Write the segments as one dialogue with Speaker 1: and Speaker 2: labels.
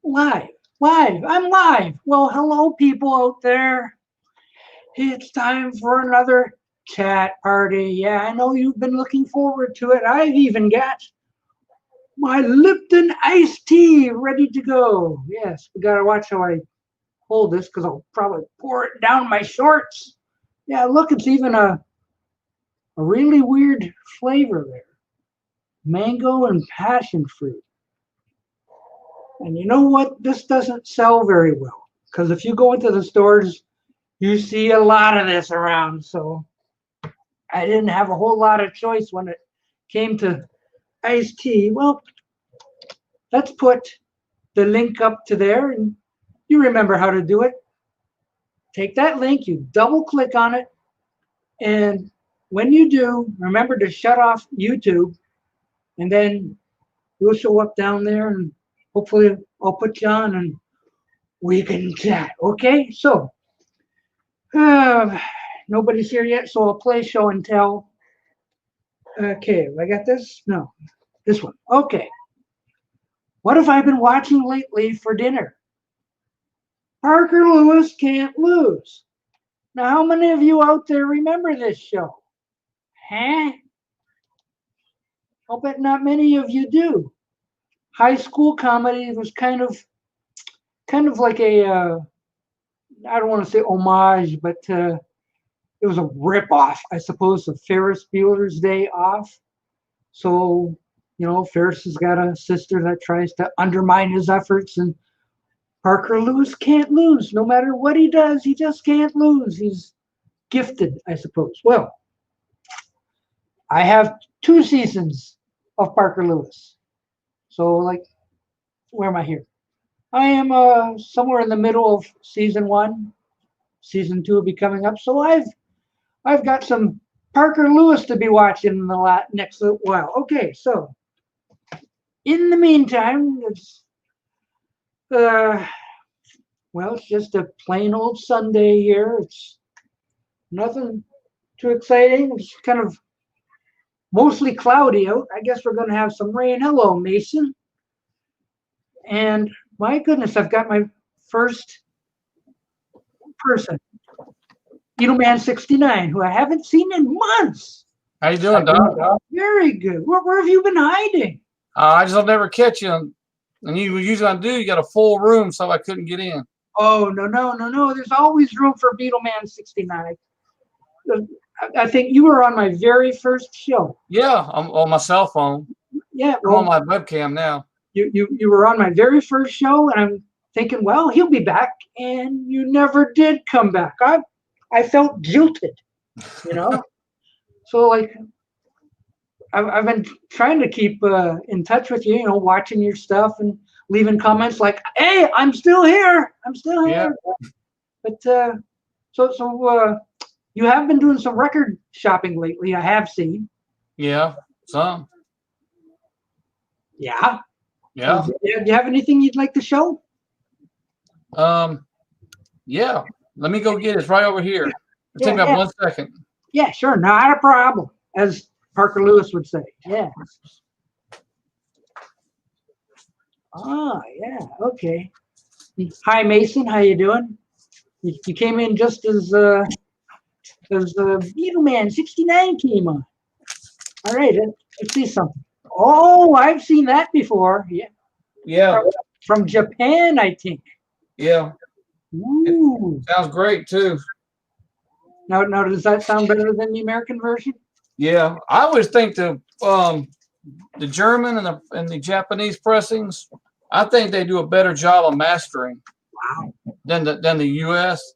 Speaker 1: Live, live, I'm live. Well, hello, people out there. It's time for another chat party. Yeah, I know you've been looking forward to it. I've even got my Lipton iced tea ready to go. Yes, we gotta watch how I hold this because I'll probably pour it down my shorts. Yeah, look, it's even a really weird flavor there. Mango and passion fruit. And you know what? This doesn't sell very well because if you go into the stores, you see a lot of this around. So I didn't have a whole lot of choice when it came to iced tea. Well, let's put the link up to there, and you remember how to do it. Take that link, you double click on it, and when you do, remember to shut off YouTube, and then you'll show up down there, and hopefully I'll put you on and we can chat. Okay, so nobody's here yet, so I'll play show and tell. Okay, I got this? No, this one. Okay. What have I been watching lately for dinner? Parker Lewis Can't Lose. Now, how many of you out there remember this show? Huh? I'll bet not many of you do. High school comedy was kind of like a, I don't want to say homage, but it was a rip-off, I suppose, of Ferris Bueller's Day Off. So, you know, Ferris has got a sister that tries to undermine his efforts, and Parker Lewis can't lose. No matter what he does, he just can't lose. He's gifted, I suppose. Well, I have 2 seasons of Parker Lewis. So, like, where am I here? I am somewhere in the middle of season 1. Season 2 will be coming up. So I've got some Parker Lewis to be watching in the next little while. Okay, so in the meantime, it's it's just a plain old Sunday here. It's nothing too exciting. It's kind of mostly cloudy out. I guess we're going to have some rain. Hello, Mason. And my goodness, I've got my first person, Beatle 69, who I haven't seen in months.
Speaker 2: How you doing, Doc?
Speaker 1: Very good. Where have you been hiding?
Speaker 2: I just don't never catch you. And you usually do. You got a full room, so I couldn't get in.
Speaker 1: Oh, no. There's always room for Beatle 69. I think you were on my very first show.
Speaker 2: Yeah, I'm on my cell phone.
Speaker 1: Yeah,
Speaker 2: well, I'm on my webcam now.
Speaker 1: You were on my very first show, and I'm thinking, well, he'll be back, and you never did come back. I felt jilted, you know. So like, I've been trying to keep in touch with you, you know, watching your stuff and leaving comments like, "Hey, I'm still here. I'm still here." Yeah. But so you have been doing some record shopping lately. I have seen.
Speaker 2: Yeah, some.
Speaker 1: Yeah.
Speaker 2: Yeah.
Speaker 1: Do you have anything you'd like to show?
Speaker 2: Yeah. Let me go get it. It's right over here. It'll take me about 1 second.
Speaker 1: Yeah, sure. Not a problem, as Parker Lewis would say. Yeah. Ah, yeah. Okay. Hi, Mason. How you doing? You came in just as Beatle 69 came on. All right. Let's see something. Oh, I've seen that before. Yeah.
Speaker 2: Yeah.
Speaker 1: From Japan, I think.
Speaker 2: Yeah.
Speaker 1: Ooh.
Speaker 2: It sounds great too.
Speaker 1: Now, does that sound better than the American version?
Speaker 2: Yeah, I always think the German and the Japanese pressings, I think they do a better job of mastering.
Speaker 1: Wow.
Speaker 2: Than the U.S.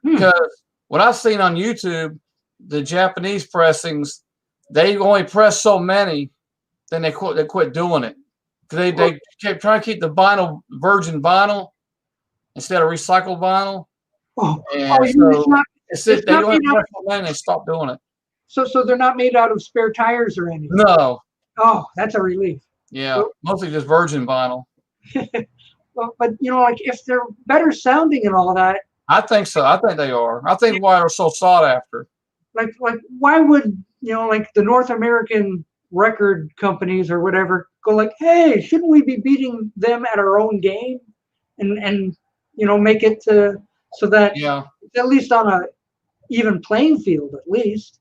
Speaker 2: Because what I've seen on YouTube, the Japanese pressings, they only press so many, then they quit doing it. They kept trying to keep the vinyl, virgin vinyl, instead of recycled vinyl. They only press so many, they stopped doing it.
Speaker 1: So they're not made out of spare tires or anything?
Speaker 2: No.
Speaker 1: Oh, that's a relief.
Speaker 2: Yeah, mostly just virgin vinyl.
Speaker 1: Well, but you know, like if they're better sounding and all that.
Speaker 2: I think so. I think they are. I think why they're so sought after.
Speaker 1: Like why would, you know, like the North American record companies or whatever go like, hey, shouldn't we be beating them at our own game, and make it so that
Speaker 2: Yeah.
Speaker 1: it's at least on a even playing field at least.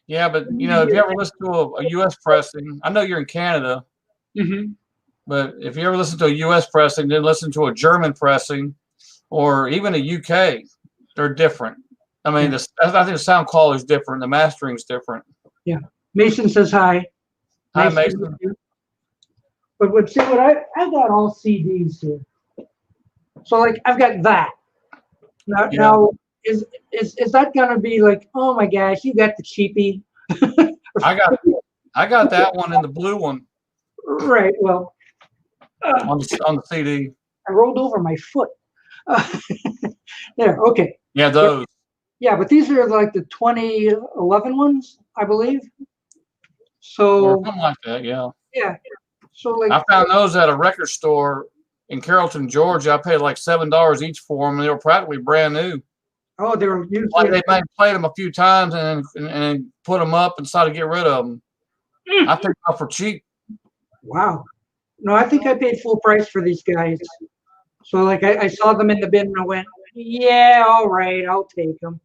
Speaker 2: Yeah, but if you ever listen to a U.S. pressing, I know you're in Canada, but if you ever listen to a U.S. pressing, then listen to a German pressing, or even a UK, they're different. I mean, I think the sound quality is different. The mastering is different.
Speaker 1: Yeah. Mason says hi.
Speaker 2: Hi,
Speaker 1: Mason.
Speaker 2: Mason.
Speaker 1: But see what I got all CDs here. So like I've got that. Now is that gonna be like, oh my gosh, you got the cheapie?
Speaker 2: I got that one and the blue one.
Speaker 1: Right. Well,
Speaker 2: on the CD.
Speaker 1: I rolled over my foot. There. Okay.
Speaker 2: Yeah, those.
Speaker 1: But these are like the 2011 ones, I believe. So
Speaker 2: Or something like that. Yeah.
Speaker 1: Yeah. So like
Speaker 2: I found those at a record store in Carrollton, Georgia. I paid like $7 each for them, and they were practically brand new.
Speaker 1: Oh, they were usually
Speaker 2: like they might played them a few times and put them up and decided to get rid of them. I picked them up for cheap.
Speaker 1: Wow. No, I think I paid full price for these guys. So like I saw them in the bin and I went, yeah, all right, I'll take them.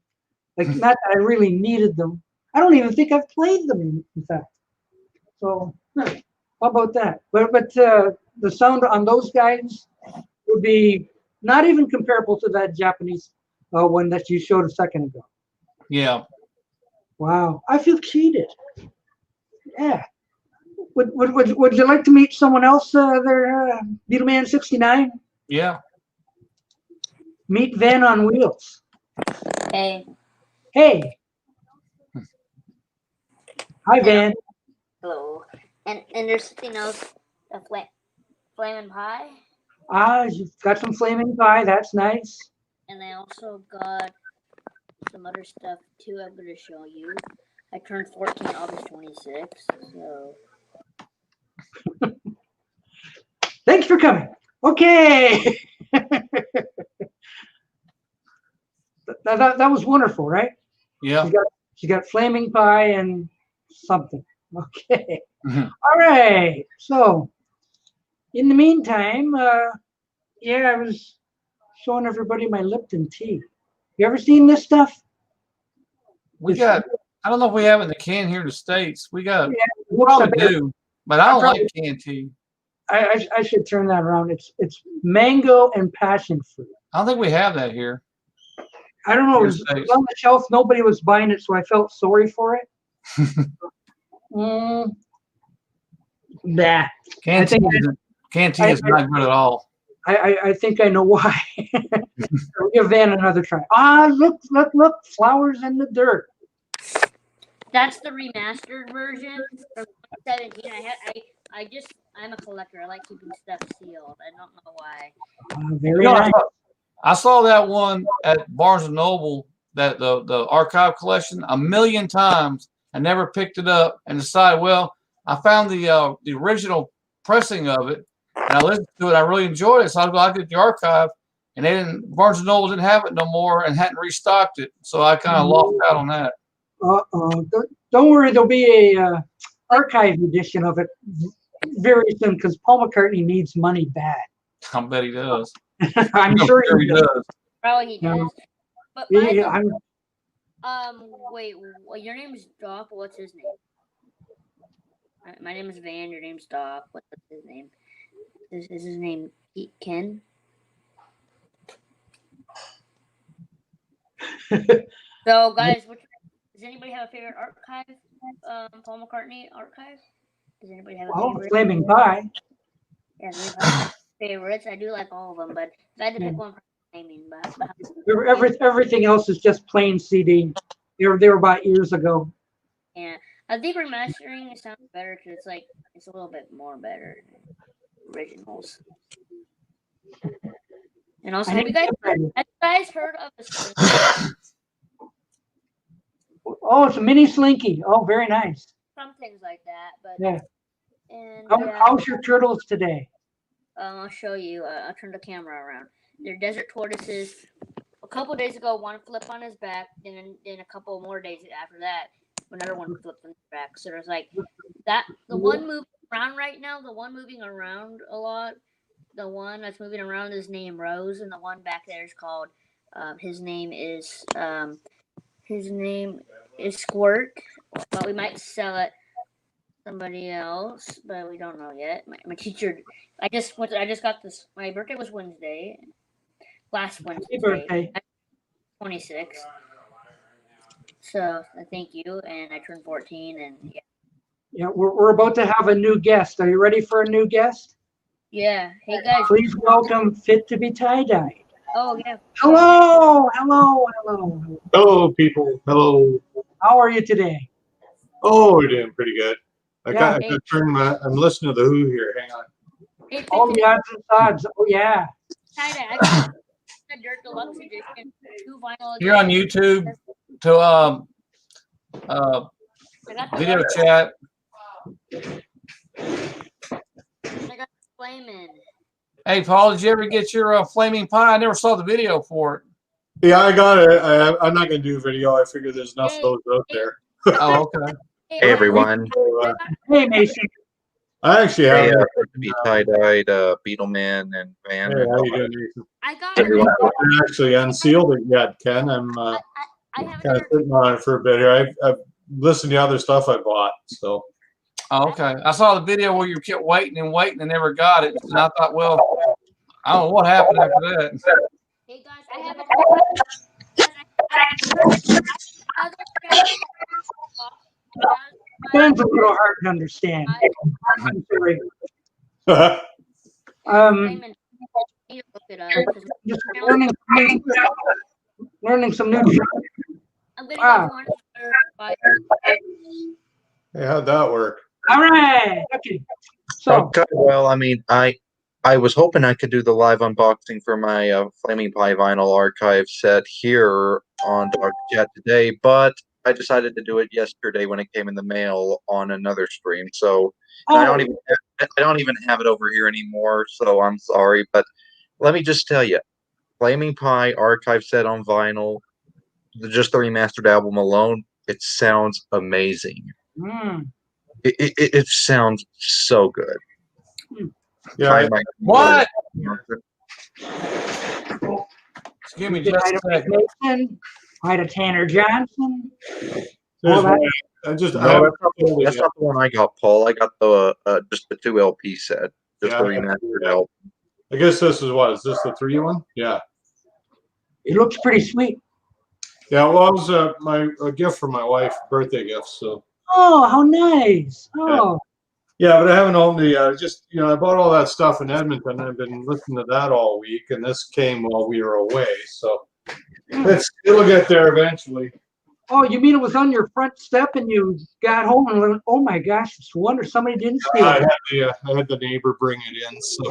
Speaker 1: Like not that I really needed them. I don't even think I've played them in fact. So how about that? But the sound on those guys would be not even comparable to that Japanese one that you showed a second ago.
Speaker 2: Yeah.
Speaker 1: Wow, I feel cheated. Yeah. Would you like to meet someone else there, Beatleman 69?
Speaker 2: Yeah.
Speaker 1: Meet Van on Wheels.
Speaker 3: Hey.
Speaker 1: Hey. Hi, Van.
Speaker 3: Hello. And there's something else, a flaming pie.
Speaker 1: You've got some flaming pie. That's nice.
Speaker 3: And I also got some other stuff too. I'm going to show you. I turned 14 August 26th, so.
Speaker 1: Thanks for coming. Okay. that was wonderful, right?
Speaker 2: Yeah.
Speaker 1: She got flaming pie and something. Okay. All right. So, in the meantime, I was showing everybody my Lipton tea. You ever seen this stuff?
Speaker 2: I don't know if we have it in the can here in the States. We probably do, but I don't like canned tea.
Speaker 1: I should turn that around. It's mango and passion fruit.
Speaker 2: I don't think we have that here.
Speaker 1: I don't know. It was on the shelf. Nobody was buying it, so I felt sorry for it. Nah.
Speaker 2: Canned tea is not good at all.
Speaker 1: I think I know why. We'll give Van another try. Look, flowers in the dirt.
Speaker 3: That's the remastered version from 2017. I'm a collector. I like keeping stuff sealed. I don't know why.
Speaker 1: Very nice.
Speaker 2: I saw that one at Barnes and Noble, that the archive collection, 1,000,000 times. I never picked it up and decided, well, I found the original pressing of it, and I listened to it. I really enjoyed it, so I'll get the archive. And Barnes and Noble didn't have it no more and hadn't restocked it, so I kind of lost out on that.
Speaker 1: Don't worry, there'll be a archive edition of it very soon because Paul McCartney needs money bad.
Speaker 2: I bet he does.
Speaker 1: I'm sure he does.
Speaker 3: Probably he does. But wait, your name is Doc. What's his name? My name is Van. Your name's Doc. What's his name? Is his name Ken? So, guys, does anybody have a favorite archive? Paul McCartney archive? Does anybody have a favorite?
Speaker 1: Flaming Pie.
Speaker 3: Yeah, favorites. I do like all of them, but if I had to pick one for naming,
Speaker 1: everything else is just plain CD. They were bought years ago.
Speaker 3: Yeah, I think remastering sounds better because it's a little bit more better than originals. And also, have you guys heard of the Slinky?
Speaker 1: Oh, it's a mini Slinky. Oh, very nice.
Speaker 3: Some things like that, but
Speaker 1: yeah.
Speaker 3: And
Speaker 1: how's your turtles today?
Speaker 3: I'll show you. I'll turn the camera around. They're desert tortoises. A couple days ago, one flipped on his back, and then a couple more days after that, another one flipped on his back. So there's the one moving around right now, the one moving around a lot, the one that's moving around is named Rose, and the one back there is called. His name is Squirt, but we might sell it somebody else, but we don't know yet. My teacher, I just got this. My birthday was Wednesday, last Wednesday.
Speaker 1: Happy birthday.
Speaker 3: 26. So thank you, and I turned 14, and yeah.
Speaker 1: Yeah, we're about to have a new guest. Are you ready for a new guest?
Speaker 3: Yeah. Hey guys.
Speaker 1: Please welcome FitToBe Tiedyed.
Speaker 3: Oh yeah.
Speaker 1: Hello, hello, hello.
Speaker 4: Hello, people. Hello.
Speaker 1: How are you today?
Speaker 4: Oh, we're doing pretty good. I
Speaker 1: Yeah.
Speaker 4: gotta turn I'm listening to The Who here. Hang on.
Speaker 3: Hey,
Speaker 1: All the odds and sods. Oh yeah.
Speaker 3: I got the Dirt Deluxe edition, 2 vinyl.
Speaker 2: You're on YouTube to video chat.
Speaker 3: I got Flamin'.
Speaker 2: Hey, Paul, did you ever get your flaming pie? I never saw the video for it.
Speaker 4: Yeah, I got it. I'm not gonna do video. I figure there's enough of those out there.
Speaker 2: Oh, okay.
Speaker 5: Hey everyone.
Speaker 4: So,
Speaker 1: Hey Mason.
Speaker 4: I actually have.
Speaker 5: Hey, be tie-dyed, Beetle Man and Van.
Speaker 4: Hey, how you doing, Nathan?
Speaker 3: I got
Speaker 5: Everyone.
Speaker 4: I haven't actually unsealed it yet, Ken. I'm
Speaker 3: I
Speaker 4: kind
Speaker 3: haven't
Speaker 4: of sitting on it for a bit here. I've listened to other stuff I bought. So
Speaker 2: Oh, okay. I saw the video where you kept waiting and waiting and never got it. And I thought, well, I don't know what happened after that.
Speaker 3: Hey guys, I haven't.
Speaker 1: Ben's a little hard to understand. I'm sorry. Just learning some new.
Speaker 3: I'm gonna
Speaker 1: Wow.
Speaker 3: go
Speaker 4: Hey, how'd that work?
Speaker 1: All right. Okay. So
Speaker 5: Okay, well, I mean, I was hoping I could do the live unboxing for my Flaming Pie vinyl archive set here on Dark Chat today, but I decided to do it yesterday when it came in the mail on another stream. So I don't even have it over here anymore. So I'm sorry, but let me just tell you, Flaming Pie archive set on vinyl, just the remastered album alone, it sounds amazing. It sounds so good.
Speaker 4: Yeah.
Speaker 2: What? Give me just
Speaker 1: hi
Speaker 2: a
Speaker 1: to
Speaker 2: second.
Speaker 1: Mason. Hi to Tanner Johnson.
Speaker 4: There's
Speaker 1: that-
Speaker 4: one. I
Speaker 5: No,
Speaker 4: haven't sold it
Speaker 5: that's
Speaker 4: yet.
Speaker 5: not the one I got, Paul. I got the just the 2 LP set, just the
Speaker 4: Yeah.
Speaker 5: remastered album.
Speaker 4: I guess this is what? Is this the 3 one? Yeah.
Speaker 1: It looks pretty sweet.
Speaker 4: Yeah. Well, it was a gift for my wife, birthday gift. So.
Speaker 1: Oh, how nice. Oh,
Speaker 4: Yeah, but I haven't opened it yet. Just I bought all that stuff in Edmonton. I've been listening to that all week, and this came while we were away. So it'll get there eventually.
Speaker 1: oh, you mean it was on your front step and you got home and went, oh my gosh, it's a wonder somebody didn't steal
Speaker 4: I
Speaker 1: it.
Speaker 4: had the neighbor bring it in. So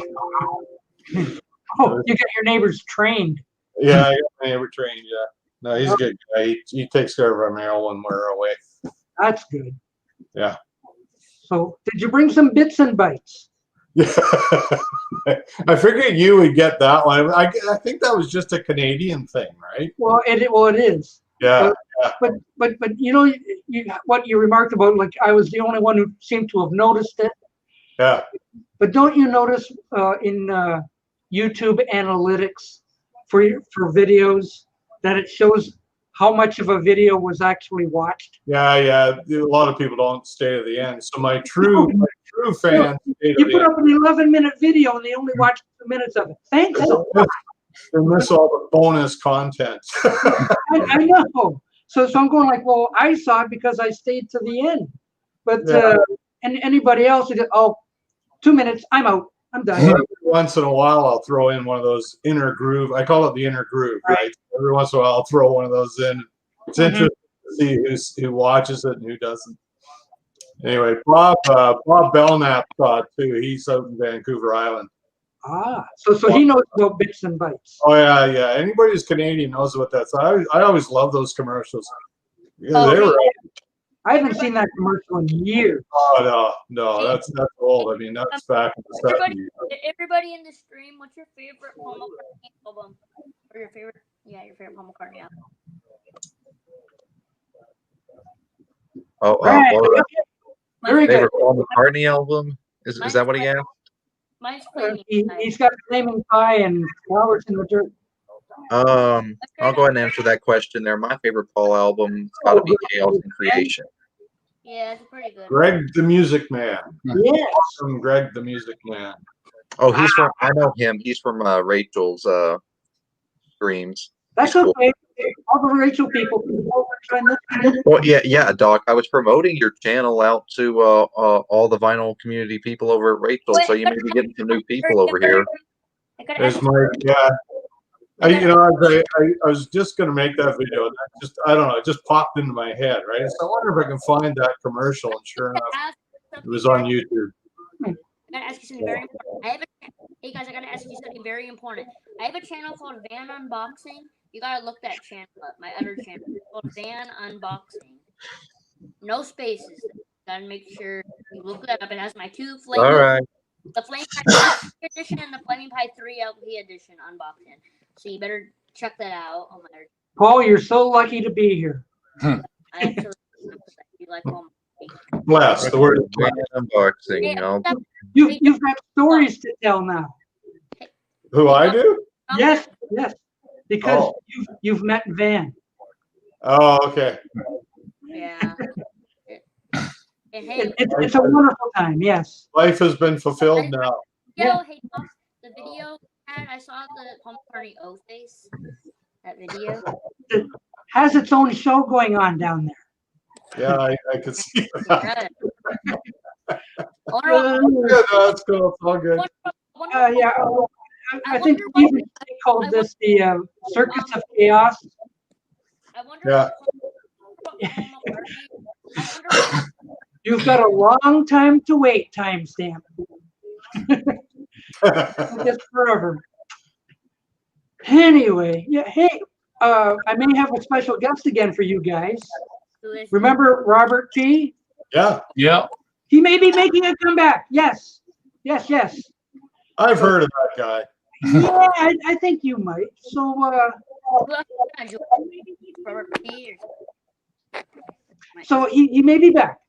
Speaker 1: Oh, you got your neighbors trained.
Speaker 4: yeah, I got my neighbor trained. Yeah, no, he's a good guy. He takes care of our mail when we're away.
Speaker 1: That's good.
Speaker 4: Yeah.
Speaker 1: So did you bring some bits and bytes?
Speaker 4: Yeah, I figured you would get that one. I think that was just a Canadian thing, right?
Speaker 1: Well, it is.
Speaker 4: Yeah.
Speaker 1: But what you remarked about, like I was the only one who seemed to have noticed it.
Speaker 4: Yeah.
Speaker 1: But don't you notice in YouTube analytics for videos that it shows how much of a video was actually watched?
Speaker 4: Yeah. A lot of people don't stay to the end. So my true fans stay to
Speaker 1: You
Speaker 4: the
Speaker 1: put
Speaker 4: end.
Speaker 1: up an 11-minute video and they only watch 2 minutes of it. Thanks.
Speaker 4: They miss all the bonus content.
Speaker 1: I know. So I'm going like, well, I saw it because I stayed to the end. But
Speaker 4: Yeah.
Speaker 1: and anybody else, 2 minutes, I'm out. I'm done.
Speaker 4: Every once in a while, I'll throw in one of those inner groove. I call it the inner groove, right? Every once in a while, I'll throw one of those in. It's interesting to see who watches it and who doesn't. Anyway, Bob Belknap saw it too. He's out in Vancouver Island.
Speaker 1: Ah, so he knows about bits and bytes.
Speaker 4: Oh yeah. Anybody who's Canadian knows what that's. I always love those commercials. Yeah, they were.
Speaker 1: I haven't seen that commercial in years.
Speaker 4: Oh no, that's old. I mean, that's back in the 70s.
Speaker 3: Everybody in the stream, what's your favorite Paul McCartney album? Or your favorite Paul McCartney album?
Speaker 5: Oh,
Speaker 1: Right. Very good.
Speaker 5: Favorite Paul McCartney album? Is that what he asked?
Speaker 3: Mine's Flaming Pie.
Speaker 1: He's got Flaming Pie and Flowers in the Dirt.
Speaker 5: I'll go ahead and answer that question there. My favorite Paul album's got to be Chaos and Creation.
Speaker 3: Yeah, it's pretty good.
Speaker 4: Greg the Music Man.
Speaker 1: Yes.
Speaker 4: Awesome, Greg the Music Man.
Speaker 5: Oh, he's from. I know him. He's from Rachel's streams.
Speaker 1: That's okay. All the Rachel people can go over and try and listen.
Speaker 5: Well, yeah, Doc. I was promoting your channel out to all the vinyl community people over at Rachel, so you may be getting some new people over here.
Speaker 4: There's my I was just gonna make that video, and I don't know, it just popped into my head, right? So I wonder if I can find that commercial, and sure enough, it was on YouTube.
Speaker 3: I gotta ask you something very important. Hey guys, I gotta ask you something very important. I have a channel called Van Unboxing. You gotta look that channel up. My other channel it's called Van Unboxing. No spaces. Gotta make sure you look that up. It has my two flavors.
Speaker 5: All right.
Speaker 3: The Flaming Pie edition and the Flaming Pie 3 LP edition unboxing. So you better check that out. Oh my!
Speaker 1: Paul, you're so lucky to be here.
Speaker 3: I actually you like all my
Speaker 4: Bless the word.
Speaker 5: Unboxing.
Speaker 3: Hey,
Speaker 5: You know.
Speaker 1: You've got stories to tell now.
Speaker 4: Who I do?
Speaker 1: Yes, because
Speaker 4: Oh.
Speaker 1: you've met Van.
Speaker 4: Oh, okay.
Speaker 3: Yeah. And hey,
Speaker 1: It's a wonderful time. Yes.
Speaker 4: Life has been fulfilled now.
Speaker 3: hey, Tom, the video I saw the Paul McCartney O face. That video.
Speaker 1: It has its own show going on down there.
Speaker 4: Yeah, I could see that.
Speaker 3: Wonder-
Speaker 4: Yeah, no, that's cool. It's all good.
Speaker 3: wonder-
Speaker 1: Yeah. I think even they called this the Circus of Chaos.
Speaker 3: I wonder
Speaker 4: Yeah.
Speaker 3: what Paul McCartney. I wonder
Speaker 1: You've got a long time to wait, timestamp. Just forever. Anyway, hey, I may have a special guest again for you guys.
Speaker 3: who is
Speaker 1: Remember Robert G?
Speaker 4: Yeah,
Speaker 2: Yeah.
Speaker 1: He may be making a comeback. Yes.
Speaker 4: I've heard of that guy.
Speaker 1: Yeah, I think you might. So,
Speaker 3: who else is that? Robert P.
Speaker 1: so he may be back.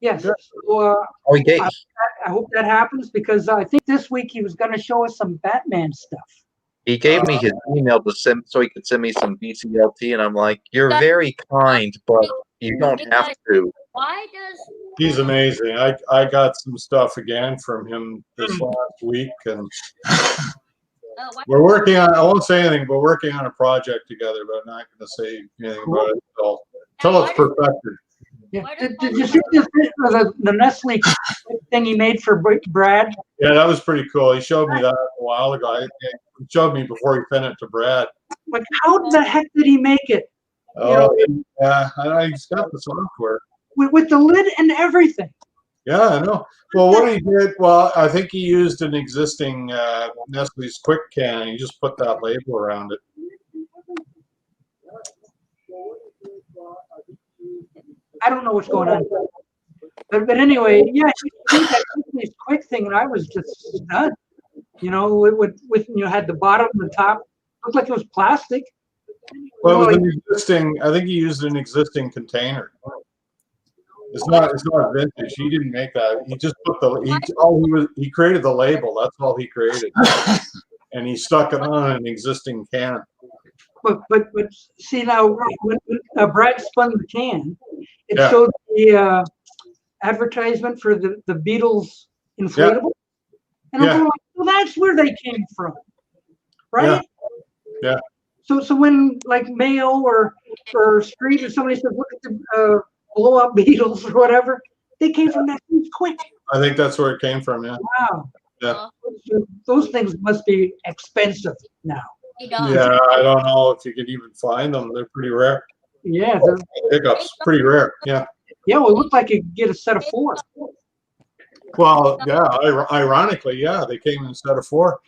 Speaker 1: Yes.
Speaker 4: Good.
Speaker 1: So,
Speaker 5: Oh, he gave.
Speaker 1: I hope that happens because I think this week he was going to show us some Batman stuff.
Speaker 5: He gave me his email to send so he could send me some BCLT, and I'm like, "You're very kind, but you don't have to."
Speaker 3: Why does
Speaker 4: He's amazing. I got some stuff again from him this last week, and
Speaker 3: why
Speaker 4: we're working on. I won't say anything. We're working on a project together, but I'm not going to say anything about it until it's perfected.
Speaker 1: Yeah.
Speaker 3: Why does
Speaker 1: Did you see the Nestle thing he made for Brad?
Speaker 4: Yeah, that was pretty cool. He showed me that a while ago. He showed me before he sent it to Brad.
Speaker 1: Like, how the heck did he make it?
Speaker 4: Oh, yeah, he's got the software.
Speaker 1: With the lid and everything.
Speaker 4: Yeah, I know. Well, what he did, I think he used an existing Nestle's Quick Can, and he just put that label around it.
Speaker 1: I don't know what's going on. But anyway, yeah, he did that quick thing, and I was just stunned. You know, with you had the bottom and the top, looked like it was plastic.
Speaker 4: Well, it was an existing. I think he used an existing container. It's not vintage. He didn't make that. He just put he created the label. That's all he created, and he stuck it on an existing can.
Speaker 1: But see now, when Brad spun the can, it
Speaker 4: Yeah.
Speaker 1: showed the advertisement for the Beatles inflatable, and I'm
Speaker 4: Yeah.
Speaker 1: going like, well, that's where they came from, right?
Speaker 4: Yeah.
Speaker 1: So when like Mayo or Street or somebody said, look at the blow up Beatles or whatever, they came from that quick.
Speaker 4: I think that's where it came from. Yeah.
Speaker 1: Wow.
Speaker 4: Yeah.
Speaker 1: So those things must be expensive now.
Speaker 4: Yeah, I don't know if you can even find them. They're pretty rare.
Speaker 1: Yeah.
Speaker 4: Pickups, pretty rare. Yeah.
Speaker 1: Yeah. Well, it looked like you could get a set of 4.
Speaker 4: Well, yeah. Ironically, yeah, they came in a set of 4.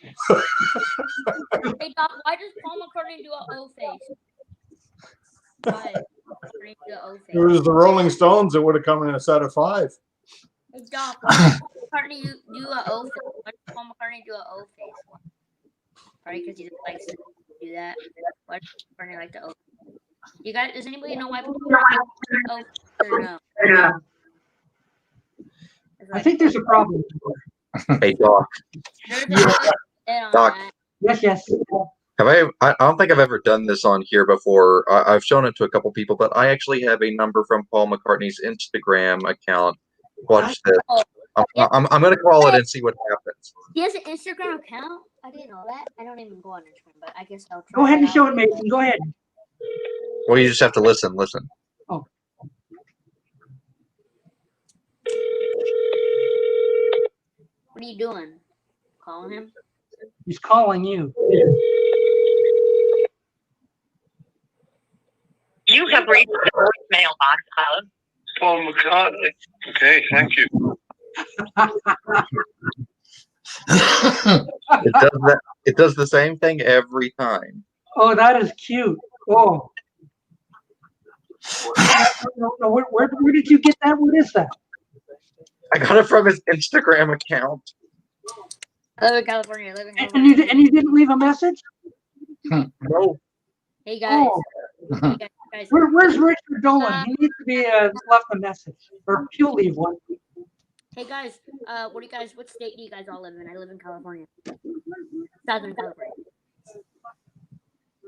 Speaker 3: Hey Doc, why does Paul McCartney do an O face? Why? McCartney do an O
Speaker 4: If it was the Rolling Stones, it would have come in a set of 5.
Speaker 3: Hey Doc, why does Paul McCartney do an O face? Why does Paul McCartney do an O face? Probably because he just likes to do that. Why does McCartney like to O? Does anybody know why Paul McCartney O or no? It's
Speaker 1: I
Speaker 3: like,
Speaker 1: think there's a problem.
Speaker 5: Hey, Doc.
Speaker 3: there's a bit on
Speaker 5: Doc.
Speaker 3: that.
Speaker 1: Yes, yes.
Speaker 5: Have I don't think I've ever done this on here before. I've shown it to a couple people, but I actually have a number from Paul McCartney's Instagram account. Watch this.
Speaker 3: Oh,
Speaker 5: I'm going to call it and see what happens.
Speaker 3: he has an Instagram account? I didn't know that. I don't even go on Instagram, but I guess I'll try.
Speaker 1: Go ahead and
Speaker 3: out.
Speaker 1: show it, Mason. Go ahead.
Speaker 5: Well, you just have to listen. Listen.
Speaker 1: Oh.
Speaker 3: What are you doing? Calling him?
Speaker 1: He's calling you.
Speaker 6: You have reached the voicemail box of Paul McCartney. Okay, thank you.
Speaker 5: It does the same thing every time.
Speaker 1: Oh, that is cute. Oh. No, where did you get that? What is that?
Speaker 5: I got it from his Instagram account.
Speaker 3: I live in California. I live in
Speaker 1: And
Speaker 3: California.
Speaker 1: you didn't leave a message?
Speaker 5: No.
Speaker 3: Hey guys.
Speaker 1: Oh.
Speaker 3: Hey guys.
Speaker 1: Where's Richard Dolan? He needs to be left a message, or he'll leave one.
Speaker 3: Hey guys. What state do you guys all live in? I live in California. Southern California.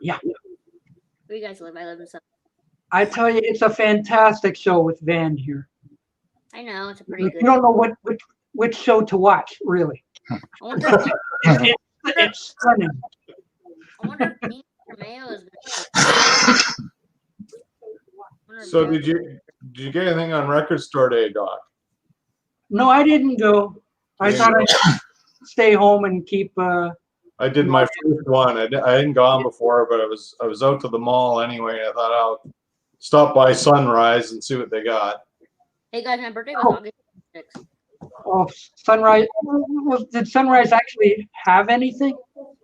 Speaker 1: Yeah.
Speaker 3: Where do you guys live? I live in Southern.
Speaker 1: I tell you, it's a fantastic show with Van here.
Speaker 3: I know it's a pretty
Speaker 1: You
Speaker 3: good.
Speaker 1: don't know which show to watch, really.
Speaker 3: I wonder if
Speaker 1: It's stunning.
Speaker 3: Dean Mayo is gonna.
Speaker 4: So did you get anything on Record Store Day, Doc?
Speaker 1: No, I didn't go. I thought I'd stay home and keep.
Speaker 4: I did my first one. I hadn't gone before, but I was out to the mall anyway. I thought I'll stop by Sunrise and see what they got.
Speaker 3: Hey guys, my birthday was August 6th.
Speaker 1: Oh, Sunrise. Did Sunrise actually have anything?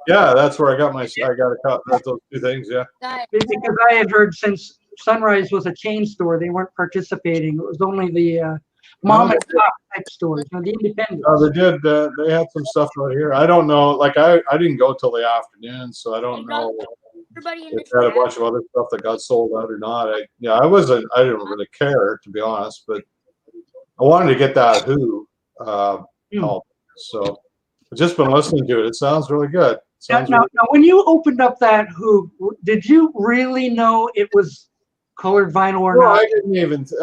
Speaker 4: Yeah, that's where I got a cut. That's those two things. Yeah.
Speaker 3: Guys,
Speaker 1: Because I had heard since Sunrise was a chain store, they weren't participating. It was only the mom and pop type stores, the independents.
Speaker 4: They did. They had some stuff out here. I don't know. Like I didn't go till the afternoon, so I don't know.
Speaker 3: everybody in
Speaker 4: They
Speaker 3: the
Speaker 4: had a
Speaker 3: chat.
Speaker 4: bunch of other stuff that got sold out or not. I didn't really care, to be honest, but I wanted to get that Who album. So I've just been listening to it. It sounds really good.
Speaker 1: Now, when you opened up that Who, did you really know it was colored vinyl or
Speaker 4: No,
Speaker 1: not?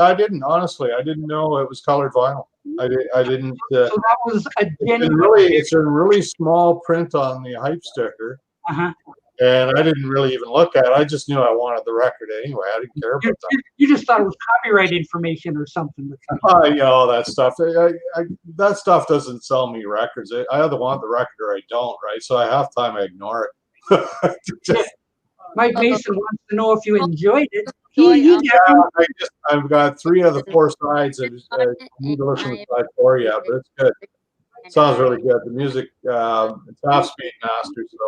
Speaker 4: I didn't honestly. I didn't know it was colored vinyl. I didn't.
Speaker 1: So that was a genuine.
Speaker 4: It's a really small print on the hype sticker.
Speaker 1: Uh-huh.
Speaker 4: And I didn't really even look at it. I just knew I wanted the record anyway. I didn't care about that.
Speaker 1: You just thought it was copyright information or something.
Speaker 4: All that stuff. That stuff doesn't sell me records. I either want the record or I don't, right? So half time I ignore it.
Speaker 1: Mike Mason wants to know if you enjoyed it.
Speaker 4: I've got 3 of the 4 sides. I need to listen to side 4 yet, but it's good. It sounds really good. The music, it's half speed master, so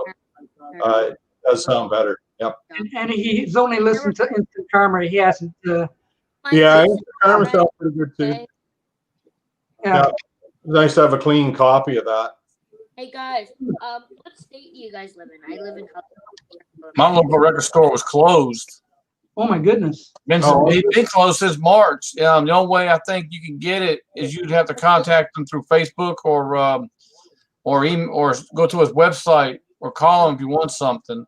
Speaker 4: it does sound better. Yep.
Speaker 1: And he's only listened to Instant Karma. He hasn't.
Speaker 4: Yeah, Karma sounds pretty good too. Yeah. Nice to have a clean copy of that.
Speaker 3: Hey guys, what state do you guys live in? I live in California.
Speaker 2: My local record store was closed.
Speaker 1: Oh my goodness!
Speaker 2: It's been closed since March. The only way I think you can get it is you'd have to contact them through Facebook or email, or go to his website or call him if you want something.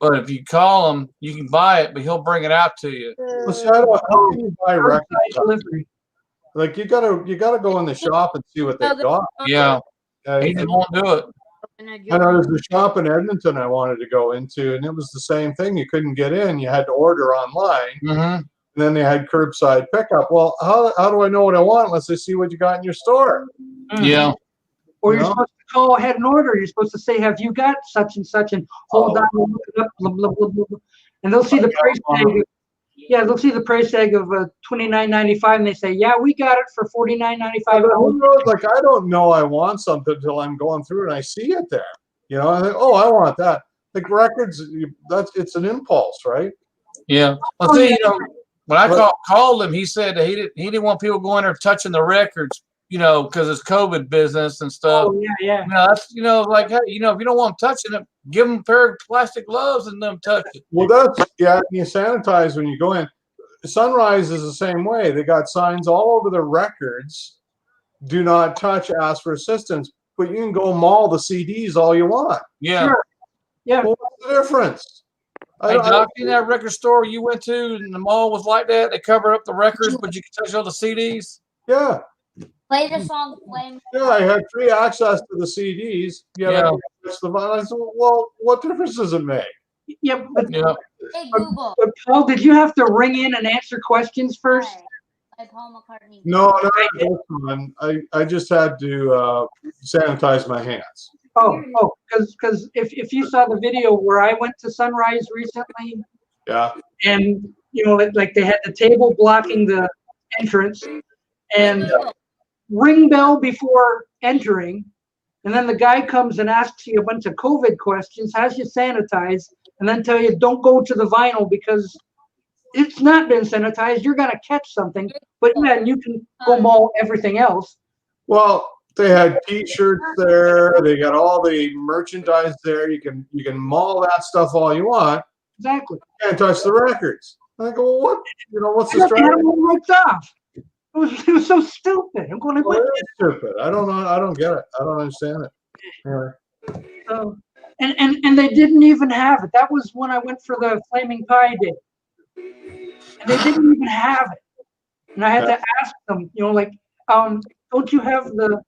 Speaker 2: But if you call him, you can buy it, but he'll bring it out to you.
Speaker 4: Well, see, how can you buy records?
Speaker 1: Delivery.
Speaker 4: Like you gotta go in the shop and see what they've got.
Speaker 2: Yeah, he just won't do it.
Speaker 4: I know there's a shop in Edmonton I wanted to go into, and it was the same thing. You couldn't get in; you had to order online.
Speaker 2: Mm-hmm.
Speaker 4: And then they had curbside pickup. Well, how do I know what I want unless I see what you got in your store?
Speaker 2: Yeah.
Speaker 1: Or you're supposed to go ahead and order. You're supposed to say, "Have you got such and such?" And hold on, look it up, blah blah blah blah. And they'll see the price tag. They'll see the price tag of $29.95, and they say, "Yeah, we got it for $49.95."
Speaker 4: Like I don't know I want something until I'm going through and I see it there. I think, oh, I want that. Like records, it's an impulse, right?
Speaker 2: Yeah. Well, see, when I called him, he said that he didn't want people going there touching the records, because it's COVID business and stuff.
Speaker 1: Oh yeah.
Speaker 2: That's like, hey, if you don't want them touching it, give them a pair of plastic gloves and them touch it.
Speaker 4: Well, you sanitize when you go in. Sunrise is the same way. They got signs all over the records do not touch, ask for assistance, but you can go maul the CDs all you want.
Speaker 2: Yeah.
Speaker 1: Sure. Yeah.
Speaker 4: Well, what's the difference?
Speaker 2: Hey, Doc, in that record store you went to and the mall was like that? They cover up the records, but you can touch all the CDs?
Speaker 4: Yeah.
Speaker 3: Play the song Flame.
Speaker 4: Yeah, I had free access to the CDs. Yet I couldn't touch the vinyl. I said, well, what difference does it make?
Speaker 1: Yeah, but,
Speaker 2: Yeah.
Speaker 3: Hey Google.
Speaker 1: but Paul, did you have to ring in and answer questions first?
Speaker 3: By Paul McCartney.
Speaker 4: No, not this one. I just had to sanitize my hands.
Speaker 1: Because if you saw the video where I went to Sunrise recently,
Speaker 4: Yeah.
Speaker 1: and like they had the table blocking the entrance, and ring bell before entering, and then the guy comes and asks you a bunch of COVID questions, has you sanitized, and then tell you don't go to the vinyl because it's not been sanitized. You're gonna catch something, but yeah, and you can go maul everything else.
Speaker 4: Well, they had T-shirts there. They got all the merchandise there. You can maul that stuff all you want.
Speaker 1: Exactly.
Speaker 4: You can't touch the records. I go, well, what? What's the
Speaker 1: I had
Speaker 4: strategy?
Speaker 1: them all ripped off. It was so stupid. I'm going,
Speaker 4: Well, it is stupid. I don't know. I don't get it. I don't understand it. Anyway.
Speaker 1: And they didn't even have it. That was when I went for the Flaming Pie Day. And they didn't even have it. And I had to ask them, don't you have the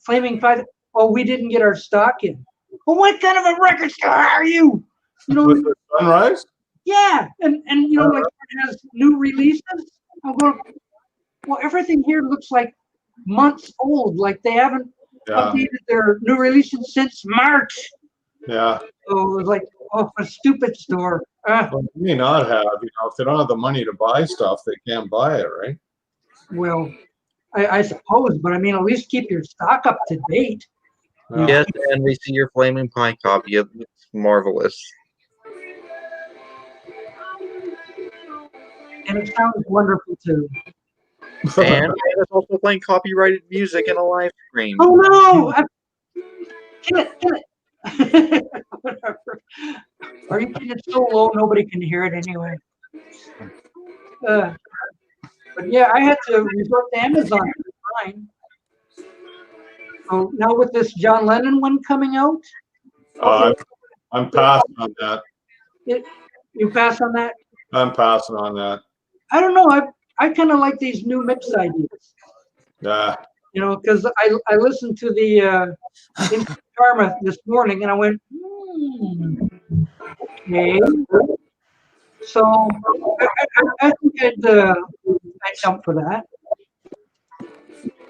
Speaker 1: Flaming Pie? Oh, we didn't get our stock in. Well, what kind of a record store are you?
Speaker 4: With the Sunrise?
Speaker 1: Yeah. And like it has new releases. I'm going, well, everything here looks like months old. Like they haven't updated their new releases since March.
Speaker 4: Yeah.
Speaker 1: So it was like, a stupid store.
Speaker 4: Well, they may not have. If they don't have the money to buy stuff, they can't buy it, right?
Speaker 1: Well, I suppose, but I mean, at least keep your stock up to date.
Speaker 4: Yeah.
Speaker 5: Yes, and we see your Flaming Pie copy. It's marvelous.
Speaker 1: And it sounds wonderful too.
Speaker 5: And it's also playing copyrighted music in a live stream.
Speaker 1: Oh no! Kill it! Whatever. Are you kidding? It's so low, nobody can hear it anyway. But yeah, I had to resort to Amazon to find. So now with this John Lennon one coming out,
Speaker 4: I'm passing on that.
Speaker 1: you pass on that?
Speaker 4: I'm passing on that.
Speaker 1: I don't know. I kind of like these new mix ideas.
Speaker 4: Yeah.
Speaker 1: Because I listened to the Instant Karma this morning and I went, okay. So I think I'd jump for that.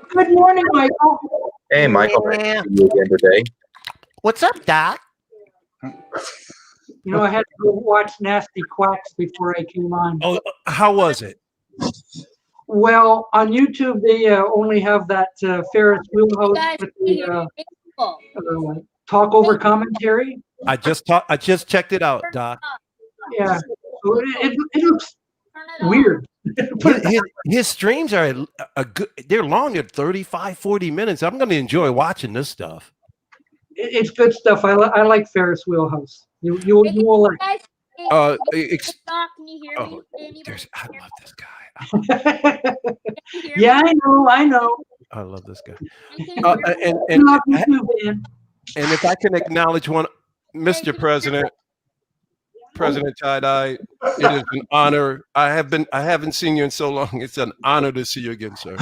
Speaker 1: Good morning, Michael.
Speaker 5: Hey, Michael. Nice to see you again today.
Speaker 7: What's up, Doc?
Speaker 1: I had to go watch Nasty Quacks before I came on.
Speaker 7: Oh, how was it?
Speaker 1: Well, on YouTube, they only have that Ferris wheelhouse with the talk over commentary.
Speaker 7: I just checked it out, Doc.
Speaker 1: Yeah, so it looks weird.
Speaker 7: His streams are a good. They're long. They're 35, 40 minutes. I'm going to enjoy watching this stuff.
Speaker 1: It's good stuff. I like Ferris wheelhouse. You will like.
Speaker 3: Doc, can you hear me?
Speaker 7: I love this guy.
Speaker 1: Yeah, I know.
Speaker 7: I love this guy.
Speaker 1: I love you too, man.
Speaker 7: And if I can acknowledge one, Mr. President Tiedyed, it is an honor. I haven't seen you in so long. It's an honor to see you again, sir.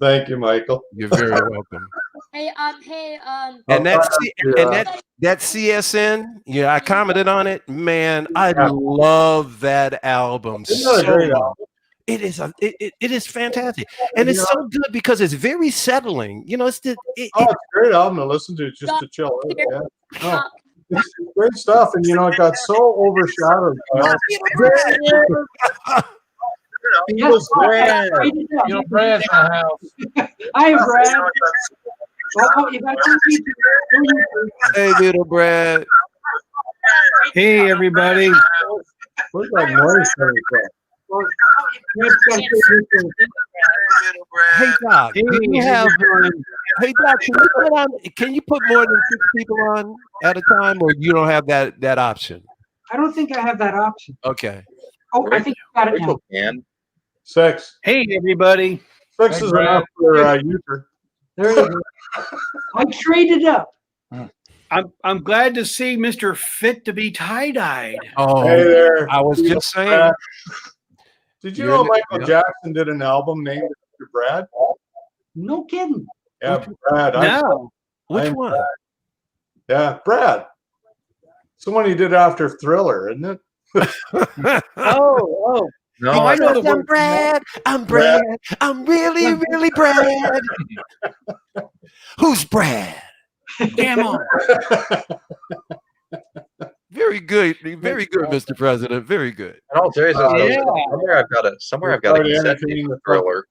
Speaker 4: Thank you, Michael.
Speaker 7: You're very welcome.
Speaker 3: And
Speaker 7: that CSN, I commented on it. Man, I love that album. It is fantastic, and it's so good because it's very settling. It's a
Speaker 4: great album to listen to just to chill out. Yeah. It's great stuff, and it got so overshadowed.
Speaker 2: Brad's in the house.
Speaker 1: Hi, Brad.
Speaker 7: Hey, little Brad.
Speaker 8: Hey, everybody.
Speaker 4: Where's that noise coming from?
Speaker 7: Hey, Doc. Hey, Doc. Can you put more than 6 people on at a time, or you don't have that option?
Speaker 1: I don't think I have that option.
Speaker 7: Okay.
Speaker 1: Oh, I think you got it now.
Speaker 4: 6.
Speaker 8: Hey, everybody.
Speaker 4: Six
Speaker 8: Hey,
Speaker 4: is
Speaker 8: Brad.
Speaker 4: enough for Euchre.
Speaker 1: There you go. I traded up.
Speaker 8: I'm glad to see Mr. Fit to be tie-dyed.
Speaker 7: Oh,
Speaker 4: Hey there.
Speaker 7: I was just saying.
Speaker 4: Brad. Did you
Speaker 7: You're
Speaker 4: know
Speaker 7: in
Speaker 4: Michael
Speaker 7: it,
Speaker 4: Jackson did an album named after Brad?
Speaker 1: No kidding.
Speaker 4: Yeah, Brad.
Speaker 8: No.
Speaker 7: Which
Speaker 4: I'm
Speaker 7: one?
Speaker 4: Brad. Yeah, Brad. Someone he did after Thriller, isn't it?
Speaker 8: Oh.
Speaker 5: No,
Speaker 8: Oh, I know the
Speaker 7: I'm
Speaker 8: word.
Speaker 7: Brad. I'm Brad. I'm really, really Brad. Who's Brad?
Speaker 8: Damn on.
Speaker 7: Very good. Very good, Mr. President. Very good.
Speaker 5: in all seriousness, though,
Speaker 8: Yeah.
Speaker 5: somewhere I've got a cassette tape of Thriller.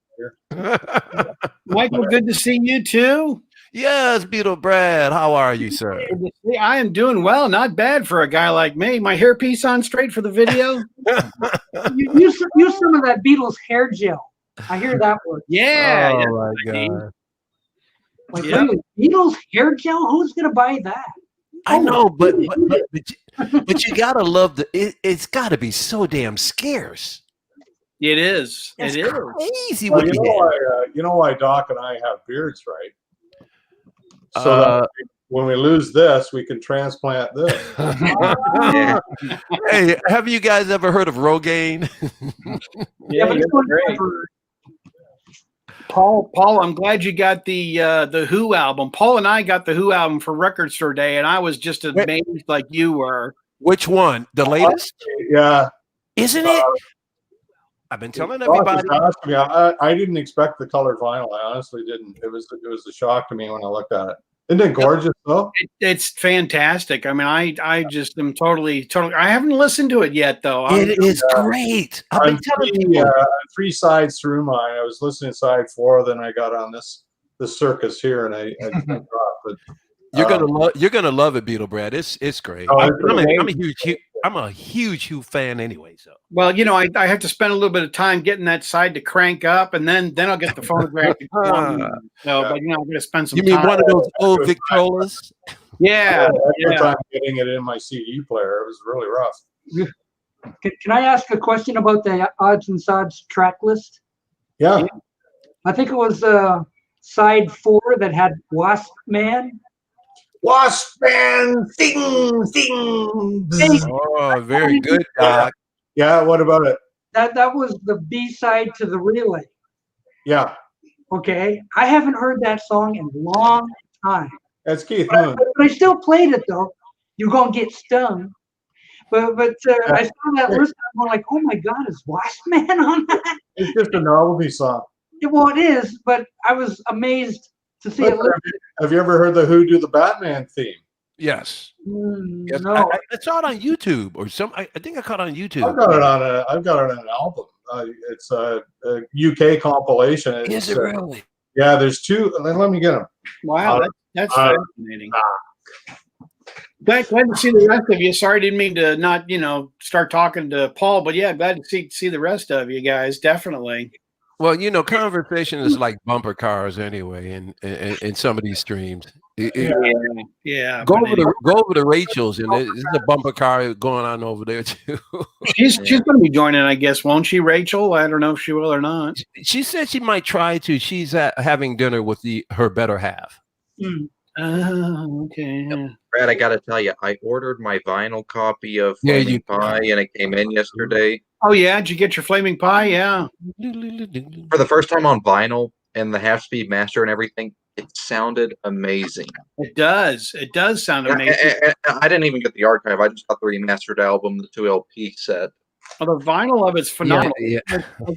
Speaker 8: Michael, good to see you too.
Speaker 7: Yes, Beetle Brad. How are you, sir?
Speaker 8: Good to see- I am doing well. Not bad for a guy like me. My hairpiece on straight for the video.
Speaker 1: Use some of that Beatles hair gel. I hear that word.
Speaker 8: Yeah.
Speaker 7: Oh
Speaker 8: yeah.
Speaker 7: my God.
Speaker 1: Like,
Speaker 8: Yeah.
Speaker 1: really, Beatles hair gel? Who's gonna buy that?
Speaker 7: I know, but
Speaker 1: really?
Speaker 7: you gotta love it's gotta be so damn scarce.
Speaker 8: It is.
Speaker 7: It's
Speaker 8: It is.
Speaker 7: crazy
Speaker 4: Well,
Speaker 7: what
Speaker 4: you know why Doc and I have beards, right? So that when we lose this, we can transplant this.
Speaker 5: Yeah.
Speaker 7: Hey, have you guys ever heard of Rogaine?
Speaker 8: Yeah,
Speaker 1: but
Speaker 8: you're
Speaker 1: it's one
Speaker 8: great.
Speaker 1: for-
Speaker 8: Paul, I'm glad you got the Who album. Paul and I got the Who album for Record Store Day, and I was just amazed like you were.
Speaker 7: Which one? The latest?
Speaker 4: Yeah.
Speaker 7: Isn't it? I've been telling
Speaker 4: Doc
Speaker 7: everybody.
Speaker 4: was asking me, I didn't expect the color vinyl. I honestly didn't. It was a shock to me when I looked at it. Isn't it gorgeous though?
Speaker 8: It's fantastic. I mean, I just am totally. I haven't listened to it yet, though.
Speaker 7: It is great. I've been telling people.
Speaker 4: Three sides through mine. I was listening to side 4, then I got on this circus here, and I dropped. But
Speaker 7: You're gonna love it, Beetle Brad. It's great.
Speaker 4: Oh,
Speaker 7: I'm a huge Hugh fan anyway. So
Speaker 8: Well, I have to spend a little bit of time getting that side to crank up, and then I'll get the phonograph. To go on. So, but I'm going to spend some
Speaker 7: you mean
Speaker 8: time.
Speaker 7: one of those old Victrolas?
Speaker 8: Yeah,
Speaker 4: yeah. Time getting it in my CD player, it was really rough.
Speaker 1: Can I ask a question about the odds and sods track list?
Speaker 4: Yeah.
Speaker 1: I think it was side 4 that had Wasp Man.
Speaker 4: Wasp Man, sing, sing.
Speaker 7: Oh, very good, Doc.
Speaker 4: Yeah. What about it?
Speaker 1: That was the B-side to the Relay.
Speaker 4: Yeah.
Speaker 1: Okay, I haven't heard that song in a long time.
Speaker 4: That's Keith Moon.
Speaker 1: But I still played it though. You're gonna get stung. But I saw that list. I'm like, oh my God, is Wasp Man on that?
Speaker 4: It's just a novelty song.
Speaker 1: Well, it is, but I was amazed to see it.
Speaker 4: Have you ever heard the Who do the Batman theme?
Speaker 7: Yes. Yes.
Speaker 1: No.
Speaker 7: I saw it on YouTube or some. I think I caught it on YouTube.
Speaker 4: I've got it on an album. It's a UK compilation.
Speaker 7: Is it really?
Speaker 4: Yeah, there's 2. Let me get them.
Speaker 8: wow, that's fascinating. Glad to see the rest of you. Sorry, didn't mean to not start talking to Paul, but yeah, glad to see the rest of you guys. Definitely.
Speaker 7: Well, conversation is like bumper cars anyway, in some of these streams.
Speaker 8: Yeah.
Speaker 7: Go over to Rachel's, and there's a bumper car going on over there too.
Speaker 8: She's going to be joining, I guess, won't she, Rachel? I don't know if she will or not.
Speaker 7: She said she might try to. She's having dinner with her better half.
Speaker 8: Oh, okay.
Speaker 5: Brad, I got to tell you, I ordered my vinyl copy of
Speaker 7: Yeah,
Speaker 5: Flaming Pie, and it came in yesterday.
Speaker 8: Oh yeah, did you get your Flaming Pie? Yeah.
Speaker 5: For the first time on vinyl and the half-speed master and everything, it sounded amazing.
Speaker 8: It does. It does sound amazing.
Speaker 5: I didn't even get the archive. I just got the remastered album, the 2 LP set.
Speaker 8: Well, the vinyl of it's phenomenal.
Speaker 7: Yeah.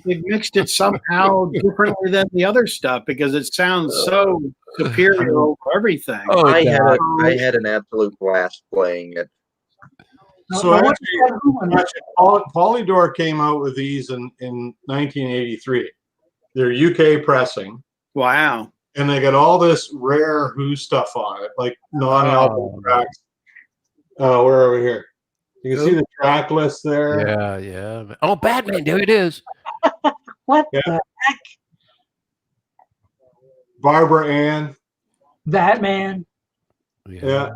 Speaker 8: They mixed it somehow differently than the other stuff because it sounds so superior over everything.
Speaker 7: Oh,
Speaker 5: I had an absolute blast playing it.
Speaker 4: So actually, Polydor came out with these in 1983. They're UK pressing.
Speaker 8: Wow.
Speaker 4: And they got all this rare Who stuff on it, like non-album tracks. Where are we here? You can see the track list there.
Speaker 7: Yeah. Oh, Batman, there it is.
Speaker 1: What the heck?
Speaker 4: Barbara Ann.
Speaker 1: That man.
Speaker 4: Yeah.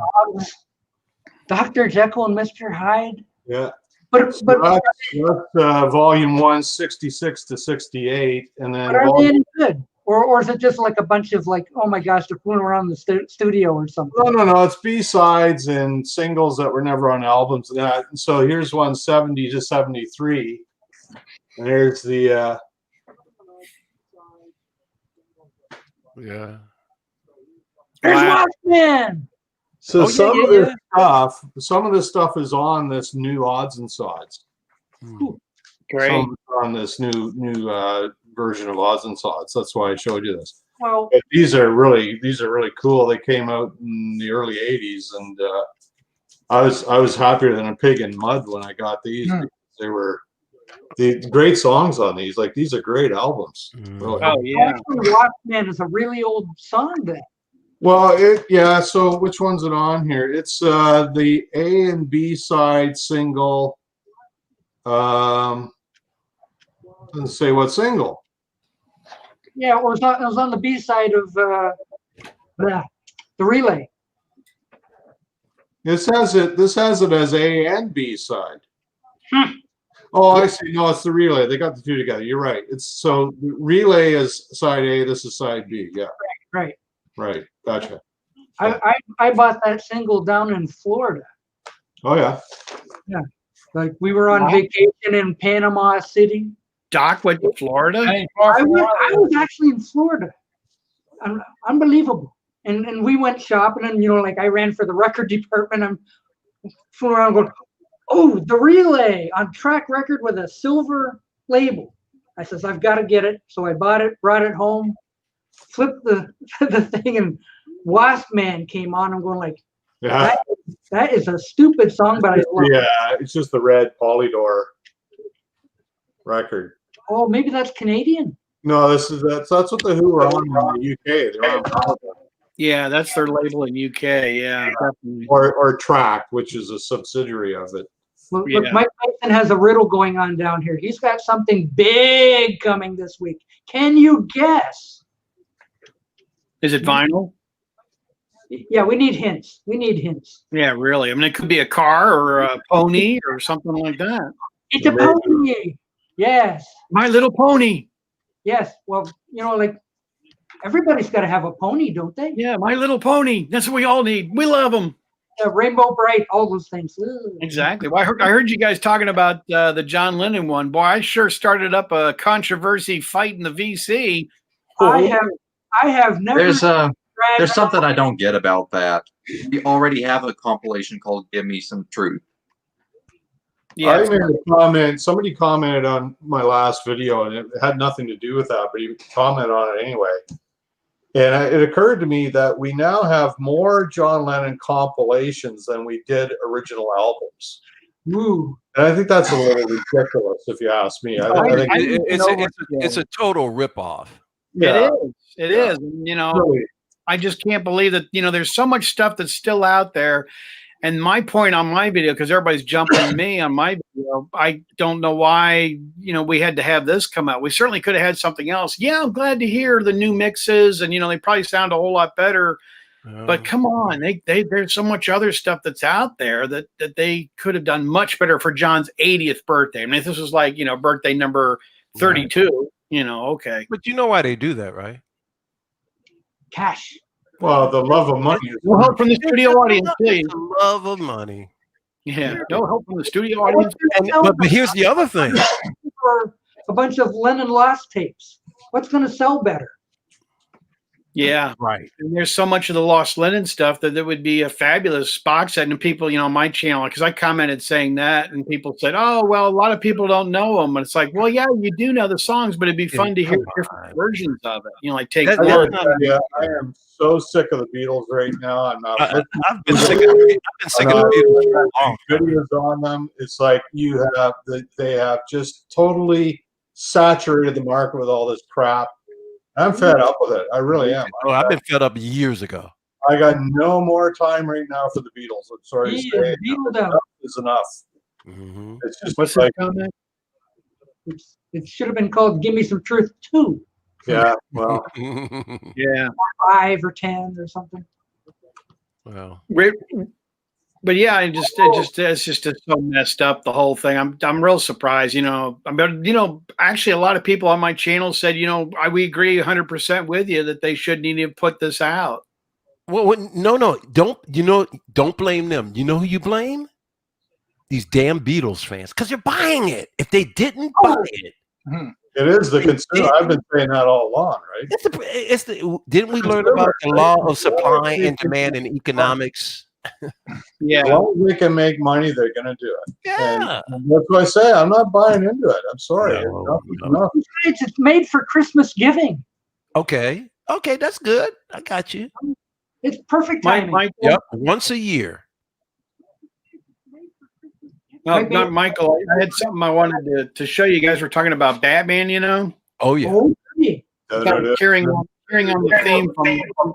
Speaker 1: Dr. Jekyll and Mr. Hyde.
Speaker 4: Yeah.
Speaker 1: But
Speaker 4: That's volume 1, 66 to 68, and then
Speaker 1: are they any good? Or is it just like a bunch of like, oh my gosh, they're fooling around the studio or something?
Speaker 4: no, it's B-sides and singles that were never on albums. And so here's one 70 to 73, and here's the
Speaker 7: Yeah.
Speaker 1: There's
Speaker 8: Wow.
Speaker 1: Watchmen.
Speaker 4: So
Speaker 7: Oh, yeah,
Speaker 4: some of this stuff is on this new odds and sods.
Speaker 8: Great.
Speaker 4: Some on this new version of odds and sods. That's why I showed you this.
Speaker 1: Well,
Speaker 4: But these are really cool. They came out in the early '80s, and I was happier than a pig in mud when I got these. Because they were the great songs on these. Like, these are great albums. Really.
Speaker 8: Oh yeah.
Speaker 1: actually, Watchmen is a really old song then.
Speaker 4: Well, so which one's it on here? It's the A and B side single. Doesn't say what single.
Speaker 1: Yeah, or it was on the B side of the Relay.
Speaker 4: This has it as A and B side. Oh, I see. No, it's the Relay. They got the two together. You're right. It's so Relay is side A. This is side B. Yeah.
Speaker 1: Right.
Speaker 4: Right. Gotcha.
Speaker 1: I bought that single down in Florida.
Speaker 4: Oh yeah.
Speaker 1: Like, we were on
Speaker 8: Wow.
Speaker 1: vacation in Panama City.
Speaker 8: Doc went to Florida.
Speaker 2: Ain't far
Speaker 1: I
Speaker 2: from
Speaker 1: was actually in Florida. Unbelievable. And we went shopping, and like, I ran for the record department. I'm fooling around going, oh, the Relay on track record with a silver label. I says, I've got to get it. So I bought it, brought it home, flipped the thing, and Wasp Man came on. I'm going like,
Speaker 4: Yeah.
Speaker 1: that is a stupid song, but I love it.
Speaker 4: Yeah. It's just the red Polydor record.
Speaker 1: Oh, maybe that's Canadian.
Speaker 4: No, that's what the Who are on in the UK. They're on Polydor.
Speaker 8: Yeah, that's their label in UK. Yeah, definitely.
Speaker 4: Or Track, which is a subsidiary of it.
Speaker 1: Look,
Speaker 8: Yeah.
Speaker 1: Mike Tyson has a riddle going on down here. He's got something big coming this week. Can you guess?
Speaker 8: Is it vinyl?
Speaker 1: Yeah, we need hints.
Speaker 8: Yeah, really. I mean, it could be a car or a pony or something like that.
Speaker 1: It's a pony. Yes.
Speaker 8: My Little Pony.
Speaker 1: Yes. Well, like, everybody's got to have a pony, don't they?
Speaker 8: Yeah, My Little Pony. That's what we all need. We love them.
Speaker 1: Rainbow Bright, all those things. Ugh.
Speaker 8: Exactly. Well, I heard you guys talking about the John Lennon one. Boy, I sure started up a controversy fight in the VC.
Speaker 1: I have never.
Speaker 5: There's something I don't get about that. We already have a compilation called "Give Me Some Truth."
Speaker 8: Yeah,
Speaker 4: I made a comment. Somebody commented on my last video, and it had nothing to do with that, but he commented on it anyway. And it occurred to me that we now have more John Lennon compilations than we did original albums.
Speaker 1: Ooh.
Speaker 4: And I think that's a little ridiculous, if you ask me. I think
Speaker 7: It's a total ripoff.
Speaker 4: yeah,
Speaker 8: It is. And,
Speaker 4: really.
Speaker 8: I just can't believe that, there's so much stuff that's still out there. And my point on my video, because everybody's jumping me on my video, I don't know why, we had to have this come out. We certainly could have had something else. Yeah, I'm glad to hear the new mixes, and, they probably sound a whole lot better. But come on, there's so much other stuff that's out there that they could have done much better for John's 80th birthday. I mean, if this was like, birthday number 32, okay.
Speaker 7: But you know why they do that, right?
Speaker 1: Cash.
Speaker 4: Well, the love of money is
Speaker 8: No help from the studio audience, please.
Speaker 7: The love of money.
Speaker 8: Yeah, no help from the studio audience.
Speaker 7: But here's the other thing.
Speaker 1: For a bunch of Lennon Lost tapes. What's going to sell better?
Speaker 8: Yeah,
Speaker 7: Right.
Speaker 8: and there's so much of the Lost Lennon stuff that it would be a fabulous box set. And people, on my channel, because I commented saying that, and people said, "Oh, well, a lot of people don't know them." And it's like, well, yeah, you do know the songs, but it'd be fun to hear different versions of it. Like take
Speaker 7: That-
Speaker 8: one.
Speaker 4: yeah, I am so sick of the Beatles right now. I'm not
Speaker 7: I've been sick of the Beatles for a long time.
Speaker 4: videos on them. It's like they have just totally saturated the market with all this crap. I'm fed up with it. I really am.
Speaker 7: Oh, I've been fed up years ago.
Speaker 4: I got no more time right now for the Beatles. I'm sorry to say.
Speaker 1: Beatled out.
Speaker 4: Enough is enough.
Speaker 7: Mm-hmm.
Speaker 4: It's just
Speaker 8: What's
Speaker 4: like,
Speaker 8: that comment?
Speaker 1: It should have been called Give Me Some Truth 2,
Speaker 4: yeah, well,
Speaker 8: Yeah.
Speaker 1: 5 or 10 or something.
Speaker 7: Well,
Speaker 8: but yeah, it's just so messed up, the whole thing. I'm real surprised, actually a lot of people on my channel said, we agree 100% with you that they shouldn't even put this out.
Speaker 7: Well, no, don't blame them. You know who you blame? These damn Beatles fans, because they're buying it. If they didn't buy it,
Speaker 4: it is the consumer. I've been saying that all along, right?
Speaker 7: Didn't we learn about the law of supply and demand in economics?
Speaker 8: Yeah.
Speaker 4: As long as they can make money, they're going to do it.
Speaker 7: Yeah.
Speaker 4: And that's what I say. I'm not buying into it. I'm sorry.
Speaker 7: No.
Speaker 1: It's made for Christmas giving.
Speaker 7: Okay, that's good. I got you.
Speaker 1: It's perfect timing.
Speaker 7: Yep, once a year.
Speaker 8: No, not Michael. I had something I wanted to show you guys. We're talking about Batman,
Speaker 7: Oh, yeah.
Speaker 8: Kind of carrying on the theme from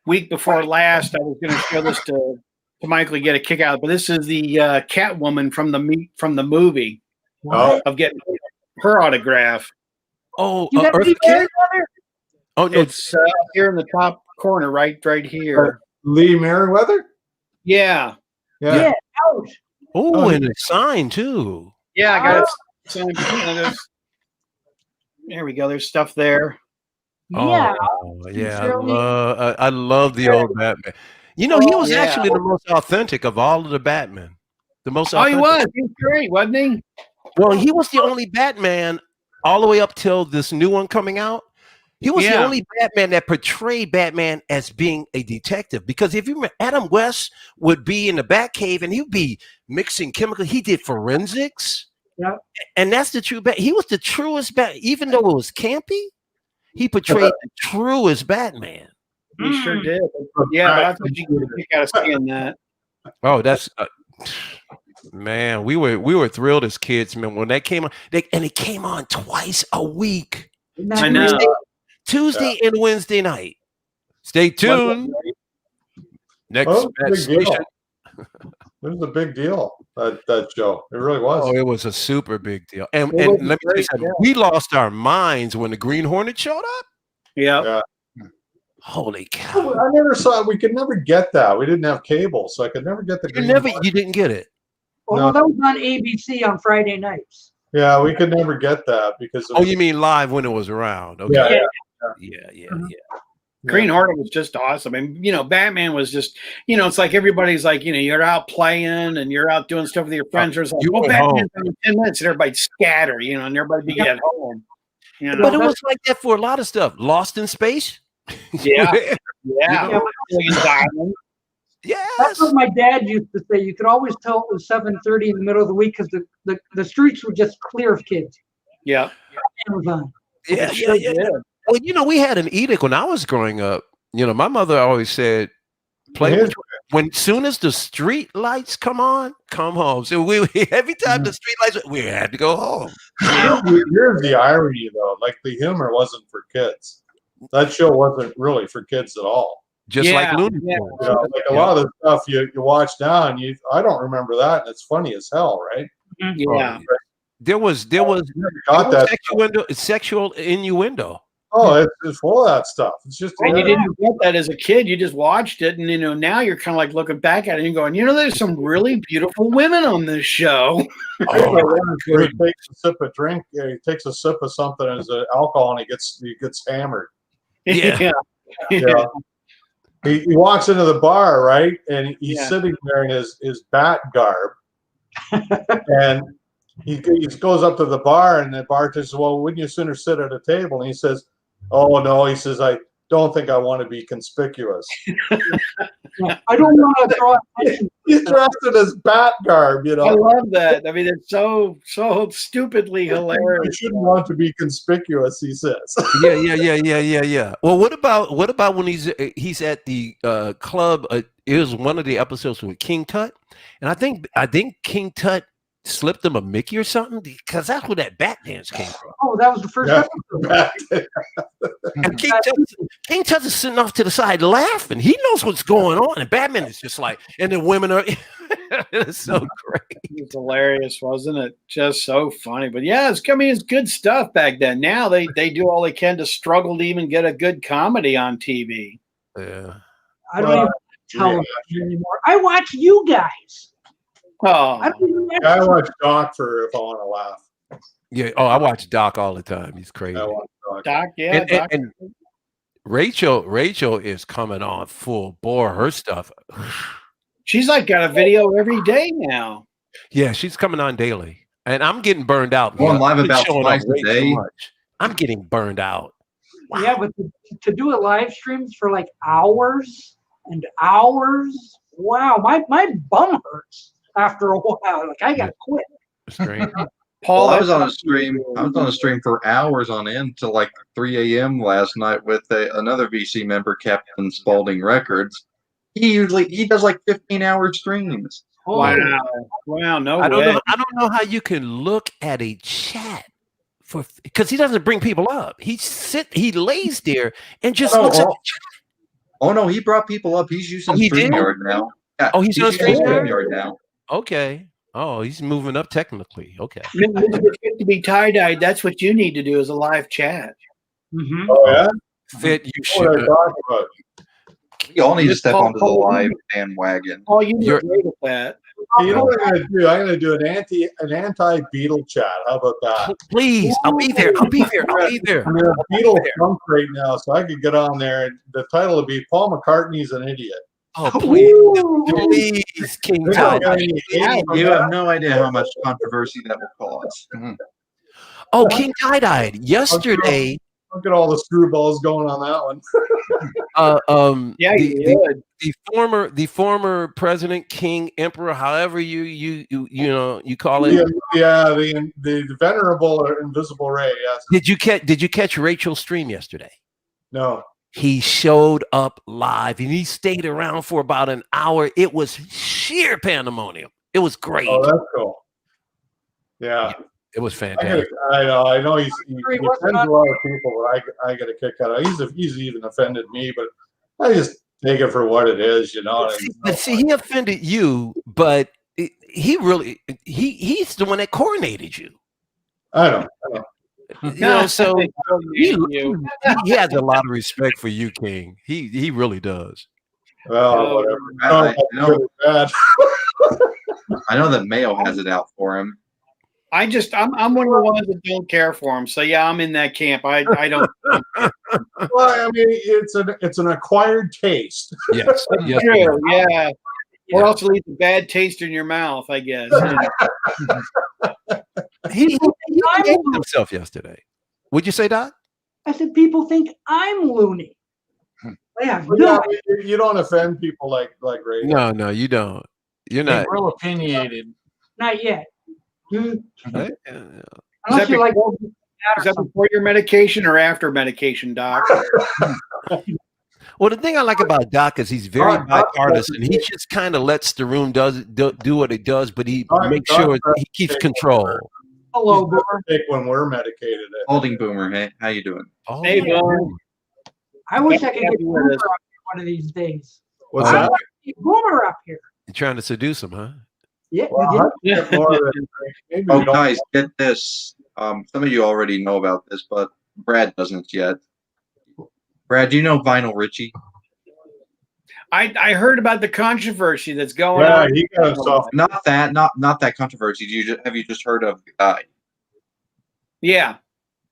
Speaker 8: week before last. I was going to show this to Michael to get a kick out, but this is the Catwoman from the movie. Of getting her autograph.
Speaker 7: Oh, Earth Kid? Oh no,
Speaker 8: it's here in the top corner, right here.
Speaker 4: Lee Merriweather.
Speaker 8: Yeah.
Speaker 7: Oh, and it's signed too.
Speaker 8: Yeah, I got it signed. There we go. There's stuff there.
Speaker 1: Yeah.
Speaker 7: Oh, yeah. I love the old Batman. He was actually the most authentic of all of the Batman. The most authentic.
Speaker 8: He was. He was great, wasn't he?
Speaker 7: Well, he was the only Batman all the way up till this new one coming out. He was the only Batman that portrayed Batman as being a detective. Because if you remember, Adam West would be in the Batcave and he'd be mixing chemicals. He did forensics.
Speaker 1: Yeah.
Speaker 7: And that's the true Batman. He was the truest Batman. Even though it was campy, he portrayed the truest Batman.
Speaker 8: He sure did. Yeah, but I thought you got to see in that.
Speaker 7: Oh, that's man. We were thrilled as kids, man, when that came on. It came on twice a week.
Speaker 8: I know.
Speaker 7: Tuesday and Wednesday night. Stay tuned. Next station.
Speaker 4: It was a big deal, that show. It really was.
Speaker 7: Oh, it was a super big deal. And let me tell you something. We lost our minds when the Green Hornet showed up.
Speaker 8: Yeah.
Speaker 7: Holy cow.
Speaker 4: I never saw it. We could never get that. We didn't have cable, so I could never get the Green Hornet.
Speaker 7: You didn't get it.
Speaker 1: Well, no, that was on ABC on Friday nights.
Speaker 4: Yeah, we could never get that because
Speaker 7: you mean live when it was around. Okay. Yeah.
Speaker 8: Green Hornet was just awesome. And, Batman was just, it's like everybody's like, you're out playing and you're out doing stuff with your friends. There's like, Batman's in 10 minutes and everybody scatter, and everybody be at home.
Speaker 7: But it was like that for a lot of stuff. Lost in Space.
Speaker 8: Yeah.
Speaker 1: Yes. That's what my dad used to say. You could always tell it was 7:30 in the middle of the week because the streets were just clear of kids.
Speaker 8: Yeah.
Speaker 1: Amazon.
Speaker 7: Yeah. Well, we had an edict when I was growing up. My mother always said, when soon as the street lights come on, come home. So every time the street lights, we had to go home.
Speaker 4: Here's the irony, though. Like, the humor wasn't for kids. That show wasn't really for kids at all.
Speaker 7: Just like Looney Tunes.
Speaker 4: Like a lot of the stuff you watch now, and I don't remember that, and it's funny as hell, right?
Speaker 8: Yeah.
Speaker 7: There was sexual innuendo.
Speaker 4: Oh, it's full of that stuff. It's just
Speaker 8: and you didn't get that as a kid. You just watched it, and now you're kind of like looking back at it and going, there's some really beautiful women on this show.
Speaker 4: He takes a sip of drink. He takes a sip of something as an alcohol, and he gets hammered.
Speaker 8: Yeah.
Speaker 4: He walks into the bar, right, and he's sitting there in his bat garb, and he goes up to the bar, and the bartender says, "Well, wouldn't you sooner sit at a table?" And he says, "Oh no," he says, "I don't think I want to be conspicuous."
Speaker 1: I don't want to draw attention.
Speaker 4: He's dressed in his bat garb,
Speaker 8: I love that. I mean, it's so stupidly hilarious.
Speaker 4: You shouldn't want to be conspicuous, he says.
Speaker 7: Yeah. Well, what about when he's at the club? It was one of the episodes with King Tut, and I think King Tut slipped him a Mickey or something, because that's where that bat dance came from.
Speaker 1: Oh, that was the first episode.
Speaker 7: And King Tut is sitting off to the side laughing. He knows what's going on, and Batman is just like, and the women are. It's so great.
Speaker 8: It's hilarious, wasn't it? Just so funny. But yeah, it's good stuff back then. Now they do all they can to struggle to even get a good comedy on TV.
Speaker 7: Yeah.
Speaker 1: I don't even television anymore. I watch you guys.
Speaker 8: Oh,
Speaker 1: I don't even
Speaker 4: I
Speaker 1: watch
Speaker 4: watch Doc for if I want to laugh.
Speaker 7: Yeah. Oh, I watch Doc all the time. He's crazy.
Speaker 4: I watch Doc.
Speaker 8: Doc, yeah, Doc.
Speaker 7: And Rachel is coming on full bore. Her stuff.
Speaker 8: She's like got a video every day now.
Speaker 7: Yeah, she's coming on daily, and I'm getting burned out.
Speaker 5: Going live
Speaker 7: I've been
Speaker 5: about
Speaker 7: showing up
Speaker 5: twice a
Speaker 7: way too
Speaker 5: day.
Speaker 7: much. I'm getting burned out.
Speaker 1: Yeah, but to do a live stream for like hours and hours, wow, my bum hurts after a while. Like I gotta quit.
Speaker 7: Strange.
Speaker 8: Paul,
Speaker 5: I was on a stream. I was on a stream for hours on end till like 3 a.m. last night with another VC member, Captain Spalding Records. He does like 15-hour streams.
Speaker 8: wow, wow, no
Speaker 7: I
Speaker 8: way.
Speaker 7: don't know how you can look at a chat because he doesn't bring people up. He lays there and just looks at the chat.
Speaker 5: Oh no, he brought people up. He's using
Speaker 7: he did?
Speaker 5: StreamYard now. Yeah,
Speaker 7: Oh, he's using
Speaker 5: using
Speaker 7: StreamYard?
Speaker 5: StreamYard now.
Speaker 7: Okay. Oh, he's moving up technically. Okay.
Speaker 8: Mr. FitToBe tie-dyed, that's what you need to do is a live chat.
Speaker 1: Mm-hmm.
Speaker 4: Oh yeah.
Speaker 7: Fit, you
Speaker 4: What are
Speaker 7: should.
Speaker 4: you talking about?
Speaker 5: We all need to step
Speaker 8: Paul-
Speaker 5: onto the live bandwagon.
Speaker 8: Oh, you
Speaker 7: You're-
Speaker 8: were great at that.
Speaker 4: Hey, you know what I'm gonna do? I'm gonna do an anti-Beatle chat. How about that?
Speaker 7: Please, I'll be there. I'll be there. I'll be there.
Speaker 4: I'm in a Beatle funk right now, so I could get on there, and the title would be "Paul McCartney's an Idiot."
Speaker 7: Oh, please, King
Speaker 4: There's
Speaker 7: Tide.
Speaker 4: not any idiots on
Speaker 5: You
Speaker 4: that.
Speaker 5: have no idea how much controversy that will cause.
Speaker 7: Oh, King Tiedyed. Yesterday,
Speaker 4: Look at all the screwballs going on that one.
Speaker 8: Yeah, you would.
Speaker 7: the former president, king, emperor, however you call it.
Speaker 4: The venerable or invisible Ray. Yes.
Speaker 7: Did you catch Rachel's stream yesterday?
Speaker 4: No.
Speaker 7: He showed up live and he stayed around for about an hour. It was sheer pandemonium. It was great.
Speaker 4: Oh, that's cool. Yeah.
Speaker 7: It was fantastic.
Speaker 4: I know he offends a lot of people, but I get a kick out of it. He's even offended me, but I just take it for what it is, you know.
Speaker 7: See, he offended you, but he's the one that coronated you.
Speaker 4: I know.
Speaker 7: So he has a lot of respect for you, King. He really does.
Speaker 4: Well, whatever.
Speaker 5: I know.
Speaker 4: Bad.
Speaker 5: I know that Mayo has it out for him.
Speaker 8: I'm one of the ones that don't care for him. So yeah, I'm in that camp. I don't.
Speaker 4: Well, I mean, it's an acquired taste.
Speaker 7: Yes.
Speaker 8: True, yeah. Or else it leaves a bad taste in your mouth, I guess.
Speaker 7: He hated himself yesterday. Would you say, Doc?
Speaker 1: I said people think I'm loony. Yeah,
Speaker 4: You don't offend people like Ray.
Speaker 7: No, you don't. You're not.
Speaker 2: Real opinionated.
Speaker 1: not yet.
Speaker 8: Is
Speaker 1: Unless
Speaker 8: that
Speaker 1: you like.
Speaker 8: before your medication or after medication, Doc?
Speaker 7: Well, the thing I like about Doc is he's very bipartisan. He just kind of lets the room do what it does, but he makes sure he keeps control.
Speaker 1: Hello,
Speaker 4: Boomer.
Speaker 1: Boomer.
Speaker 4: When we're medicated.
Speaker 5: Holding Boomer, hey, how you doing?
Speaker 7: Oh,
Speaker 8: Hey, Boomer.
Speaker 1: I wish I could get
Speaker 8: Happy with
Speaker 1: Boomer
Speaker 8: us.
Speaker 1: up here one of these days.
Speaker 4: What's
Speaker 1: I
Speaker 4: that?
Speaker 1: want to get Boomer up here.
Speaker 7: You're trying to seduce him, huh?
Speaker 1: Yeah,
Speaker 4: Well,
Speaker 1: you
Speaker 4: I get more of it. Maybe we
Speaker 5: Oh,
Speaker 4: don't-
Speaker 5: guys, get this. Some of you already know about this, but Brad doesn't yet. Brad, do you know Vinyl Richie?
Speaker 8: I heard about the controversy that's going
Speaker 4: Yeah,
Speaker 8: on.
Speaker 4: he got himself.
Speaker 5: Not that controversy. Have you just heard of the guy?
Speaker 8: Yeah.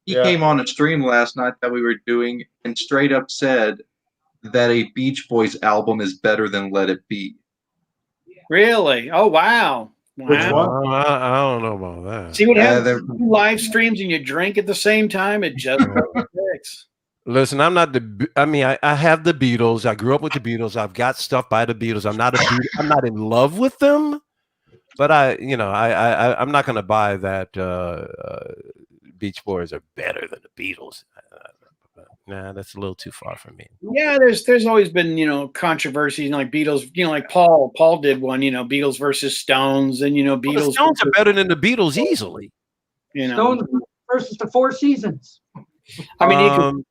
Speaker 5: He
Speaker 4: Yeah.
Speaker 5: came on a stream last night that we were doing and straight up said that a Beach Boys album is better than Let It Be.
Speaker 8: Really? Oh, wow.
Speaker 4: Which
Speaker 8: Wow.
Speaker 4: one?
Speaker 7: I don't know about that.
Speaker 8: See what happens
Speaker 5: they're-
Speaker 8: when you live streams and you drink at the same time? It just works.
Speaker 7: Listen, I'm not I have the Beatles. I grew up with the Beatles. I've got stuff by the Beatles. I'm not in love with them, but I'm not going to buy that Beach Boys are better than the Beatles. Nah, that's a little too far for me.
Speaker 8: Yeah, there's always been, controversies, like Beatles, like Paul did one, Beatles versus Stones, and
Speaker 7: The
Speaker 8: Beatles.
Speaker 7: Stones are better than the Beatles easily.
Speaker 1: Stones versus the Four Seasons.
Speaker 8: I mean, you could,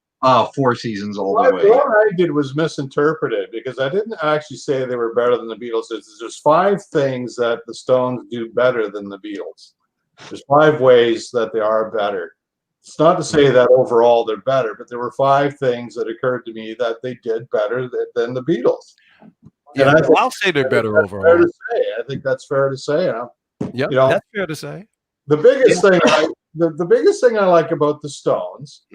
Speaker 5: 4 seasons all
Speaker 4: What
Speaker 5: the way.
Speaker 4: I did was misinterpreted because I didn't actually say they were better than the Beatles. There's 5 things that the Stones do better than the Beatles. There's 5 ways that they are better. It's not to say that overall they're better, but there were 5 things that occurred to me that they did better than the Beatles.
Speaker 7: Yeah,
Speaker 4: I think
Speaker 7: I'll say they're better
Speaker 4: fair
Speaker 7: overall.
Speaker 4: to say. I think that's fair to say.
Speaker 7: Yeah,
Speaker 4: you know,
Speaker 7: that's fair to say.
Speaker 4: the biggest thing the biggest thing I like about the Stones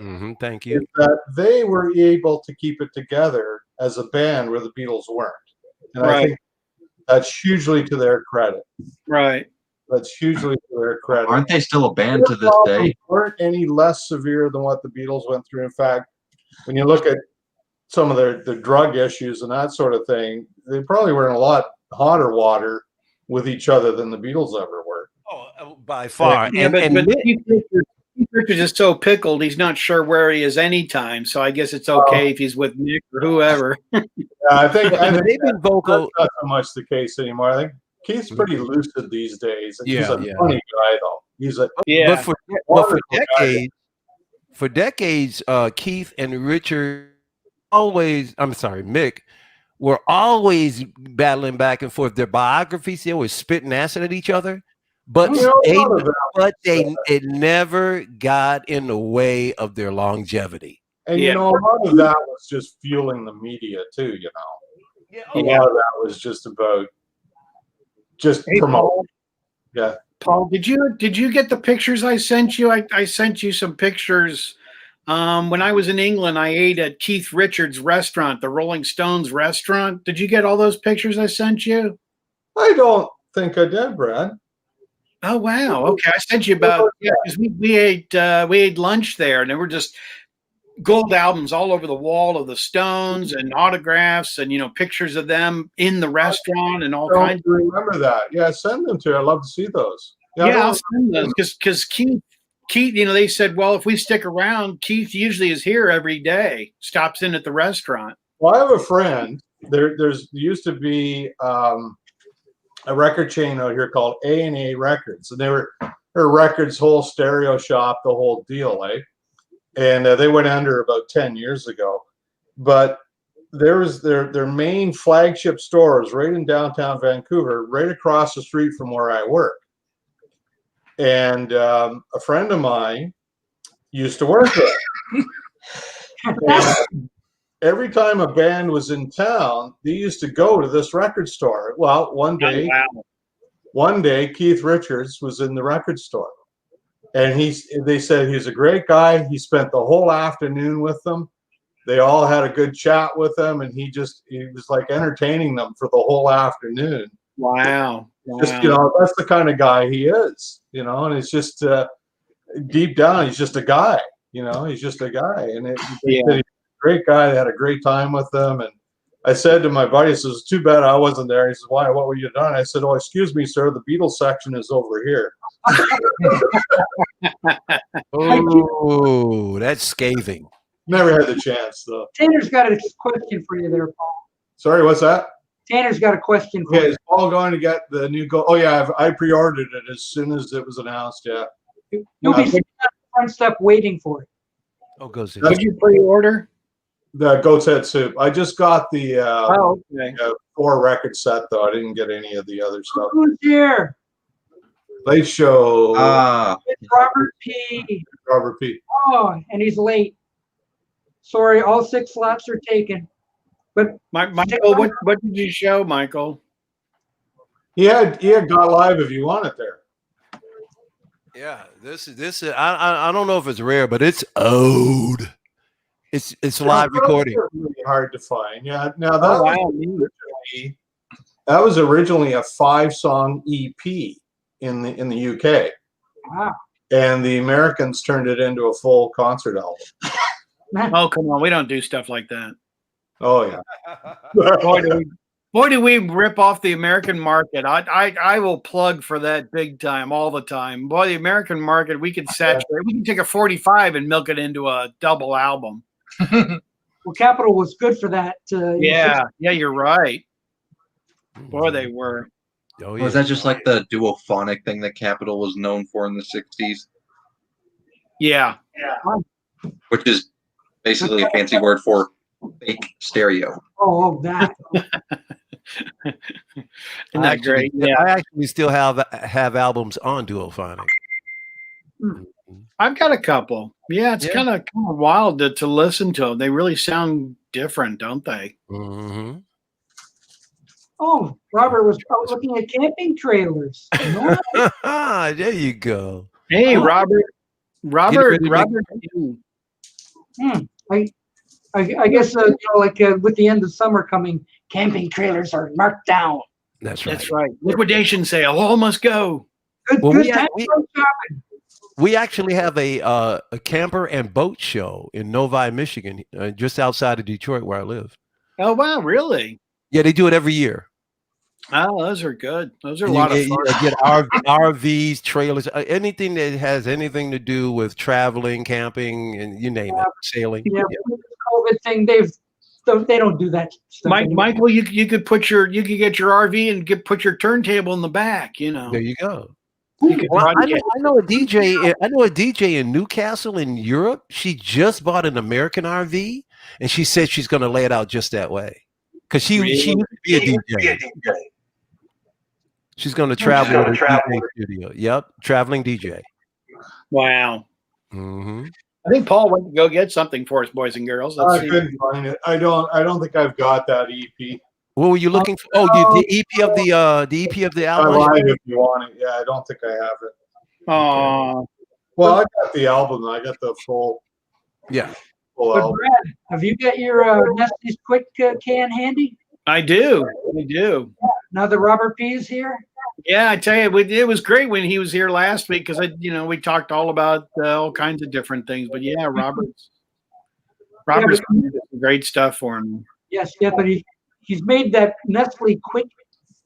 Speaker 7: Thank you.
Speaker 4: is that they were able to keep it together as a band where the Beatles weren't. And I think that's hugely to their credit.
Speaker 8: Right.
Speaker 4: That's hugely to their credit.
Speaker 5: Aren't they still a band to
Speaker 4: Their
Speaker 5: this day?
Speaker 4: problems weren't any less severe than what the Beatles went through. In fact, when you look at some of their drug issues and that sort of thing, they probably were in a lot hotter water with each other than the Beatles ever were.
Speaker 7: Oh, by far.
Speaker 8: Yeah, but
Speaker 7: Nick-
Speaker 8: Keith Richards is so pickled, he's not sure where he is anytime. So I guess it's okay if he's with Nick or whoever.
Speaker 4: I think
Speaker 7: they've been vocal.
Speaker 4: that's not so much the case anymore. I think Keith's pretty lucid these days. And he's
Speaker 7: Yeah,
Speaker 4: a
Speaker 7: yeah.
Speaker 4: funny guy, though. He's a
Speaker 8: Yeah.
Speaker 7: But for
Speaker 4: wonderful guy.
Speaker 7: decades, Keith and Richard Mick were always battling back and forth. Their biographies, they always spitting acid at each other, but it never got in the way of their longevity.
Speaker 4: And
Speaker 8: Yeah.
Speaker 4: you know, a lot of that was just fueling the media too. You know, a lot of that was just about
Speaker 8: Hey,
Speaker 4: promote.
Speaker 8: Paul,
Speaker 4: Yeah.
Speaker 8: Paul, did you get the pictures I sent you? I sent you some pictures. When I was in England, I ate at Keith Richards' restaurant, the Rolling Stones restaurant. Did you get all those pictures I sent you?
Speaker 4: I don't think I did, Brad.
Speaker 8: Oh wow! Okay, I sent you about because we ate lunch there, and there were just gold albums all over the wall of the Stones and autographs and pictures of them in the restaurant and all
Speaker 4: I
Speaker 8: kinds.
Speaker 4: don't remember that. Yeah, send them to. I'd love to see those.
Speaker 8: Yeah, I'll send those because Keith, they said, well, if we stick around, Keith usually is here every day, stops in at the restaurant.
Speaker 4: Well, I have a friend. There used to be a record chain out here called A&A Records, and they were her records, whole stereo shop, the whole deal, eh? And they went under about 10 years ago. But there was their main flagship store was right in downtown Vancouver, right across the street from where I work. And a friend of mine used to work there. Every time a band was in town, they used to go to this record store. Well, one day Keith Richards was in the record store, and they said he's a great guy. He spent the whole afternoon with them. They all had a good chat with him, and he was like entertaining them for the whole afternoon.
Speaker 8: Wow.
Speaker 4: Just that's the kind of guy he is, and it's just deep down, he's just a guy. He's just a guy, and he's a great guy. They had a great time with them, and I said to my buddy, "It's too bad I wasn't there." He says, "Why? What were you doing?" I said, "Oh, excuse me, sir. The Beatles section is over here."
Speaker 7: Oh, that's scathing.
Speaker 4: Never had the chance, though.
Speaker 1: Tanner's got a question for you there, Paul.
Speaker 4: Sorry, what's that?
Speaker 1: Tanner's got a question for
Speaker 4: Okay,
Speaker 1: you.
Speaker 4: is Paul going to get the new go? Oh yeah, I pre-ordered it as soon as it was announced. Yeah.
Speaker 1: You'll be sitting on the front step waiting for it.
Speaker 7: Oh, go see.
Speaker 8: Did you pre-order?
Speaker 4: The Goat's Head Soup. I just got the
Speaker 8: Okay.
Speaker 4: 4 record set though. I didn't get any of the other stuff.
Speaker 1: Who's here?
Speaker 4: Late show.
Speaker 1: It's Robert P.
Speaker 4: Robert P.
Speaker 1: Oh, and he's late. Sorry, all 6 slots are taken. But
Speaker 8: Michael, what did you show, Michael?
Speaker 4: He had Got Live if you want it there.
Speaker 7: Yeah, this is. I don't know if it's rare, but it's old. It's live recording.
Speaker 4: Really hard to find. Yeah. Now that was originally a 5-song EP in the UK.
Speaker 1: wow.
Speaker 4: And the Americans turned it into a full concert album.
Speaker 8: Oh, come on. We don't do stuff like that.
Speaker 4: Oh yeah.
Speaker 8: Boy, do we rip off the American market. I will plug for that big time, all the time. Boy, the American market, we could saturate. We can take a 45 and milk it into a double album.
Speaker 1: Well, Capitol was good for that.
Speaker 8: Yeah, you're right. Boy, they were.
Speaker 7: Oh, yeah.
Speaker 5: Was that just like the duophonic thing that Capitol was known for in the 60s?
Speaker 8: Yeah.
Speaker 5: Which is basically a fancy word for fake stereo.
Speaker 1: Oh, that.
Speaker 8: Isn't that great? Yeah.
Speaker 7: I actually still have albums on duophonic.
Speaker 8: I've got a couple. Yeah, it's kind of wild to listen to them. They really sound different, don't they?
Speaker 7: Mm-hmm.
Speaker 1: Oh, Robert was out looking at camping trailers. No,
Speaker 7: There you go.
Speaker 8: Hey,
Speaker 7: Oh.
Speaker 8: Robert.
Speaker 7: ready to make-
Speaker 1: I guess with the end of summer coming, camping trailers are marked down.
Speaker 7: That's right.
Speaker 8: That's right. Liquidation sale. All must go.
Speaker 1: Good,
Speaker 7: Well,
Speaker 1: good
Speaker 7: we-
Speaker 1: time
Speaker 7: we-
Speaker 1: to go shopping.
Speaker 7: We actually have a camper and boat show in Novi, Michigan, just outside of Detroit, where I live.
Speaker 8: Oh, wow. Really?
Speaker 7: Yeah, they do it every year.
Speaker 8: Oh, those are good. Those are a
Speaker 7: And
Speaker 8: lot of
Speaker 7: you
Speaker 8: fun.
Speaker 7: get RVs, trailers, anything that has anything to do with traveling, camping, and you name it, sailing.
Speaker 1: Yeah, with the COVID thing, they don't do that stuff anymore.
Speaker 8: Michael, you could get your RV and put your turntable in the back. You know.
Speaker 7: There you go.
Speaker 8: You could
Speaker 7: Well, I
Speaker 8: broadcast.
Speaker 7: know a DJ. I know a DJ in Newcastle in Europe. She just bought an American RV, and she said she's going to lay it out just that way because she used to be a DJ. She's going to travel with her DJ studio. Yep, traveling DJ.
Speaker 8: Wow.
Speaker 7: Mm-hmm.
Speaker 8: I think Paul went to go get something for us, boys and girls. Let's
Speaker 4: I
Speaker 8: see.
Speaker 4: couldn't find it. I don't think I've got that EP.
Speaker 7: What were you looking for? Oh, the EP of the EP of the
Speaker 4: I
Speaker 7: album.
Speaker 4: lied if you want it. Yeah, I don't think I have it.
Speaker 8: Oh,
Speaker 4: Well, I got the album. I got the full
Speaker 7: Yeah.
Speaker 1: But
Speaker 4: album.
Speaker 1: Brad, have you got your Nestle's Quick can handy?
Speaker 8: I do. I do.
Speaker 1: Now that Robert P is here?
Speaker 8: Yeah, I tell you, it was great when he was here last week because we talked all about all kinds of different things. But yeah, Robert's doing some great stuff for him.
Speaker 1: Yes, yeah, but he's made that Nestle Quick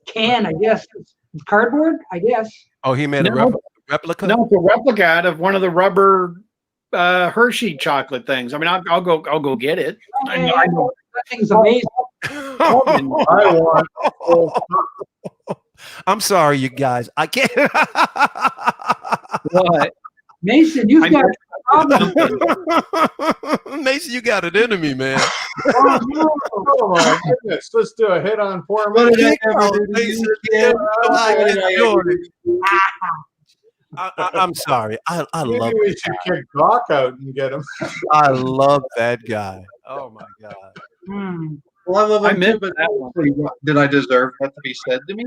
Speaker 1: can, I guess. It's cardboard, I guess.
Speaker 7: Oh, he made a replica.
Speaker 8: No, it's a replica out of one of the rubber Hershey chocolate things. I mean, I'll go get it. I know.
Speaker 1: That thing's amazing.
Speaker 4: I want.
Speaker 7: I'm sorry, you guys. I can't.
Speaker 8: What?
Speaker 1: Mason, you've got a problem.
Speaker 7: Mason, you got an enemy, man.
Speaker 1: Oh, no.
Speaker 4: Oh my goodness! Let's do a hit on 4
Speaker 7: What
Speaker 4: minutes.
Speaker 7: did I ever do to you? Yeah, I'm sorry. I
Speaker 4: Maybe
Speaker 7: love
Speaker 4: we should kick Doc out and get him.
Speaker 7: I love that guy. Oh my god.
Speaker 1: Hmm.
Speaker 5: Well, I love
Speaker 8: I
Speaker 5: him
Speaker 8: missed
Speaker 5: too, but
Speaker 8: that
Speaker 5: did I deserve that to be said to me?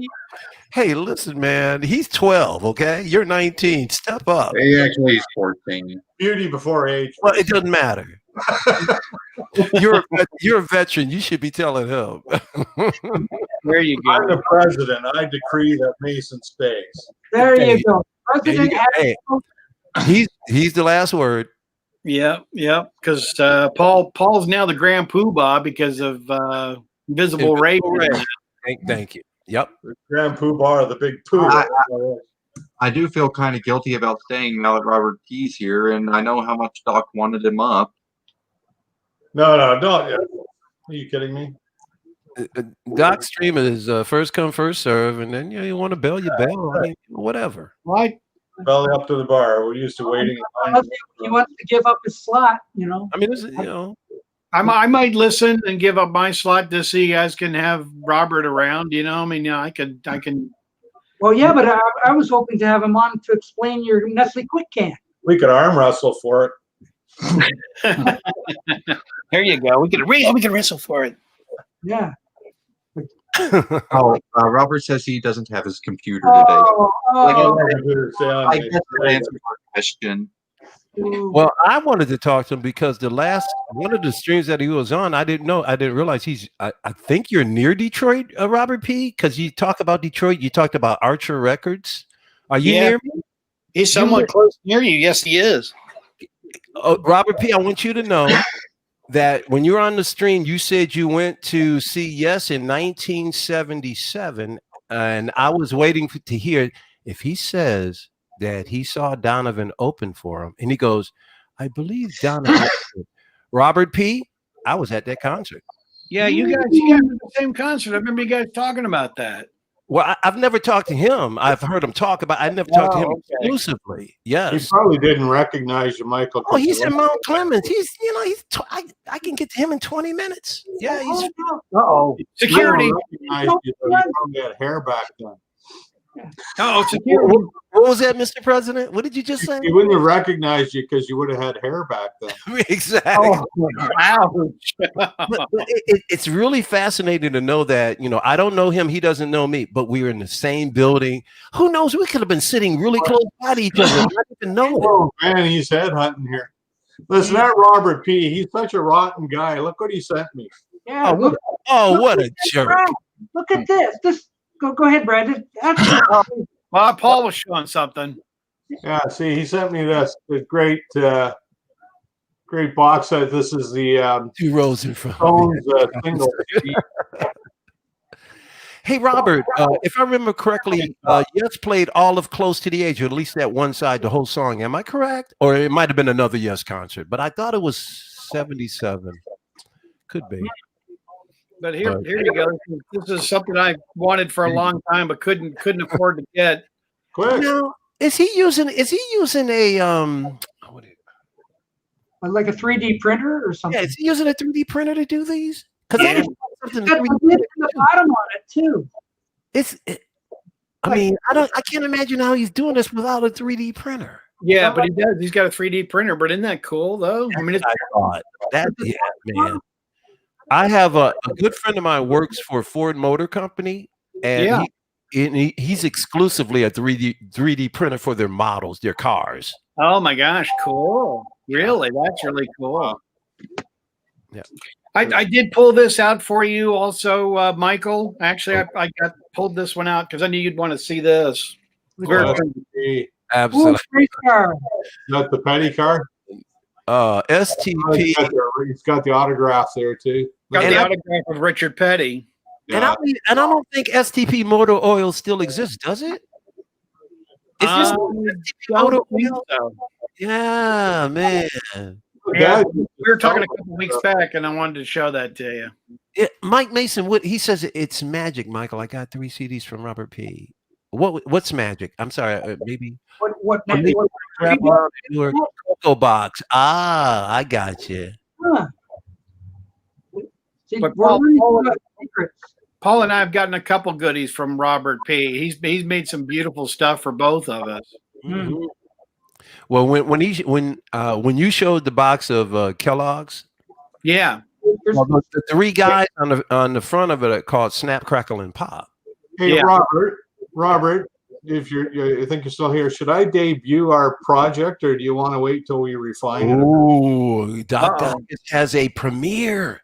Speaker 7: Hey, listen, man. He's 12. Okay, you're 19. Step up.
Speaker 5: Actually, he's 14.
Speaker 4: Beauty before age.
Speaker 7: Well, it doesn't matter. You're a veteran. You should be telling him.
Speaker 8: There you
Speaker 4: I'm
Speaker 8: go.
Speaker 4: the president. I decree that Mason stays.
Speaker 1: There
Speaker 7: Hey,
Speaker 1: you go. President
Speaker 7: Hey, he's the last word.
Speaker 8: Yep. Because Paul's now the Grand Poobah because of Invisible Ray.
Speaker 7: Thank you. Yep.
Speaker 4: The Grand Poobah, the big poo.
Speaker 5: I do feel kind of guilty about staying now that Robert P's here, and I know how much Doc wanted him up.
Speaker 4: No, don't. Are you kidding me?
Speaker 7: Doc stream is first come, first serve, and then you want to bail, you bail. I mean, whatever.
Speaker 8: Right.
Speaker 4: Belly up to the bar. We're used to waiting. in line.
Speaker 1: He wants to give up his slot,
Speaker 7: I mean,
Speaker 8: I might listen and give up my slot just so you guys can have Robert around. I mean, I can.
Speaker 1: Well, yeah, but I was hoping to have him on to explain your Nestle Quick can.
Speaker 4: We could arm wrestle for it.
Speaker 8: There you go. We can wrestle for it.
Speaker 1: Yeah.
Speaker 5: Robert says he doesn't have his computer today. I guess that answers our question.
Speaker 7: Well, I wanted to talk to him because one of the streams that he was on, I didn't realize I think you're near Detroit, Robert P. Because you talk about Detroit, you talked about Archer Records. Are you near me?
Speaker 8: He's somewhat close near you. Yes, he is.
Speaker 7: Robert P., I want you to know that when you were on the stream, you said you went to see Yes in 1977, and I was waiting to hear if he says that he saw Donovan open for him, and he goes, "I believe Donovan." Robert P., I was at that concert.
Speaker 8: Yeah, you guys were at the same concert. I remember you guys talking about that.
Speaker 7: Well, I've never talked to him. I've heard him talk about. I never talked to him exclusively.
Speaker 4: He
Speaker 7: Yes.
Speaker 4: probably didn't recognize you, Michael.
Speaker 7: Oh, he's in Mount Clemens. I can get to him in 20 minutes. Yeah, he's
Speaker 8: Uh-oh. Security.
Speaker 4: You probably had hair back then.
Speaker 8: Oh, so
Speaker 7: What was that, Mr. President? What did you just say?
Speaker 4: He wouldn't have recognized you because you would have had hair back then.
Speaker 7: Exactly.
Speaker 8: ouch.
Speaker 7: But it's really fascinating to know that, I don't know him, he doesn't know me, but we were in the same building. Who knows? We could have been sitting really close by to each other, not even knowing.
Speaker 4: Oh man, he's headhunting here. Listen, that Robert P. He's such a rotten guy. Look what he sent me.
Speaker 1: Yeah.
Speaker 7: What a jerk!
Speaker 1: Brad, look at this. Go ahead, Brad. That's
Speaker 8: Well, Paul was showing something.
Speaker 4: Yeah, see, he sent me this great box set. This is the
Speaker 7: 2 rows in front.
Speaker 4: Stones single.
Speaker 7: Hey, Robert, if I remember correctly, Yes played all of Close to the Edge, or at least that one side, the whole song. Am I correct? Or it might have been another Yes concert, but I thought it was 77. Could be.
Speaker 8: But here you go. This is something I wanted for a long time, but couldn't afford to get.
Speaker 4: Quick.
Speaker 7: Now, is he using a
Speaker 1: like a 3D printer or something.
Speaker 7: Yeah, is he using a 3D printer to do these? Because
Speaker 1: Yeah.
Speaker 7: something
Speaker 1: Got the lid in the bottom on it too.
Speaker 7: I can't imagine how he's doing this without a 3D printer.
Speaker 8: Yeah, but he does. He's got a 3D printer. But isn't that cool, though? I mean,
Speaker 7: Man. I have a good friend of mine works for Ford Motor Company, and he's exclusively a 3D printer for their models, their cars.
Speaker 8: Oh my gosh, cool! Really, that's really cool.
Speaker 7: Yeah,
Speaker 8: I did pull this out for you, also, Michael. Actually, I pulled this one out because I knew you'd want to see this.
Speaker 7: Absolutely.
Speaker 4: Not the petty car.
Speaker 7: STP.
Speaker 4: He's got the autograph there too.
Speaker 8: Got the autograph of Richard Petty.
Speaker 4: Yeah.
Speaker 7: And I don't think STP Motor Oil still exists, does it? Is this STP Motor Oil?
Speaker 8: So.
Speaker 7: Yeah, man.
Speaker 8: Yeah, we were talking a couple weeks back, and I wanted to show that to you.
Speaker 7: Mike Mason, he says it's magic, Michael. I got 3 CDs from Robert P. What's magic? I'm sorry, maybe.
Speaker 1: What magic?
Speaker 7: Your Cocoa Box. Ah, I got you.
Speaker 1: Huh. See,
Speaker 8: But Paul and I have gotten a couple goodies from Robert P. He's made some beautiful stuff for both of us.
Speaker 7: Mm-hmm. Well, when you showed the box of Kellogg's,
Speaker 8: yeah,
Speaker 7: the 3 guys on the front of it are called Snap, Crackle, and Pop.
Speaker 4: Hey, yeah. Robert, if you think you're still here, should I debut our project, or do you want to wait till we refine it?
Speaker 7: Ooh, Doc has a premiere.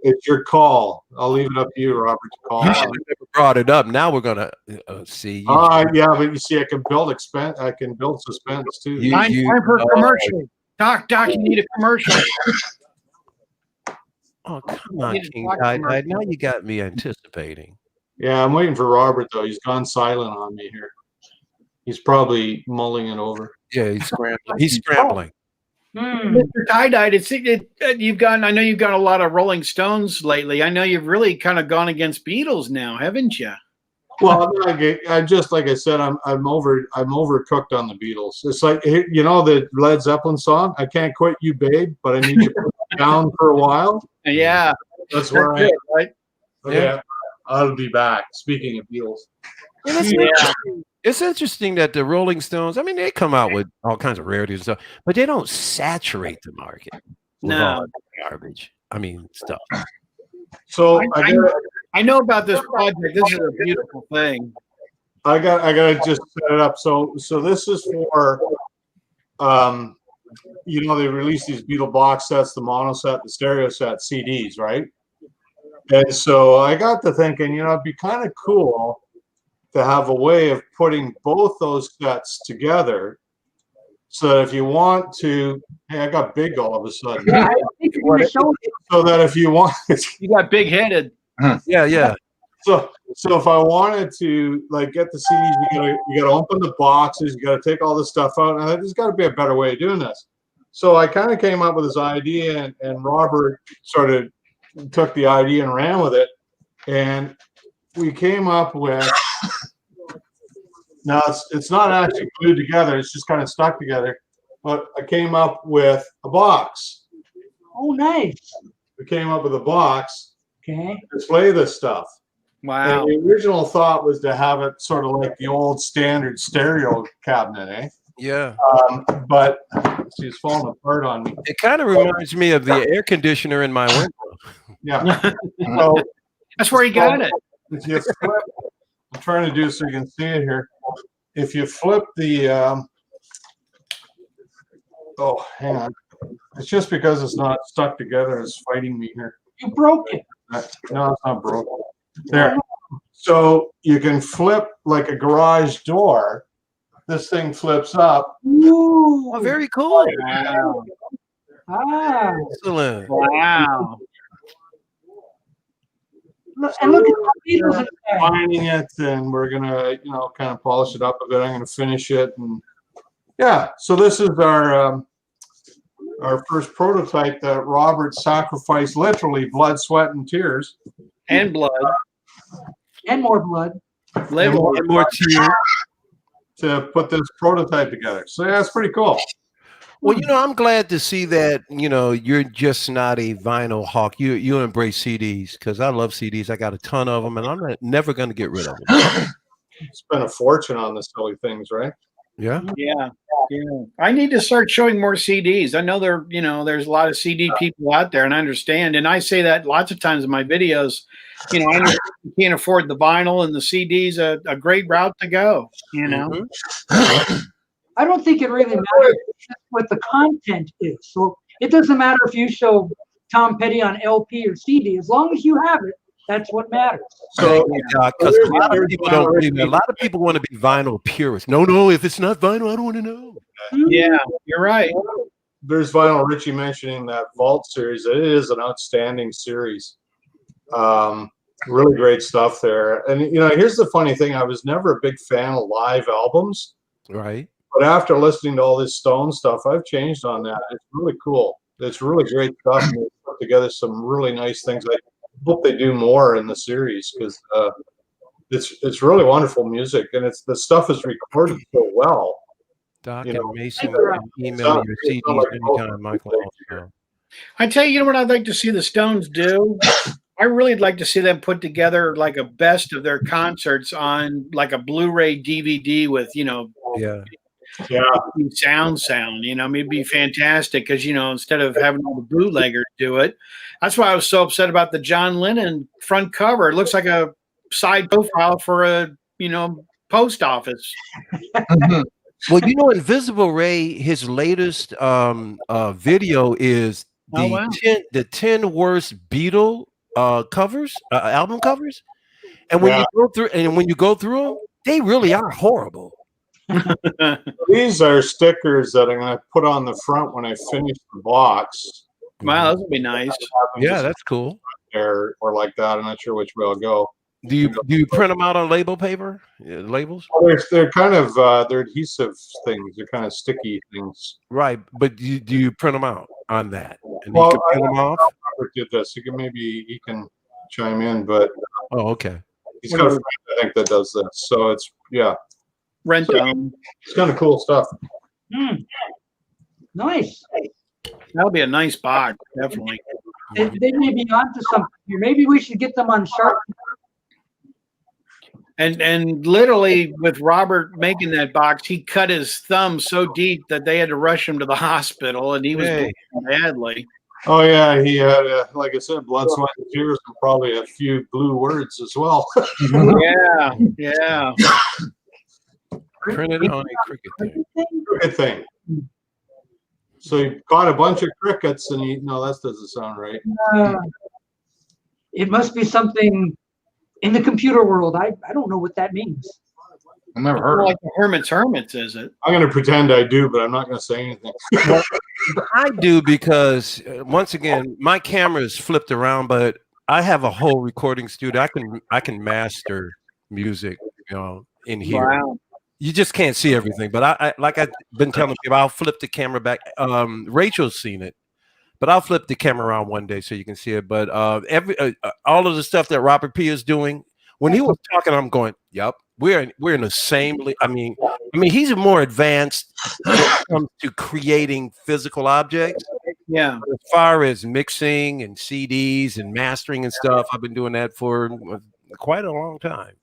Speaker 4: It's your call. I'll leave it up to you, Robert, to call.
Speaker 7: You should have never brought it up. Now we're gonna see.
Speaker 4: Yeah, but you see, I can build suspense too.
Speaker 8: Time for a commercial. Doc, you need a commercial.
Speaker 7: Oh, come on, King. Now you got me anticipating.
Speaker 4: Yeah, I'm waiting for Robert though. He's gone silent on me here. He's probably mulling it over.
Speaker 7: Yeah, he's scrambling. He's scrambling.
Speaker 8: Mr. Tiedyed, I know you've got a lot of Rolling Stones lately. I know you've really kind of gone against Beatles now, haven't you?
Speaker 4: Well, I just like I said, I'm overcooked on the Beatles. It's like, you know, the Led Zeppelin song, "I Can't Quit You, Babe, but I need you to put it down for a while."
Speaker 8: Yeah,
Speaker 4: that's where I am.
Speaker 8: Right?
Speaker 4: Yeah, I'll be back. Speaking of Beatles.
Speaker 7: It's interesting that the Rolling Stones, I mean, they come out with all kinds of rarities and stuff, but they don't saturate the market with all garbage. I mean, stuff.
Speaker 4: So
Speaker 8: I know about this project. This is a beautiful thing.
Speaker 4: I gotta just set it up. So this is for you know, they release these Beatle box sets, the mono set, the stereo set, CDs, right? And so I got to thinking, you know, it'd be kind of cool to have a way of putting both those sets together, so that if you want to, hey, I got big all of a sudden.
Speaker 1: Yeah, I think you're gonna show it.
Speaker 4: So that if you want,
Speaker 8: you got big headed.
Speaker 7: Yeah.
Speaker 4: So if I wanted to like get the CDs, you gotta open the boxes, you gotta take all this stuff out, and there's got to be a better way of doing this. So I kind of came up with this idea, and Robert sort of took the idea and ran with it, and we came up with. Now it's not actually glued together; it's just kind of stuck together. But I came up with a box.
Speaker 1: Oh, nice.
Speaker 4: We came up with a box.
Speaker 1: Okay.
Speaker 4: To display this stuff.
Speaker 8: Wow.
Speaker 4: And the original thought was to have it sort of like the old standard stereo cabinet, eh?
Speaker 7: Yeah.
Speaker 4: But she's falling apart on me.
Speaker 7: It kind of reminds me of the air conditioner in my window.
Speaker 4: Yeah. So
Speaker 8: That's where he got it.
Speaker 4: if you flip, I'm trying to do so you can see it here. If you flip the, oh, hang on. It's just because it's not stuck together. It's fighting me here.
Speaker 1: You broke it.
Speaker 4: No, it's not broken. There. So you can flip like a garage door. This thing flips up.
Speaker 1: Ooh.
Speaker 7: Oh, very cool.
Speaker 8: Wow.
Speaker 1: Ah.
Speaker 7: Excellent.
Speaker 8: Wow.
Speaker 1: And look at the Beatles in there.
Speaker 4: Finding it, and we're gonna, kind of polish it up a bit. I'm gonna finish it, and yeah. So this is our first prototype that Robert sacrificed, literally blood, sweat, and tears,
Speaker 8: And blood.
Speaker 1: And more blood.
Speaker 8: Live
Speaker 7: And more tears.
Speaker 4: to put this prototype together. So yeah, it's pretty cool.
Speaker 7: Well, I'm glad to see that, you're just not a vinyl hawk. You embrace CDs, because I love CDs. I got a ton of them, and I'm never going to get rid of them.
Speaker 4: Spent a fortune on the silly things, right?
Speaker 7: Yeah.
Speaker 8: Yeah. I need to start showing more CDs. I know there's a lot of CD people out there, and I understand. And I say that lots of times in my videos. I understand you can't afford the vinyl, and the CD's a great route to go.
Speaker 7: Mm-hmm.
Speaker 1: I don't think it really matters what the content is. So it doesn't matter if you show Tom Petty on LP or CD. As long as you have it, that's what matters.
Speaker 4: So
Speaker 7: Because a lot of people don't really know. A lot of people want to be vinyl purists. No, if it's not vinyl, I don't want to know.
Speaker 8: Yeah, you're right.
Speaker 4: There's Vinyl Richie mentioning that Vault series. It is an outstanding series. Really great stuff there. And here's the funny thing: I was never a big fan of live albums.
Speaker 7: Right.
Speaker 4: But after listening to all this Stone stuff, I've changed on that. It's really cool. It's really great stuff. And they put together some really nice things. I hope they do more in the series, because it's really wonderful music, and the stuff is recorded so well.
Speaker 7: Doc and Mason can email your CDs anytime, Michael.
Speaker 8: I tell you, what I'd like to see the Stones do? I really like to see them put together like a best of their concerts on like a Blu-ray DVD with, sound. It'd be fantastic, because instead of having all the bootleggers do it. That's why I was so upset about the John Lennon front cover. It looks like a side profile for a post office.
Speaker 7: Well, Invisible Ray, his latest video is the 10 worst Beatle covers, album covers, and when you go through them, they really are horrible.
Speaker 4: These are stickers that I'm going to put on the front when I finish the box.
Speaker 8: Wow, that would be nice.
Speaker 7: Yeah, that's cool.
Speaker 4: Or like that. I'm not sure which way I'll go.
Speaker 7: Do you print them out on label paper? Labels?
Speaker 4: Well, they're kind of they're adhesive things. They're kind of sticky things.
Speaker 7: Right, but do you print them out on that? And
Speaker 4: Well,
Speaker 7: you can print them off?
Speaker 4: Robert did this. He can chime in, but
Speaker 7: oh, okay.
Speaker 4: He's got a friend, I think, that does this. So it's
Speaker 8: rent them.
Speaker 4: It's kind of cool stuff.
Speaker 1: Nice.
Speaker 8: That'll be a nice box, definitely.
Speaker 1: They may be onto something here. Maybe we should get them on Shark.
Speaker 8: And literally, with Robert making that box, he cut his thumb so deep that they had to rush him to the hospital, and he was bleeding badly.
Speaker 4: Oh yeah, he had, like I said, blood, sweat, and tears, and probably a few blue words as well.
Speaker 8: Yeah.
Speaker 7: Printed on a cricket thing.
Speaker 4: Cricket thing. So he caught a bunch of crickets, and that doesn't sound right.
Speaker 1: It must be something in the computer world. I don't know what that means.
Speaker 2: I never heard of
Speaker 8: like the Hermits, is it?
Speaker 4: I'm going to pretend I do, but I'm not going to say anything.
Speaker 7: I do, because once again, my camera is flipped around, but I have a whole recording studio. I can master music, in here.
Speaker 8: Wow.
Speaker 7: You just can't see everything, but I like I've been telling people, I'll flip the camera back. Rachel's seen it, but I'll flip the camera around one day so you can see it. But all of the stuff that Robert P is doing, when he was talking, I'm going, "Yep, we're in the same." I mean, he's more advanced when it comes to creating physical objects.
Speaker 8: Yeah.
Speaker 7: As far as mixing and CDs and mastering and stuff, I've been doing that for quite a long time.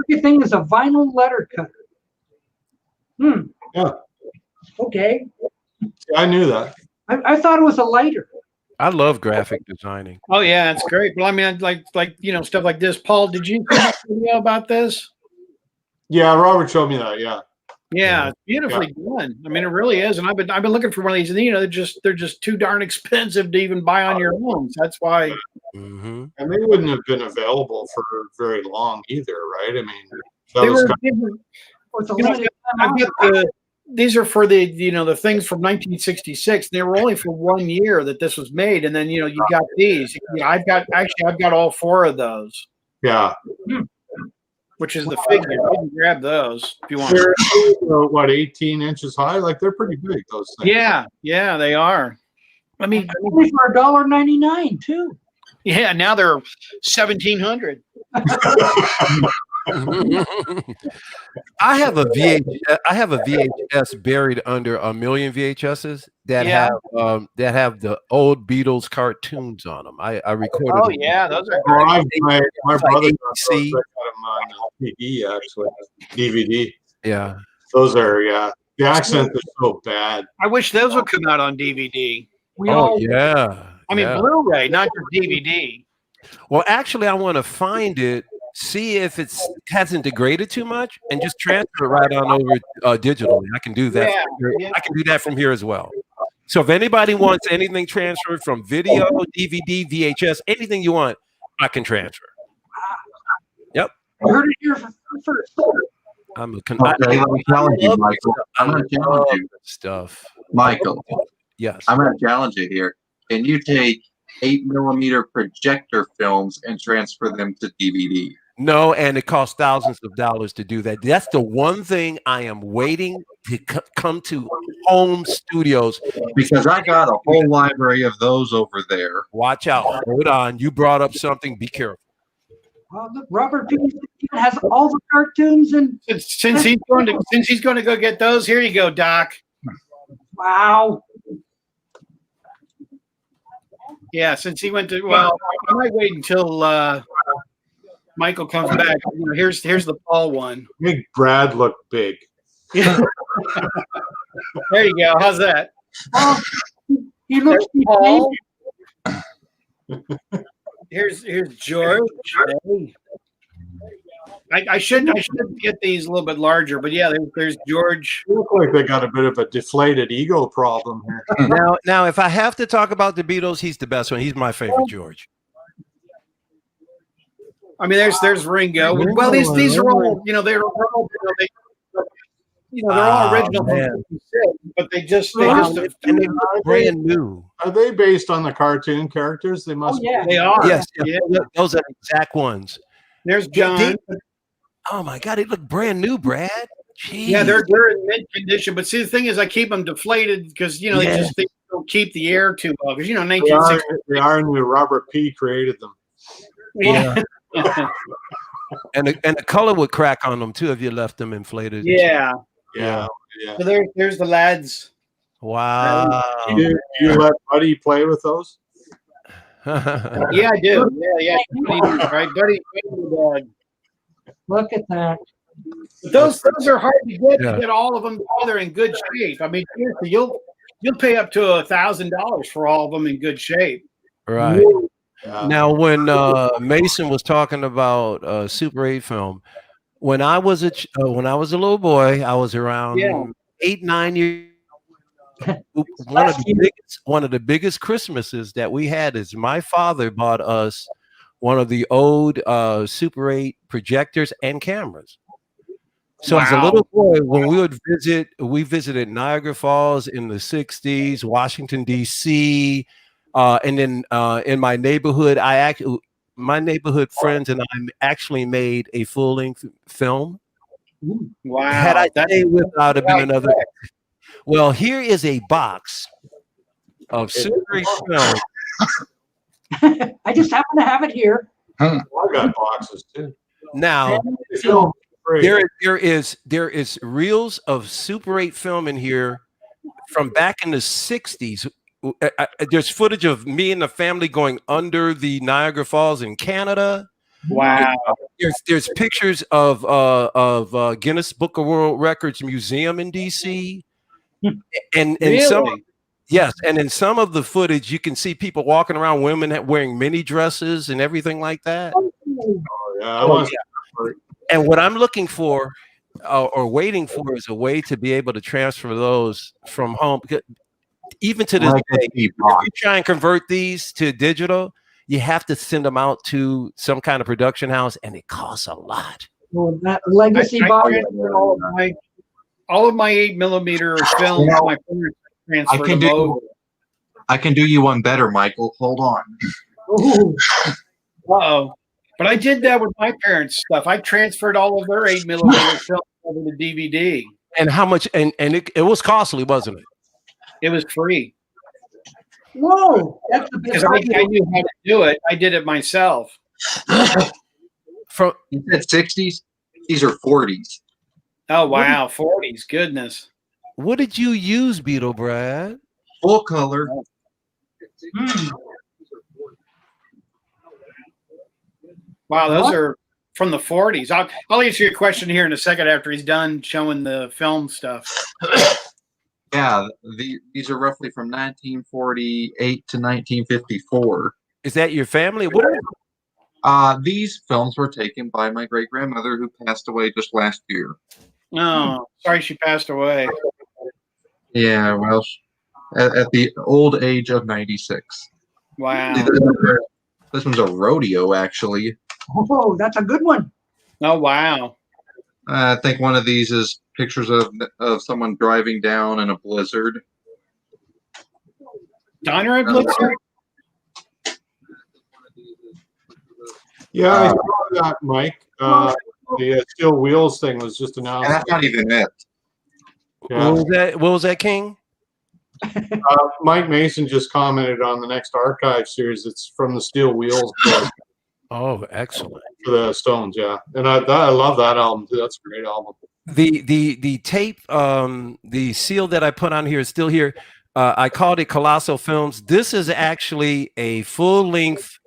Speaker 1: Everything is a vinyl letter cutter.
Speaker 4: Yeah.
Speaker 1: Okay.
Speaker 4: I knew that.
Speaker 1: I thought it was a lighter.
Speaker 7: I love graphic designing.
Speaker 8: Oh yeah, it's great. Well, I mean, like stuff like this. Paul, did you see that video about this?
Speaker 4: Yeah, Robert showed me that. Yeah.
Speaker 8: Yeah, it's beautifully done. I mean, it really is. And I've been looking for one of these, and they're just too darn expensive to even buy on your own. So that's why.
Speaker 7: Mm-hmm.
Speaker 4: And they wouldn't have been available for very long either, right? I mean,
Speaker 8: They were, these are for the things from 1966. They were only for 1 year that this was made, and then you got these. I've got all 4 of those.
Speaker 4: Yeah.
Speaker 8: Which is the figure. You can grab those if you want.
Speaker 4: They're what, 18 inches high? Like they're pretty big. Those things.
Speaker 8: Yeah, they are. I mean,
Speaker 1: only for $1.99 too.
Speaker 8: Yeah, now they're 1,700.
Speaker 7: I have a VHS buried under a million VHSs that have the old Beatles cartoons on them. I recorded.
Speaker 8: Oh
Speaker 7: them.
Speaker 8: yeah, those are.
Speaker 4: My brother got
Speaker 7: ABC.
Speaker 4: them on DVD, actually, DVD.
Speaker 7: Yeah,
Speaker 4: those are The accent is so bad.
Speaker 8: I wish those would come out on DVD.
Speaker 7: Yeah.
Speaker 8: I mean, Blu-ray, not just DVD.
Speaker 7: Well, actually, I want to find it, see if it hasn't degraded too much, and just transfer it right on over digitally. I can do that.
Speaker 8: Yeah.
Speaker 7: I can do that from here as well. So if anybody wants anything transferred from video, DVD, VHS, anything you want, I can transfer. Yep.
Speaker 1: I heard it here first.
Speaker 7: I'm a
Speaker 9: let me challenge you, Michael. I'm going to challenge you.
Speaker 7: Stuff.
Speaker 9: Michael.
Speaker 7: Yes.
Speaker 9: I'm going to challenge you here. Can you take 8mm projector films and transfer them to DVD?
Speaker 7: No, and it costs thousands of dollars to do that. That's the one thing I am waiting to come to home studios.
Speaker 9: Because I got a whole library of those over there.
Speaker 7: Watch out. Hold on. You brought up something. Be careful.
Speaker 1: Look, Robert P. has all the cartoons and
Speaker 8: since he's going to go get those, here you go, Doc.
Speaker 1: Wow.
Speaker 8: Yeah, since he went to I might wait until Michael comes back. Here's the Paul one.
Speaker 4: Make Brad look big.
Speaker 8: There you go. How's that?
Speaker 1: He looks
Speaker 8: Paul. Here's George. I should get these a little bit larger, but yeah, there's George.
Speaker 4: They look like they got a bit of a deflated ego problem here.
Speaker 7: Now, if I have to talk about the Beatles, he's the best one. He's my favorite, George.
Speaker 8: I mean, there's Ringo. Well, these are all they're all original, but they just
Speaker 7: and they look brand new.
Speaker 4: Are they based on the cartoon characters? They must.
Speaker 1: Oh, yeah.
Speaker 8: They are.
Speaker 7: Yes,
Speaker 8: Yeah.
Speaker 7: Those are the exact ones.
Speaker 8: There's John.
Speaker 7: Oh my God, they look brand new, Brad. Jeez.
Speaker 8: Yeah, they're in mint condition. But see, the thing is, I keep them deflated because they don't keep the air too well. Because 1960
Speaker 4: they are new. Robert P. created them.
Speaker 8: Yeah.
Speaker 7: and the color would crack on them too if you left them inflated.
Speaker 4: Yeah.
Speaker 8: So there's the lads.
Speaker 7: Wow.
Speaker 4: You let Buddy play with those?
Speaker 8: Yeah, I do. Yeah. Right, Buddy.
Speaker 1: Look at that.
Speaker 8: But those are hard to get all of them together in good shape. I mean, seriously, you'll pay up to $1,000 for all of them in good shape.
Speaker 7: Right. Now, when Mason was talking about Super 8 film, when I was a little boy, I was around 8, 9 years. One of the biggest Christmases that we had is my father bought us one of the old Super 8 projectors and cameras. So as a little boy, when we visited Niagara Falls in the 60s, Washington, D.C., and then in my neighborhood, my neighborhood friends and I actually made a full-length film.
Speaker 8: Wow.
Speaker 7: Had I stayed with, I would have been another. Well, here is a box of Super 8 film.
Speaker 1: I just happen to have it here.
Speaker 4: I got boxes too.
Speaker 7: Now, there is reels of Super 8 film in here from back in the 60s. There's footage of me and the family going under the Niagara Falls in Canada.
Speaker 8: Wow.
Speaker 7: There's pictures of Guinness Book of World Records Museum in DC, and some
Speaker 8: Really?
Speaker 7: yes, and in some of the footage you can see people walking around, women wearing mini dresses and everything like that.
Speaker 4: Oh, yeah, I
Speaker 7: Oh,
Speaker 4: want
Speaker 7: yeah. And what I'm looking for or waiting for is a way to be able to transfer those from home. Because even to this
Speaker 9: Like a
Speaker 7: day, if
Speaker 9: T-box.
Speaker 7: you try and convert these to digital, you have to send them out to some kind of production house, and it costs a lot.
Speaker 1: Well, that legacy
Speaker 8: I
Speaker 1: box.
Speaker 8: transferred all of my 8mm films.
Speaker 9: Yeah.
Speaker 8: My parents transferred
Speaker 9: can
Speaker 8: them
Speaker 9: do-
Speaker 8: over.
Speaker 9: I can do you one better, Michael. Hold on.
Speaker 1: Ooh,
Speaker 8: Uh-oh. But I did that with my parents' stuff. I transferred all of their 8mm films over to DVD.
Speaker 7: And how much? And it was costly, wasn't it?
Speaker 8: It was free
Speaker 1: whoa, that's the
Speaker 8: because
Speaker 1: best.
Speaker 8: I knew how to do it. I did it myself.
Speaker 7: From
Speaker 9: You said 60s? These are 40s.
Speaker 8: Oh wow, 40s, goodness.
Speaker 7: what did you use, Beetle Brad?
Speaker 9: Full color.
Speaker 8: Wow, those are from the 40s. I'll answer your question here in a second after he's done showing the film stuff.
Speaker 9: Yeah, these are roughly from 1948 to 1954.
Speaker 7: Is that your family? What?
Speaker 9: These films were taken by my great grandmother, who passed away just last year.
Speaker 8: Oh, sorry she passed away.
Speaker 9: Yeah, well, at the old age of 96.
Speaker 8: Wow.
Speaker 9: This one's a rodeo, actually.
Speaker 1: Oh, that's a good one.
Speaker 8: Oh wow.
Speaker 9: I think one of these is pictures of someone driving down in a blizzard.
Speaker 8: Donner and Blitzer?
Speaker 4: Yeah, I saw that, Mike. The Steel Wheels thing was just announced.
Speaker 9: And that's not even it.
Speaker 4: Yeah.
Speaker 7: What was that, King?
Speaker 4: Mike Mason just commented on the next archive series. It's from the Steel Wheels book
Speaker 7: Oh, excellent.
Speaker 4: for the Stones. Yeah, and I love that album too. That's a great album.
Speaker 7: The tape, the seal that I put on here is still here. I called it Colossal Films. This is actually a full length.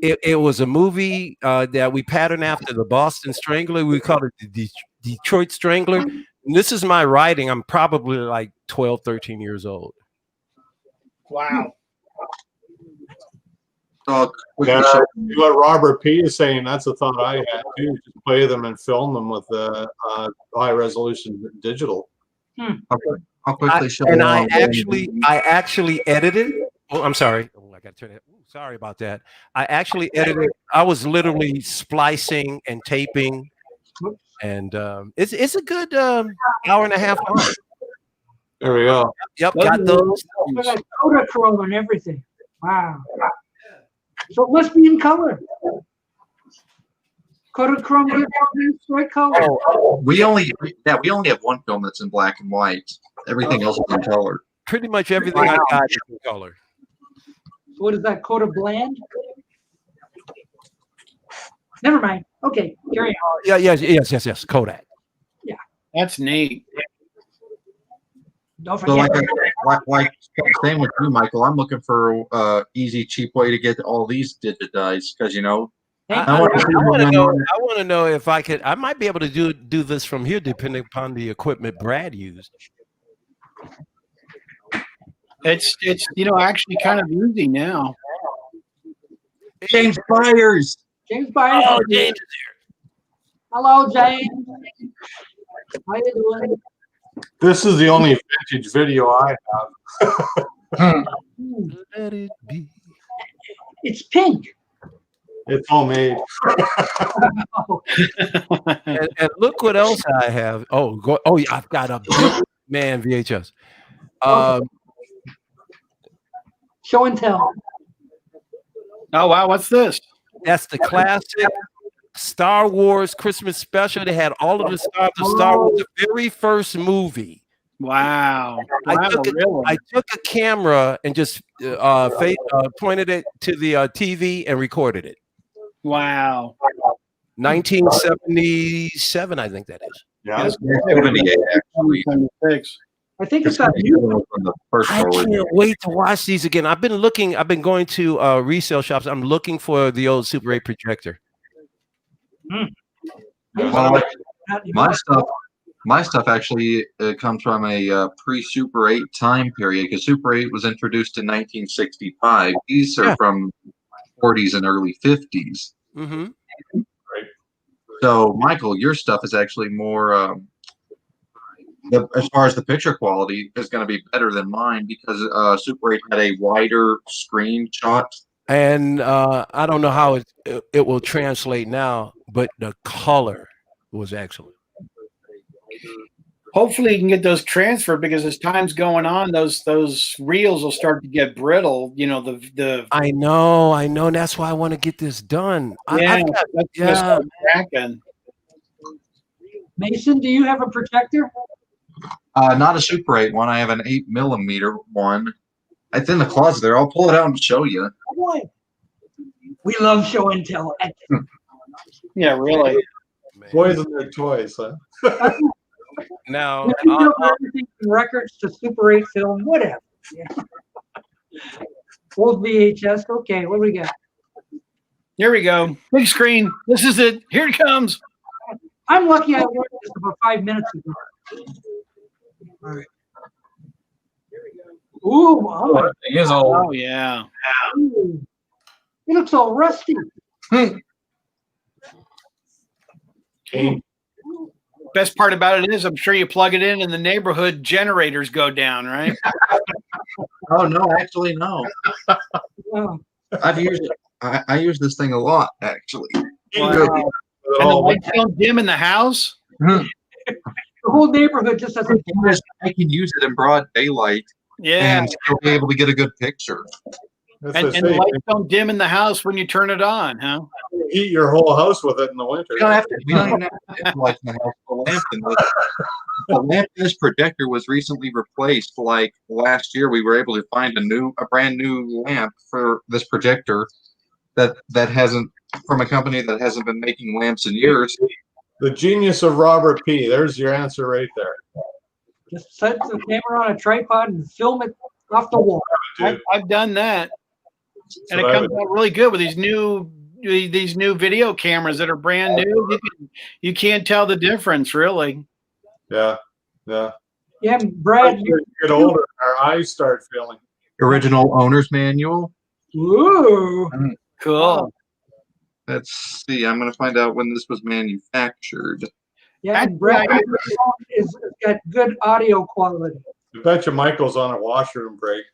Speaker 7: It was a movie that we patterned after the Boston Strangler. We called it the Detroit Strangler. And this is my writing. I'm probably like 12, 13 years old.
Speaker 8: Wow.
Speaker 4: Yeah, what Robert P is saying, that's a thought I had too. Just play them and film them with the high resolution digital.
Speaker 9: I'll quickly show
Speaker 7: And
Speaker 9: you.
Speaker 7: I actually edited. Oh, I'm sorry. Oh, I got to turn it. Ooh, sorry about that. I actually edited. I was literally splicing and taping, and it's a good hour and a half long.
Speaker 4: There we go.
Speaker 7: Yep, got those.
Speaker 1: Like Kodachrome and everything. Wow. So it must be in color. Kodachrome gives all these right color.
Speaker 9: We only have one film that's in black and white. Everything else is in color.
Speaker 7: Pretty much everything I got is in color.
Speaker 1: What is that? Coda Bland? Never mind. Okay, carry on.
Speaker 7: Yeah, yes. Kodak.
Speaker 8: That's neat.
Speaker 1: Don't
Speaker 9: So
Speaker 1: forget.
Speaker 9: like same with you, Michael. I'm looking for easy, cheap way to get all these digitized because
Speaker 7: I want to know if I could. I might be able to do this from here, depending upon the equipment Brad used.
Speaker 8: It's actually kind of easy now.
Speaker 9: James Byers.
Speaker 1: James Byers.
Speaker 7: Oh, James is
Speaker 1: Hello, James. How you doing?
Speaker 4: This is the only vintage video I have.
Speaker 7: Let it be.
Speaker 1: It's pink.
Speaker 4: It's homemade.
Speaker 7: And look what else I have. Yeah, I've got a big man VHS.
Speaker 1: Show and tell.
Speaker 8: Oh wow, what's this?
Speaker 7: That's the classic Star Wars Christmas special. They had all of the Star Wars, the very first movie.
Speaker 8: Wow.
Speaker 7: I took a camera and just pointed it to the TV and recorded it.
Speaker 8: Wow.
Speaker 7: 1977, I think that is.
Speaker 4: Yeah.
Speaker 9: 78, actually.
Speaker 8: 76.
Speaker 1: I think it's that new.
Speaker 9: From the first
Speaker 7: I
Speaker 9: Star
Speaker 7: can't
Speaker 9: Wars.
Speaker 7: wait to watch these again. I've been going to resale shops. I'm looking for the old Super 8 projector.
Speaker 9: Well, like, my stuff actually comes from a pre-Super 8 time period because Super 8 was introduced in 1965. These are from 40s and early 50s.
Speaker 7: Mm-hmm.
Speaker 4: Right.
Speaker 9: So, Michael, your stuff is actually more, as far as the picture quality, is going to be better than mine because Super 8 had a wider screen shot.
Speaker 7: And I don't know how it will translate now, but the color was excellent.
Speaker 8: Hopefully you can get those transferred because as time's going on, those reels will start to get brittle. You know, the
Speaker 7: I know. That's why I want to get this done.
Speaker 8: that's gonna start cracking.
Speaker 1: Mason, do you have a projector?
Speaker 9: Not a Super 8 one. I have an 8mm one. It's in the closet there. I'll pull it out and show you.
Speaker 1: Oh boy. We love show and tell.
Speaker 8: Yeah, really.
Speaker 4: Boys and their toys, huh?
Speaker 7: Now,
Speaker 1: Everything from records to Super 8 film, whatever. Yeah. Old VHS. Okay, what do we got?
Speaker 8: Here we go. Big screen. This is it. Here it comes.
Speaker 1: I'm lucky I learned this about 5 minutes ago. All right. Ooh, oh,
Speaker 2: He is old.
Speaker 8: Oh yeah.
Speaker 1: ooh. It looks all rusty.
Speaker 8: Best part about it is I'm sure you plug it in and the neighborhood generators go down, right?
Speaker 9: Oh no, actually no.
Speaker 1: Oh,
Speaker 9: I've used it. I use this thing a lot, actually.
Speaker 8: Wow. And the lights don't dim in the house.
Speaker 1: the whole neighborhood just has a
Speaker 9: I can use it in broad daylight
Speaker 8: Yeah.
Speaker 9: and still be able to get a good picture.
Speaker 8: And the lights don't dim in the house when you turn it on, huh?
Speaker 4: Heat your whole house with it in the winter.
Speaker 9: We don't have to. We don't even have to have lights in the house. The lamp in this projector was recently replaced. Like last year, we were able to find a brand new lamp for this projector that hasn't, from a company that hasn't been making lamps in years.
Speaker 4: The genius of Robert P. There's your answer right there.
Speaker 1: just set the camera on a tripod and film it off the wall.
Speaker 8: I've done that, and it comes out really good with these new video cameras that are brand new. You can't tell the difference, really.
Speaker 4: Yeah.
Speaker 1: Yeah, Brad.
Speaker 4: As you get older, our eyes start feeling.
Speaker 9: Original owner's manual.
Speaker 1: Ooh.
Speaker 8: Cool.
Speaker 9: Let's see. I'm going to find out when this was manufactured.
Speaker 1: Yeah, and Brad is got good audio quality.
Speaker 4: I bet you Michael's on a washroom break.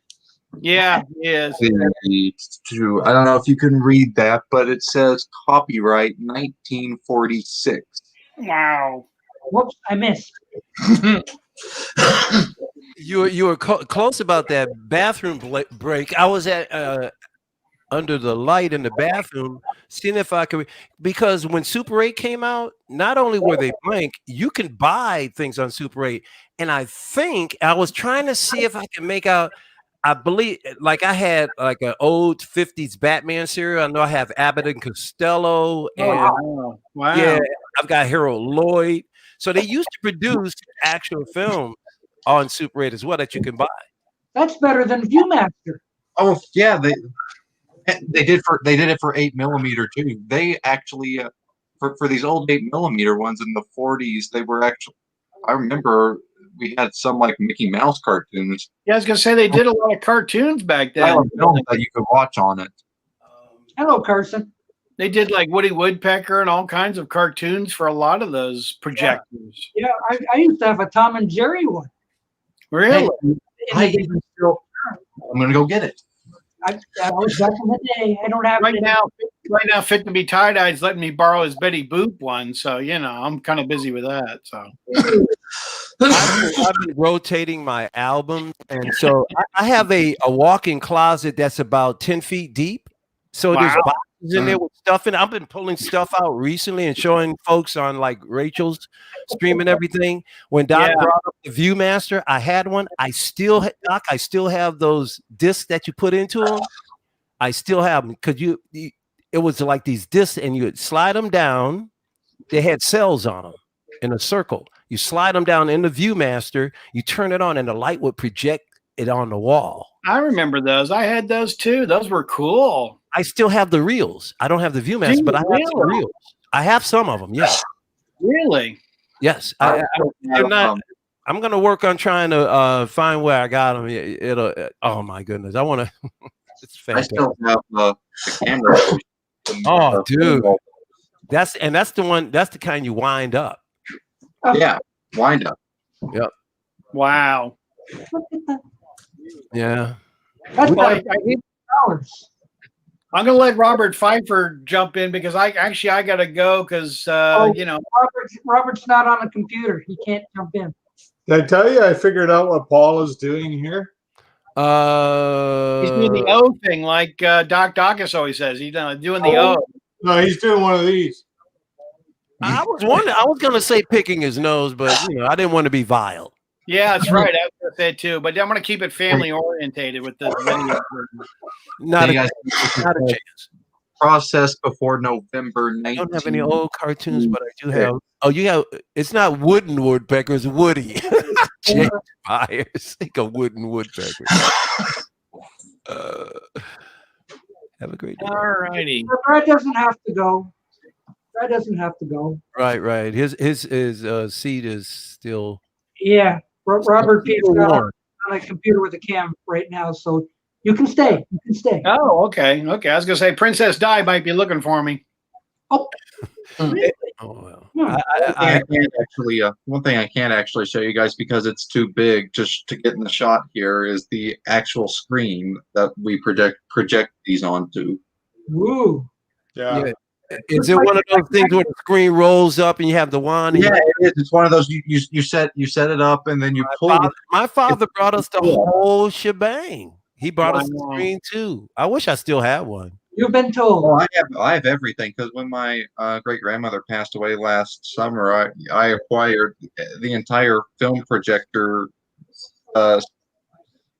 Speaker 8: Yeah, yes.
Speaker 9: I don't know if you can read that, but it says copyright 1946.
Speaker 8: Wow.
Speaker 1: Whoops, I missed.
Speaker 7: You were close about that bathroom break. I was at under the light in the bathroom, seeing if I could, because when Super 8 came out, not only were they blank, you can buy things on Super 8. And I think I was trying to see if I could make out, I believe, like I had like an old 50s Batman cereal. I know I have Abbott and Costello. And
Speaker 8: Wow.
Speaker 7: yeah, I've got Harold Lloyd. So they used to produce actual film on Super 8 as well that you can buy.
Speaker 1: That's better than Viewmaster.
Speaker 9: Oh yeah, they did it for 8mm too. They actually for these old 8mm ones in the 40s, they were actually. I remember we had some like Mickey Mouse cartoons.
Speaker 8: Yeah, I was gonna say they did a lot of cartoons back then.
Speaker 9: Films that you could watch on it.
Speaker 1: Hello, Carson.
Speaker 8: They did like Woody Woodpecker and all kinds of cartoons for a lot of those projectors.
Speaker 1: Yeah, I used to have a Tom and Jerry one.
Speaker 8: Really?
Speaker 9: I'm gonna go get it.
Speaker 1: I was back in the day. I don't have
Speaker 8: Right
Speaker 1: it
Speaker 8: now, FitToBe Tiedyed's letting me borrow his Betty Boop one, so I'm kind of busy with that. So
Speaker 7: I've been rotating my albums, and so I have a walk-in closet that's about 10 feet deep. So there's boxes in there with stuff in. I've been pulling stuff out recently and showing folks on like Rachel's stream and everything. When Doc brought up the Viewmaster, I had one. I still have those discs that you put into them. I still have them because it was like these discs, and you would slide them down. They had cells on them in a circle. You slide them down in the Viewmaster. You turn it on, and the light would project it on the wall.
Speaker 8: I remember those. I had those too. Those were cool.
Speaker 7: I still have the reels. I don't have the Viewmaster, but I have the reels. I have some of them. Yes.
Speaker 8: Really?
Speaker 7: Yes. They're not. I'm gonna work on trying to find where I got them. It'll. Oh my goodness, I want to. It's
Speaker 9: I
Speaker 7: fantastic.
Speaker 9: still have the camera.
Speaker 7: Oh, dude, that's the one. That's the kind you wind up.
Speaker 9: Yeah, wind up.
Speaker 7: Yep.
Speaker 8: Wow.
Speaker 7: Yeah.
Speaker 1: That's
Speaker 8: Well,
Speaker 1: not $8.
Speaker 8: I'm gonna let Robert Pfeiffer jump in because I gotta go because
Speaker 1: Robert's not on a computer. He can't jump in.
Speaker 4: Did I tell you I figured out what Paul is doing here?
Speaker 8: he's doing the O thing like Doc Dawkins always says. He's doing the O.
Speaker 4: No, he's doing one of these.
Speaker 7: I was wondering. I was gonna say picking his nose, but I didn't want to be vile.
Speaker 8: Yeah, that's right. I was gonna say too, but I'm gonna keep it family orientated with the video.
Speaker 7: Not a chance.
Speaker 9: Process before November 19th.
Speaker 7: I don't have any old cartoons, but I do have. Oh, you have. It's not wooden woodpeckers, Woody. Jake Myers. Think of wooden woodpeckers. Have a great day.
Speaker 8: All righty.
Speaker 1: Brad doesn't have to go. Brad doesn't have to go.
Speaker 7: Right. His seat is still.
Speaker 1: Yeah, Robert Peter's on a computer with a cam right now, so you can stay. You can stay.
Speaker 8: Oh, okay. I was gonna say Princess Di might be looking for me.
Speaker 1: Oh, really?
Speaker 7: Oh well.
Speaker 9: One thing I can't actually show you guys because it's too big just to get in the shot here is the actual screen that we project these onto.
Speaker 1: Woo.
Speaker 4: Yeah.
Speaker 7: Is it one of those things where the screen rolls up and you have the wand?
Speaker 9: Yeah, it is. It's one of those you set it up and then you pull it.
Speaker 7: My father brought us the whole shebang. He brought us the screen too. I wish I still had one.
Speaker 1: You've been told.
Speaker 9: Well, I have everything because when my great grandmother passed away last summer, I acquired the entire film projector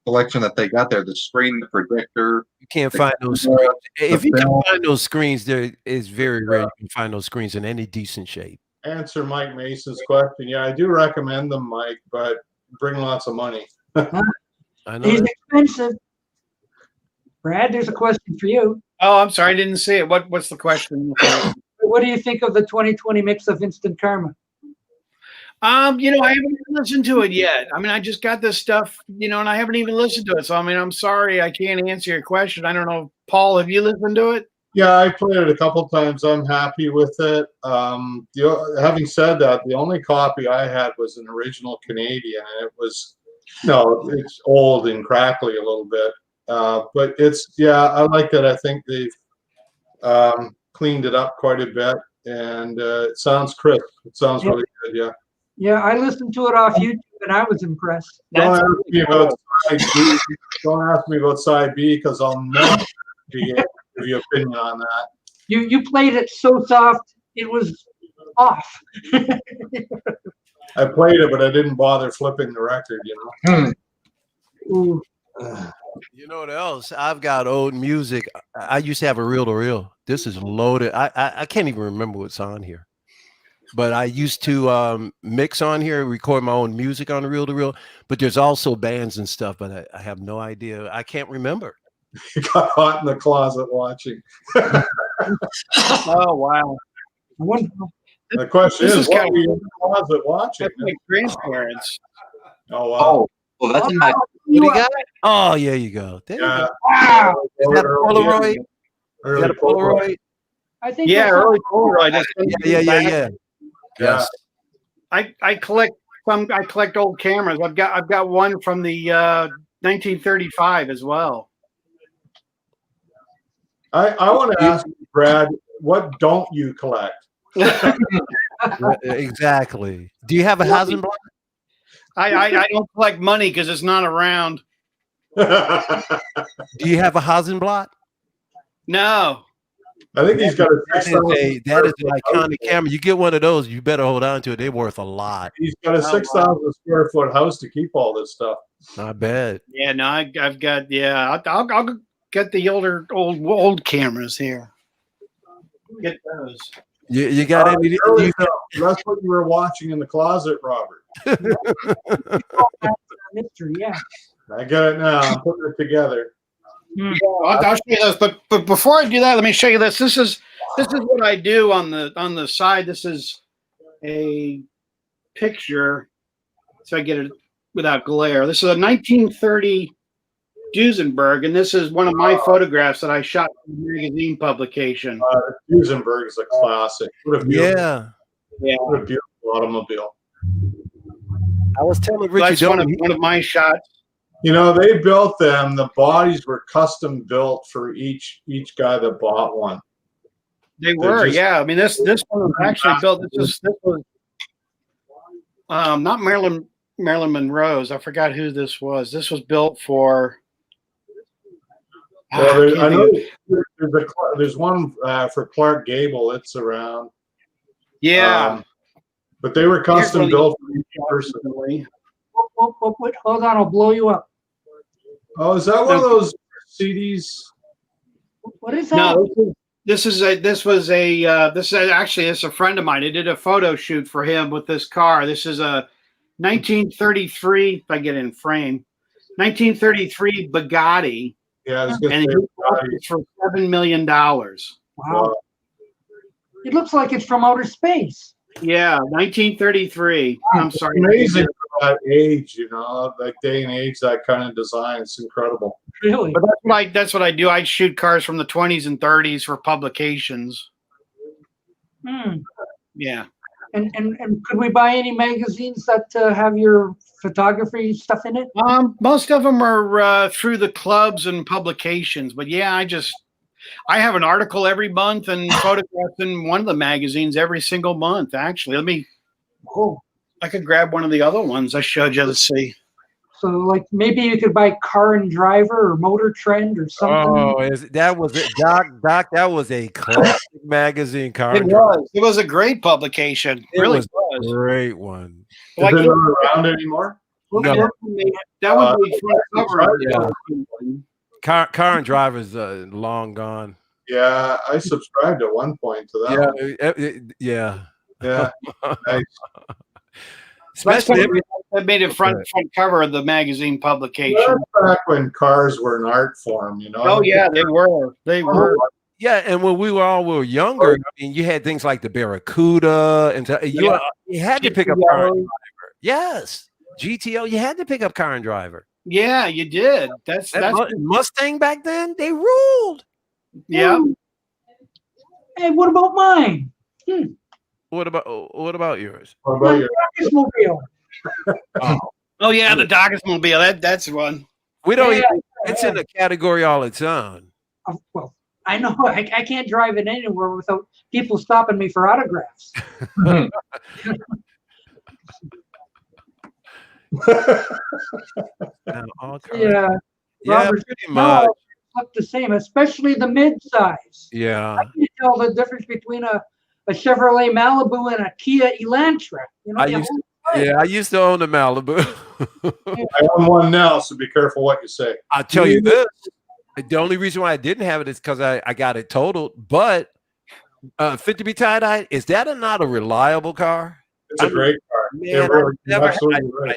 Speaker 9: collection that they got there. The screen, the projector.
Speaker 7: You can't find those screens. If you can find those screens, there is very rare you can find those screens in any decent shape.
Speaker 4: Answer Mike Mason's question. Yeah, I do recommend them, Mike, but bring lots of money.
Speaker 7: I know.
Speaker 1: He's expensive. Brad, there's a question for you.
Speaker 8: Oh, I'm sorry, I didn't see it. What's the question?
Speaker 1: What do you think of the 2020 mix of Instant Karma?
Speaker 8: I haven't even listened to it yet. I mean, I just got this stuff, and I haven't even listened to it. So, I mean, I'm sorry I can't answer your question. I don't know. Paul, have you listened to it?
Speaker 4: Yeah, I played it a couple times. I'm happy with it. Having said that, the only copy I had was an original Canadian. And it was, it's old and crackly a little bit. But I like it. I think they've cleaned it up quite a bit. And it sounds crisp. It sounds really good, yeah.
Speaker 1: Yeah, I listened to it off YouTube and I was impressed.
Speaker 4: Don't ask me about side B. Don't ask me about side B because I'll never be able to give you an opinion on that.
Speaker 1: You played it so soft, it was off.
Speaker 4: I played it, but I didn't bother flipping the record,
Speaker 1: Ooh.
Speaker 7: You know what else? I've got old music. I used to have a reel-to-reel. This is loaded. I can't even remember what's on here. But I used to mix on here, record my own music on the reel-to-reel. But there's also bands and stuff, but I have no idea. I can't remember.
Speaker 4: You got hot in the closet watching.
Speaker 8: Oh, wow.
Speaker 4: The question is, what were you in the closet watching?
Speaker 8: That's my grandparents.
Speaker 4: Oh, wow.
Speaker 9: Oh, well, that's in my.
Speaker 7: What do you got? Oh, there you go. There you go.
Speaker 1: Wow.
Speaker 7: Is that a Polaroid? Is that a Polaroid?
Speaker 1: I think
Speaker 8: Early Polaroid.
Speaker 7: Yeah. Yes.
Speaker 8: I collect old cameras. I've got one from the 1935 as well.
Speaker 4: I want to ask you, Brad, what don't you collect?
Speaker 7: Exactly. Do you have a Hasselblad?
Speaker 8: I don't collect money because it's not around.
Speaker 7: Do you have a Hasselblad?
Speaker 8: No.
Speaker 4: I think he's got a
Speaker 7: that is an iconic camera. You get one of those, you better hold on to it. They're worth a lot.
Speaker 4: He's got a 6,000 square foot house to keep all this stuff.
Speaker 7: I bet.
Speaker 8: Yeah, no, I've got. Yeah, I'll get the old cameras here. Get those.
Speaker 7: You got any?
Speaker 4: That's what you were watching in the closet, Robert.
Speaker 1: mystery, yeah.
Speaker 4: I get it now. I'm putting it together.
Speaker 8: Yeah, I'll show you this. But before I do that, let me show you this. This is This is what I do on the side. This is a picture, so I get it without glare. This is a 1930 Duesenberg, and this is one of my photographs that I shot for a magazine publication.
Speaker 4: Duesenberg is a classic. What a beautiful,
Speaker 7: Yeah.
Speaker 4: what a beautiful automobile.
Speaker 7: I was telling
Speaker 8: So
Speaker 7: Richard,
Speaker 8: that's one of my shots.
Speaker 4: You know, they built them. The bodies were custom built for each guy that bought one.
Speaker 8: They were, yeah. I mean, this one was actually built. This was not Marilyn Monroe's. I forgot who this was. This was built for.
Speaker 4: Well, I know there's one for Clark Gable. It's around.
Speaker 8: Yeah.
Speaker 4: But they were custom built for each person.
Speaker 1: Hold on, I'll blow you up.
Speaker 4: Oh, is that one of those CDs?
Speaker 1: What is that?
Speaker 8: No, this is actually a friend of mine. I did a photo shoot for him with this car. This is a 1933, if I get in frame, 1933 Bugatti.
Speaker 4: Yeah, I was
Speaker 8: and
Speaker 4: gonna
Speaker 8: he
Speaker 4: say
Speaker 8: bought it for $7 million.
Speaker 1: Wow. It looks like it's from outer space.
Speaker 8: Yeah, 1933. I'm sorry.
Speaker 4: Amazing for that age, you know, that day and age, that kind of design. It's incredible.
Speaker 1: Really?
Speaker 8: But that's what I do. I shoot cars from the 20s and 30s for publications. Yeah.
Speaker 1: And could we buy any magazines that have your photography stuff in it?
Speaker 8: Most of them are through the clubs and publications. But yeah, I have an article every month and photographs in one of the magazines every single month. Actually, I could grab one of the other ones I showed you to see.
Speaker 1: So, like, maybe you could buy Car and Driver or Motor Trend or something.
Speaker 7: Oh, that was it, Doc. That was a classic magazine. Car.
Speaker 8: It was. It was a great publication. It really was
Speaker 7: a great one.
Speaker 4: Is it not around anymore?
Speaker 7: No.
Speaker 8: That was the front cover.
Speaker 7: Car and Driver's long gone.
Speaker 4: Yeah, I subscribed at one point to that.
Speaker 7: Yeah.
Speaker 4: Nice.
Speaker 8: Especially that made it front cover of the magazine publication.
Speaker 4: Back when cars were an art form, you know.
Speaker 8: Oh yeah, they were. They were.
Speaker 7: Yeah, and when we were younger, I mean, you had things like the Barracuda, and you had to pick up Car and Driver. Yes, GTO, you had to pick up Car and Driver.
Speaker 8: Yeah, you did. That's
Speaker 7: Mustang back then. They ruled.
Speaker 8: Yeah.
Speaker 1: Hey, what about mine?
Speaker 7: What about yours?
Speaker 4: What about yours?
Speaker 8: Oh yeah, the Dachshund-mobile. That's one.
Speaker 7: We don't. It's in a category all its own.
Speaker 1: Well, I know I can't drive it anywhere without people stopping me for autographs. Yeah, Robert,
Speaker 7: pretty much.
Speaker 1: Look the same, especially the mid-size.
Speaker 7: Yeah,
Speaker 1: I can tell the difference between a Chevrolet Malibu and a Kia Elantra. You know,
Speaker 7: I used to own a Malibu.
Speaker 4: I own one now, so be careful what you say.
Speaker 7: I'll tell you this. The only reason why I didn't have it is because I got it totaled. But FitToBe Tiedyed, is that not a reliable car?
Speaker 4: It's a great car.
Speaker 7: Man, I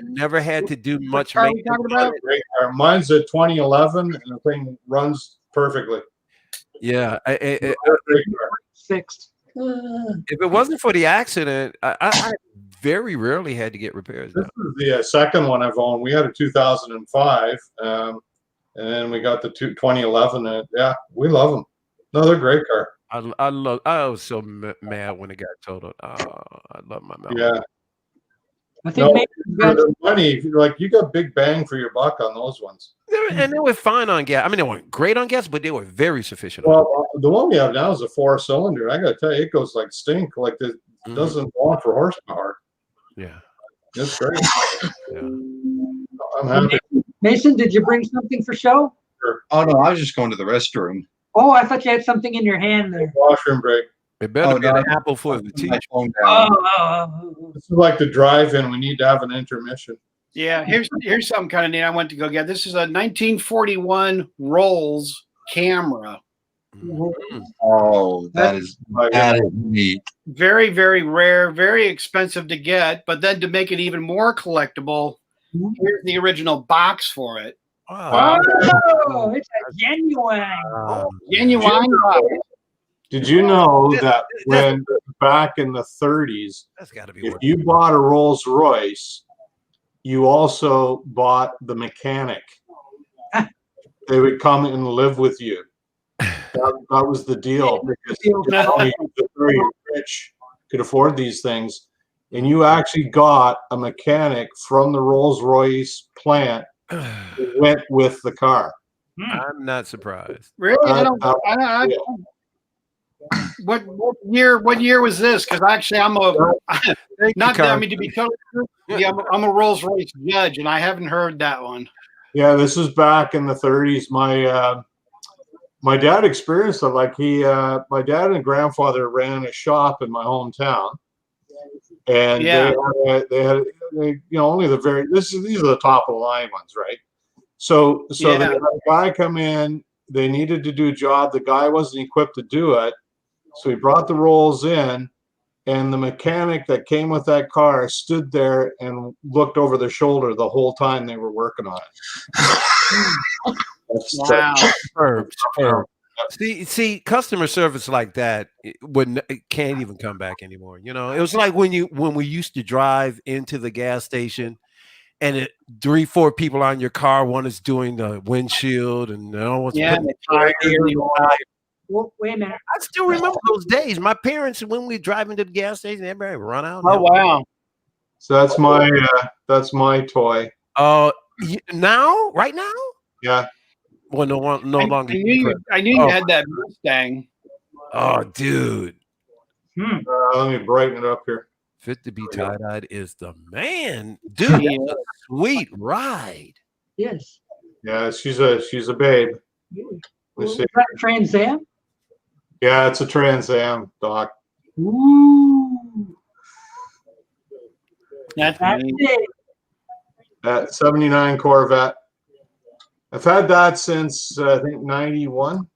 Speaker 7: never had to do much maintenance.
Speaker 4: Great car. Mine's a 2011, and the thing runs perfectly.
Speaker 7: Yeah.
Speaker 1: Fixed.
Speaker 7: If it wasn't for the accident, I very rarely had to get repairs done.
Speaker 4: This is the second one I've owned. We had a 2005, and then we got the 2011. And yeah, we love them. No, they're great car.
Speaker 7: I was so mad when it got totaled. Oh, I love my Malibu.
Speaker 4: Yeah.
Speaker 1: I think maybe
Speaker 4: the money, like, you got big bang for your buck on those ones.
Speaker 7: And they were fine on gas. I mean, they weren't great on gas, but they were very sufficient.
Speaker 4: Well, the one we have now is a 4-cylinder. I got to tell you, it goes like stink. Like, it doesn't want for horsepower.
Speaker 7: Yeah.
Speaker 4: It's great.
Speaker 7: Yeah.
Speaker 4: I'm happy.
Speaker 1: Mason, did you bring something for show?
Speaker 4: Sure.
Speaker 9: Oh no, I was just going to the restroom.
Speaker 1: Oh, I thought you had something in your hand there.
Speaker 4: Washroom break.
Speaker 7: It better be an apple for the teacher.
Speaker 4: This is like the drive-in. We need to have an intermission.
Speaker 8: Yeah, here's something kind of neat I went to go get. This is a 1941 Rolls camera.
Speaker 9: Oh, that is neat.
Speaker 8: Very, very rare, very expensive to get, but then to make it even more collectible, here's the original box for it.
Speaker 1: Wow. Oh, it's a genuine.
Speaker 8: Genuine box.
Speaker 4: Did you know that when back in the 30s,
Speaker 7: That's got to be
Speaker 4: if
Speaker 7: worth
Speaker 4: you bought a Rolls Royce, you also bought the mechanic. They would come and live with you. That was the deal, because only the very rich could afford these things. And you actually got a mechanic from the Rolls Royce plant who went with the car.
Speaker 7: I'm not surprised.
Speaker 8: Really? What year was this? Because actually, I'm a not that, I mean, to be totally true, yeah, I'm a Rolls Royce judge, and I haven't heard that one.
Speaker 4: Yeah, this was back in the 30s. My dad experienced it. Like my dad and grandfather ran a shop in my hometown, and they had only these are the top of the line ones, right? So they had a guy come in. They needed to do a job. The guy wasn't equipped to do it, so he brought the rolls in, and the mechanic that came with that car stood there and looked over their shoulder the whole time they were working on it.
Speaker 8: Wow.
Speaker 7: Superb. See, customer service like that it can't even come back anymore. You know, it was like when we used to drive into the gas station, and 3-4 people on your car. One is doing the windshield, and
Speaker 1: Well, wait a minute.
Speaker 7: I still remember those days. My parents, when we drive into the gas station, everybody would run out.
Speaker 8: Oh wow!
Speaker 4: So that's my toy.
Speaker 7: Now, right now?
Speaker 4: Yeah.
Speaker 7: Well, no longer.
Speaker 8: I knew you had that Mustang.
Speaker 7: Oh, dude.
Speaker 4: Let me brighten it up here.
Speaker 7: FitToBe Tiedyed is the man, dude. That's a sweet ride.
Speaker 1: Yes.
Speaker 4: Yeah, she's a babe.
Speaker 1: Is that Trans Am?
Speaker 4: Yeah, it's a Trans Am, Doc.
Speaker 1: Ooh.
Speaker 8: That's
Speaker 1: it.
Speaker 4: That 79 Corvette. I've had that since I think 91.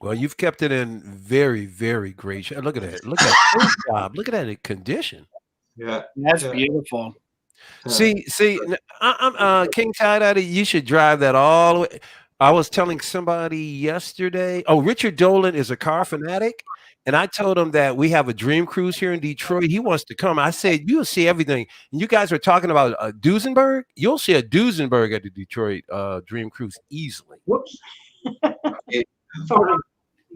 Speaker 7: Well, you've kept it in very, very great shape. Look at that. Look at that job. Look at that condition.
Speaker 4: Yeah.
Speaker 8: That's beautiful.
Speaker 7: See, I'm King Tiedyed. You should drive that all the way. I was telling somebody yesterday. Oh, Richard Dolan is a car fanatic, and I told him that we have a dream cruise here in Detroit. He wants to come. I said, you'll see everything. And you guys were talking about a Duesenberg. You'll see a Duesenberg at the Detroit dream cruise easily.
Speaker 1: Whoops.
Speaker 7: Sorry.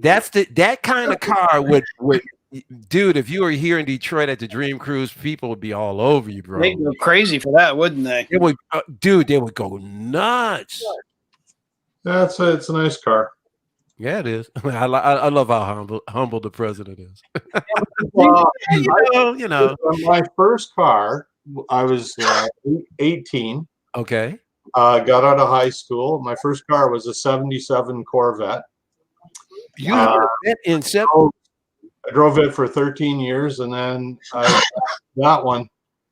Speaker 7: That's that kind of car would dude, if you were here in Detroit at the Dream Cruise, people would be all over you, bro.
Speaker 8: They'd go crazy for that, wouldn't they?
Speaker 7: It would, dude, they would go nuts.
Speaker 4: Yeah, it's a nice car.
Speaker 7: Yeah, it is. I love how humble the president is.
Speaker 4: Well,
Speaker 7: you know.
Speaker 4: My first car, I was 18.
Speaker 7: Okay.
Speaker 4: Got out of high school. My first car was a 77 Corvette.
Speaker 7: You I
Speaker 4: drove it for 13 years, and then I got one,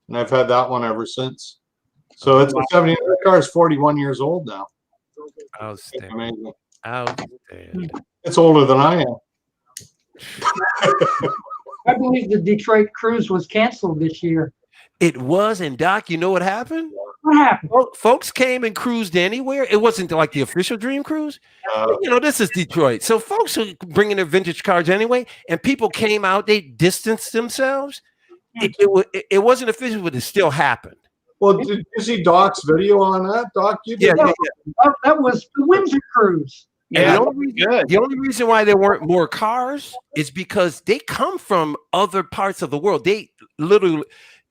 Speaker 4: and I've had that one ever since. So it's a 70. That car is 41 years old now.
Speaker 7: Outstanding.
Speaker 4: It's older than I am.
Speaker 1: I believe the Detroit cruise was canceled this year.
Speaker 7: It was, and Doc, you know what happened?
Speaker 1: What happened?
Speaker 7: Well, folks came and cruised anywhere. It wasn't like the official Dream Cruise. You know, this is Detroit. So folks are bringing their vintage cars anyway, and people came out. They distanced themselves. It wasn't official, but it still happened.
Speaker 4: Well, did you see Doc's video on that? Doc, you did.
Speaker 7: Yeah.
Speaker 1: That was the Windsor cruise.
Speaker 7: Yeah, the only reason why there weren't more cars is because they come from other parts of the world. They literally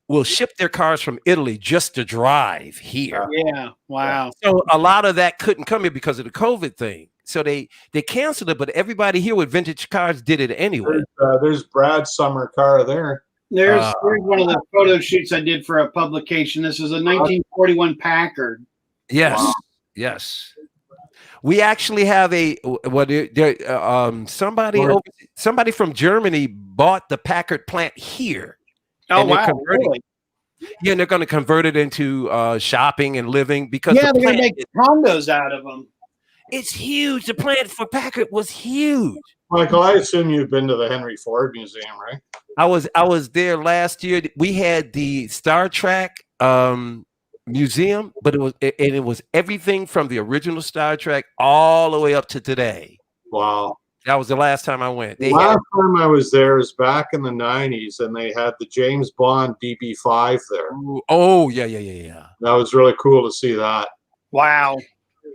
Speaker 7: will ship their cars from Italy just to drive here.
Speaker 8: Yeah, wow.
Speaker 7: So a lot of that couldn't come here because of the COVID thing. So they canceled it, but everybody here with vintage cars did it anyway.
Speaker 4: There's Brad's summer car there.
Speaker 8: There's one of the photo shoots I did for a publication. This is a 1941 Packard.
Speaker 7: Yes, wow. Yes. We actually have somebody from Germany bought the Packard plant here.
Speaker 8: Oh wow! Really?
Speaker 7: Yeah, and they're going to convert it into shopping and living because
Speaker 8: they're going to make condos out of them.
Speaker 7: It's huge. The plant for Packard was huge.
Speaker 4: Michael, I assume you've been to the Henry Ford Museum, right?
Speaker 7: I was there last year. We had the Star Trek museum, but it was everything from the original Star Trek all the way up to today.
Speaker 4: Wow.
Speaker 7: That was the last time I went. They
Speaker 4: Last time I was there was back in the 90s, and they had the James Bond DB5 there.
Speaker 7: Oh, yeah.
Speaker 4: That was really cool to see that.
Speaker 8: Wow.
Speaker 4: It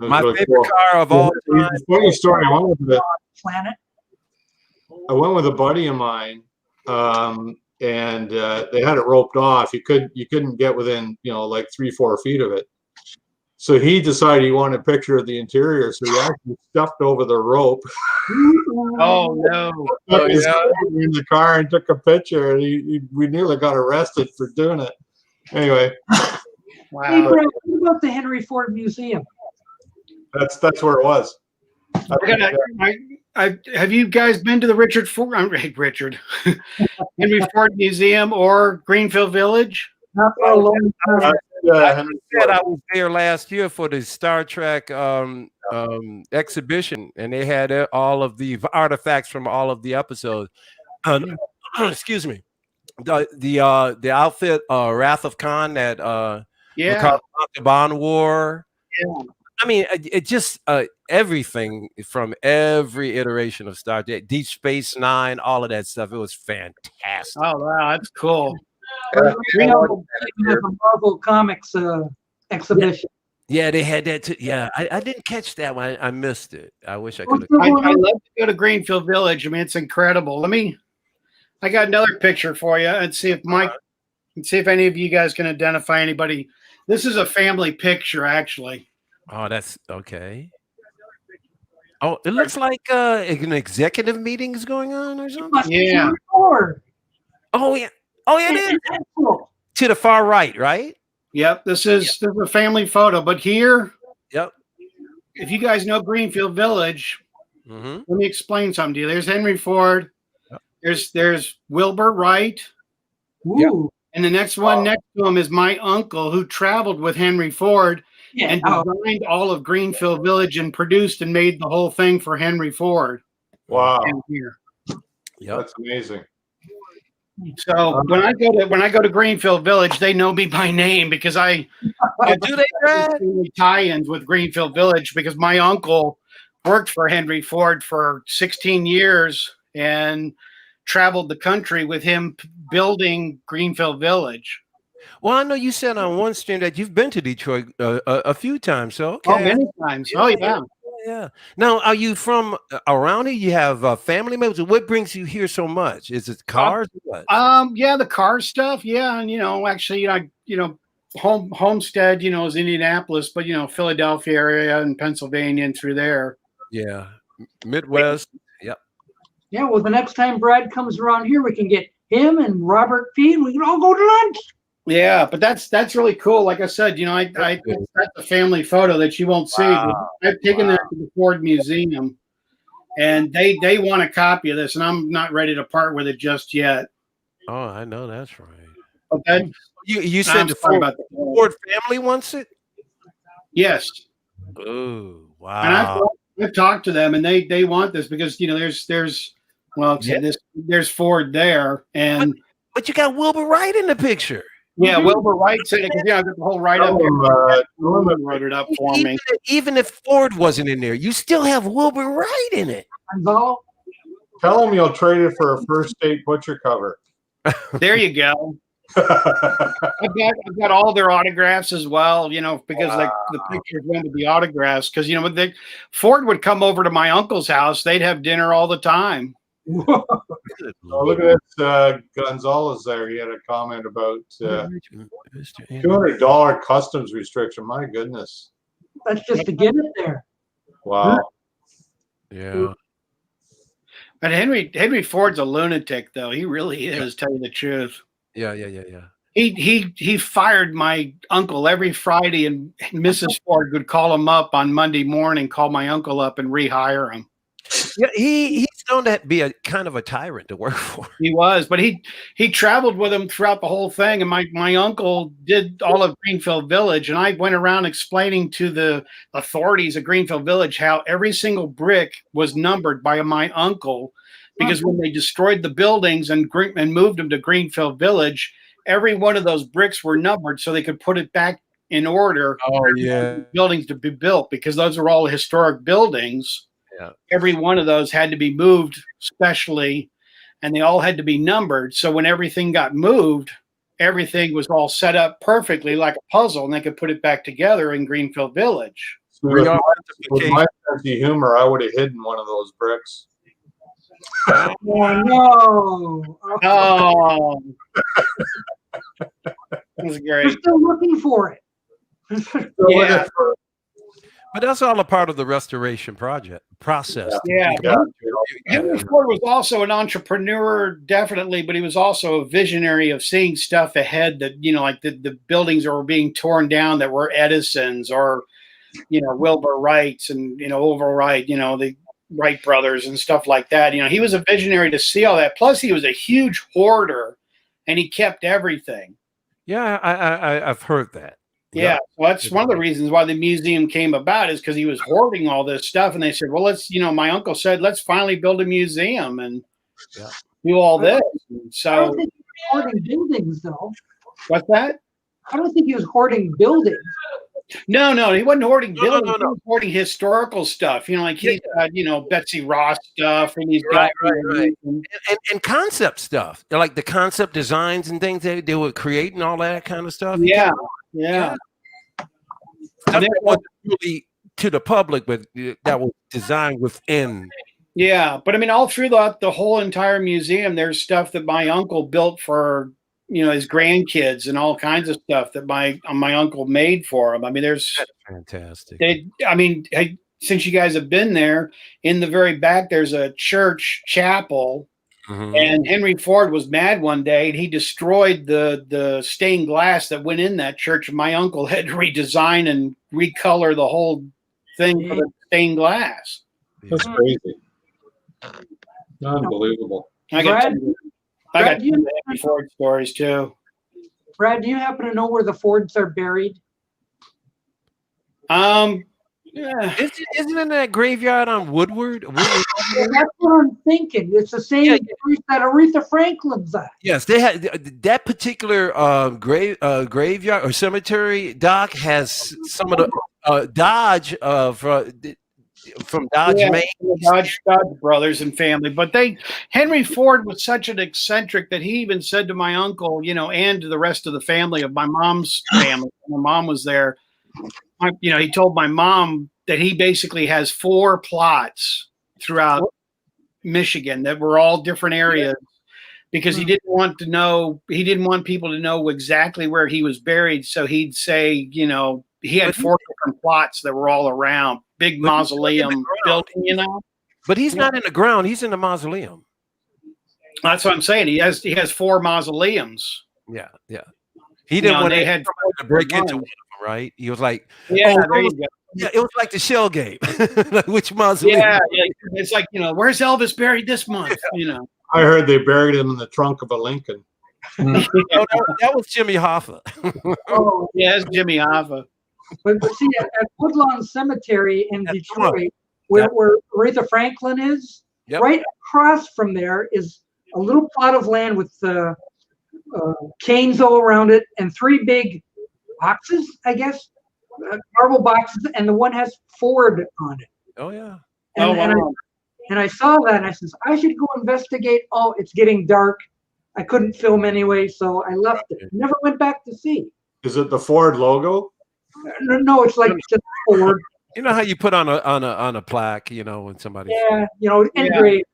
Speaker 4: was
Speaker 7: My
Speaker 4: really
Speaker 7: favorite car of all time.
Speaker 4: Funny story.
Speaker 1: Planet.
Speaker 4: I went with a buddy of mine, and they had it roped off. You couldn't get within like 3-4 feet of it. So he decided he wanted a picture of the interior, so he actually stuffed over the rope.
Speaker 8: Oh no!
Speaker 4: Put his phone in the car and took a picture, and we nearly got arrested for doing it. Anyway,
Speaker 8: Wow.
Speaker 1: Hey, Brad, what about the Henry Ford Museum?
Speaker 4: that's where it was.
Speaker 8: Have you guys been to the Henry Ford Museum or Greenfield Village?
Speaker 1: Not for a long time.
Speaker 7: I said I was there last year for the Star Trek exhibition, and they had all of the artifacts from all of the episodes. Excuse me, the outfit Wrath of Khan that Montalban wore.
Speaker 8: Yeah.
Speaker 7: I mean, it just everything from every iteration of Star Trek, Deep Space Nine, all of that stuff. It was fantastic.
Speaker 8: Oh wow, that's cool.
Speaker 1: The Marvel Comics exhibition.
Speaker 7: Yeah, they had that too. Yeah, I didn't catch that one. I missed it. I wish I could have.
Speaker 8: I love to go to Greenfield Village. I mean, it's incredible. I got another picture for you and see if any of you guys can identify anybody. This is a family picture, actually.
Speaker 7: Oh, that's okay. Oh, it looks like an executive meeting is going on or something.
Speaker 8: Yeah.
Speaker 7: Oh yeah. Oh yeah, it is. To the far right, right?
Speaker 8: Yep. This is a family photo, but here.
Speaker 7: Yep.
Speaker 8: If you guys know Greenfield Village, let me explain something to you. There's Henry Ford. Yep. There's Wilbur Wright.
Speaker 1: Yep.
Speaker 8: And the next one next to him is my uncle, who traveled with Henry Ford and designed all of Greenfield Village and produced and made the whole thing for Henry Ford.
Speaker 4: Wow.
Speaker 8: Here.
Speaker 4: Yep. That's amazing.
Speaker 8: So when I go to Greenfield Village, they know me by name because I
Speaker 7: do they
Speaker 8: tie-ins with Greenfield Village because my uncle worked for Henry Ford for 16 years and traveled the country with him building Greenfield Village.
Speaker 7: Well, I know you said on one stream that you've been to Detroit a few times. So okay.
Speaker 8: Oh, many times. Oh, yeah.
Speaker 7: Yeah. Now, are you from around here? You have family members. What brings you here so much? Is it cars? Or what?
Speaker 8: Yeah, the car stuff. Yeah, and actually, homestead, is Indianapolis, but Philadelphia area and Pennsylvania and through there.
Speaker 7: Yeah, Midwest. Yep.
Speaker 1: Yeah. Well, the next time Brad comes around here, we can get him and Robert Feed. We can all go to lunch.
Speaker 8: Yeah, but that's really cool. Like I said, that's a family photo that you won't see. Wow. I've taken that to the Ford Museum, and they want a copy of this, and I'm not ready to part with it just yet.
Speaker 7: Oh, I know that's right.
Speaker 8: Okay,
Speaker 7: you said the Ford family wants it.
Speaker 8: Yes.
Speaker 7: Oh, wow.
Speaker 8: And I've talked to them, and they want this because there's Ford there, and
Speaker 7: but you got Wilbur Wright in the picture.
Speaker 8: Yeah, Wilbur Wright said it because I got the whole write-up here. Wrote it up for me.
Speaker 7: Even if Ford wasn't in there, you still have Wilbur Wright in it.
Speaker 4: Tell him you'll trade it for a First State Butcher cover.
Speaker 8: There you go. I've got all their autographs as well, because the pictures went with the autographs. Because Ford would come over to my uncle's house; they'd have dinner all the time.
Speaker 4: Oh, look at this Gonzalez there. He had a comment about $200 customs restriction. My goodness.
Speaker 1: That's just to get it there.
Speaker 4: Wow.
Speaker 7: Yeah.
Speaker 8: And Henry Ford's a lunatic, though. He really is, tell you the truth.
Speaker 7: Yeah.
Speaker 8: He fired my uncle every Friday, and Mrs. Ford would call him up on Monday morning, call my uncle up and rehire him.
Speaker 7: Yeah, he's known to be a kind of a tyrant to work for.
Speaker 8: He was, but he traveled with him throughout the whole thing. And my uncle did all of Greenfield Village, and I went around explaining to the authorities of Greenfield Village how every single brick was numbered by my uncle, because when they destroyed the buildings and moved them to Greenfield Village, every one of those bricks were numbered so they could put it back in order.
Speaker 7: Oh yeah,
Speaker 8: buildings to be built, because those are all historic buildings. every one of those had to be moved specially, and they all had to be numbered. So when everything got moved, everything was all set up perfectly like a puzzle, and they could put it back together in Greenfield Village.
Speaker 4: With my sense of humor, I would have hidden one of those bricks.
Speaker 1: Oh no!
Speaker 8: Oh, that was great.
Speaker 1: We're still looking for it.
Speaker 8: Yeah.
Speaker 7: But that's all a part of the restoration process.
Speaker 8: Yeah. Henry Ford was also an entrepreneur, definitely, but he was also a visionary of seeing stuff ahead that, like the buildings that were being torn down that were Edison's or, Wilbur Wright's and, Orville Wright, the Wright brothers and stuff like that. He was a visionary to see all that. Plus, he was a huge hoarder and he kept everything.
Speaker 7: Yeah, I've heard that.
Speaker 8: Yeah, well, that's one of the reasons why the museum came about, is because he was hoarding all this stuff, and they said, "Well, let's." My uncle said, "Let's finally build a museum and do all this." And so,
Speaker 1: I don't think he was hoarding buildings, though.
Speaker 8: What's that?
Speaker 1: I don't think he was hoarding buildings.
Speaker 8: No, he wasn't hoarding buildings. He was hoarding historical stuff. Like he's got, Betsy Ross stuff, and he's got
Speaker 7: right. And concept stuff, like the concept designs and things they were creating, all that kind of stuff.
Speaker 8: Yeah.
Speaker 7: That wasn't really to the public, but that was designed within.
Speaker 8: Yeah, but all throughout the whole entire museum, there's stuff that my uncle built for his grandkids and all kinds of stuff that my uncle made for him. There's
Speaker 7: That's fantastic.
Speaker 8: Since you guys have been there, in the very back there's a church chapel. Mm-hmm. And Henry Ford was mad one day, and he destroyed the stained glass that went in that church. And my uncle had to redesign and recolor the whole thing for the stained glass.
Speaker 4: That's crazy. Unbelievable.
Speaker 8: I got Henry Ford stories too.
Speaker 1: Brad, do you happen to know where the Fords are buried?
Speaker 8: Yeah.
Speaker 7: Isn't it that graveyard on Woodward?
Speaker 1: That's what I'm thinking. It's the same place that Aretha Franklin's at.
Speaker 7: Yes, they had that particular graveyard or cemetery. Doc has some of the Dodge from Dodge, Maine.
Speaker 8: Dodge brothers and family. But Henry Ford was such an eccentric that he even said to my uncle, and to the rest of the family of my mom's family. My mom was there. He told my mom that he basically has 4 plots throughout Michigan that were all different areas because he didn't want people to know exactly where he was buried. So he'd say, he had 4 different plots that were all around, big mausoleum building,
Speaker 7: But he's not in the ground. He's in the mausoleum.
Speaker 8: That's what I'm saying. He has 4 mausoleums.
Speaker 7: Yeah. He didn't want to break into one. Right? He was like,
Speaker 8: there you go.
Speaker 7: Yeah, it was like the shell game. Like, which mausoleum?
Speaker 8: Yeah, it's like, where's Elvis buried this month?
Speaker 4: I heard they buried him in the trunk of a Lincoln.
Speaker 7: That was Jimmy Hoffa.
Speaker 1: Oh,
Speaker 8: yeah, it's Jimmy Hoffa.
Speaker 1: But see, at Woodlawn Cemetery in Detroit, where Aretha Franklin is, right across from there is a little plot of land with canes all around it and 3 big boxes, I guess, marble boxes, and the one has Ford on it.
Speaker 7: Oh yeah.
Speaker 1: And I saw that, and I said, I should go investigate. Oh, it's getting dark. I couldn't film anyway, so I left it. Never went back to see.
Speaker 4: Is it the Ford logo?
Speaker 1: No, it's like just Ford.
Speaker 7: You know how you put on a plaque, when somebody.
Speaker 1: Yeah, engraved.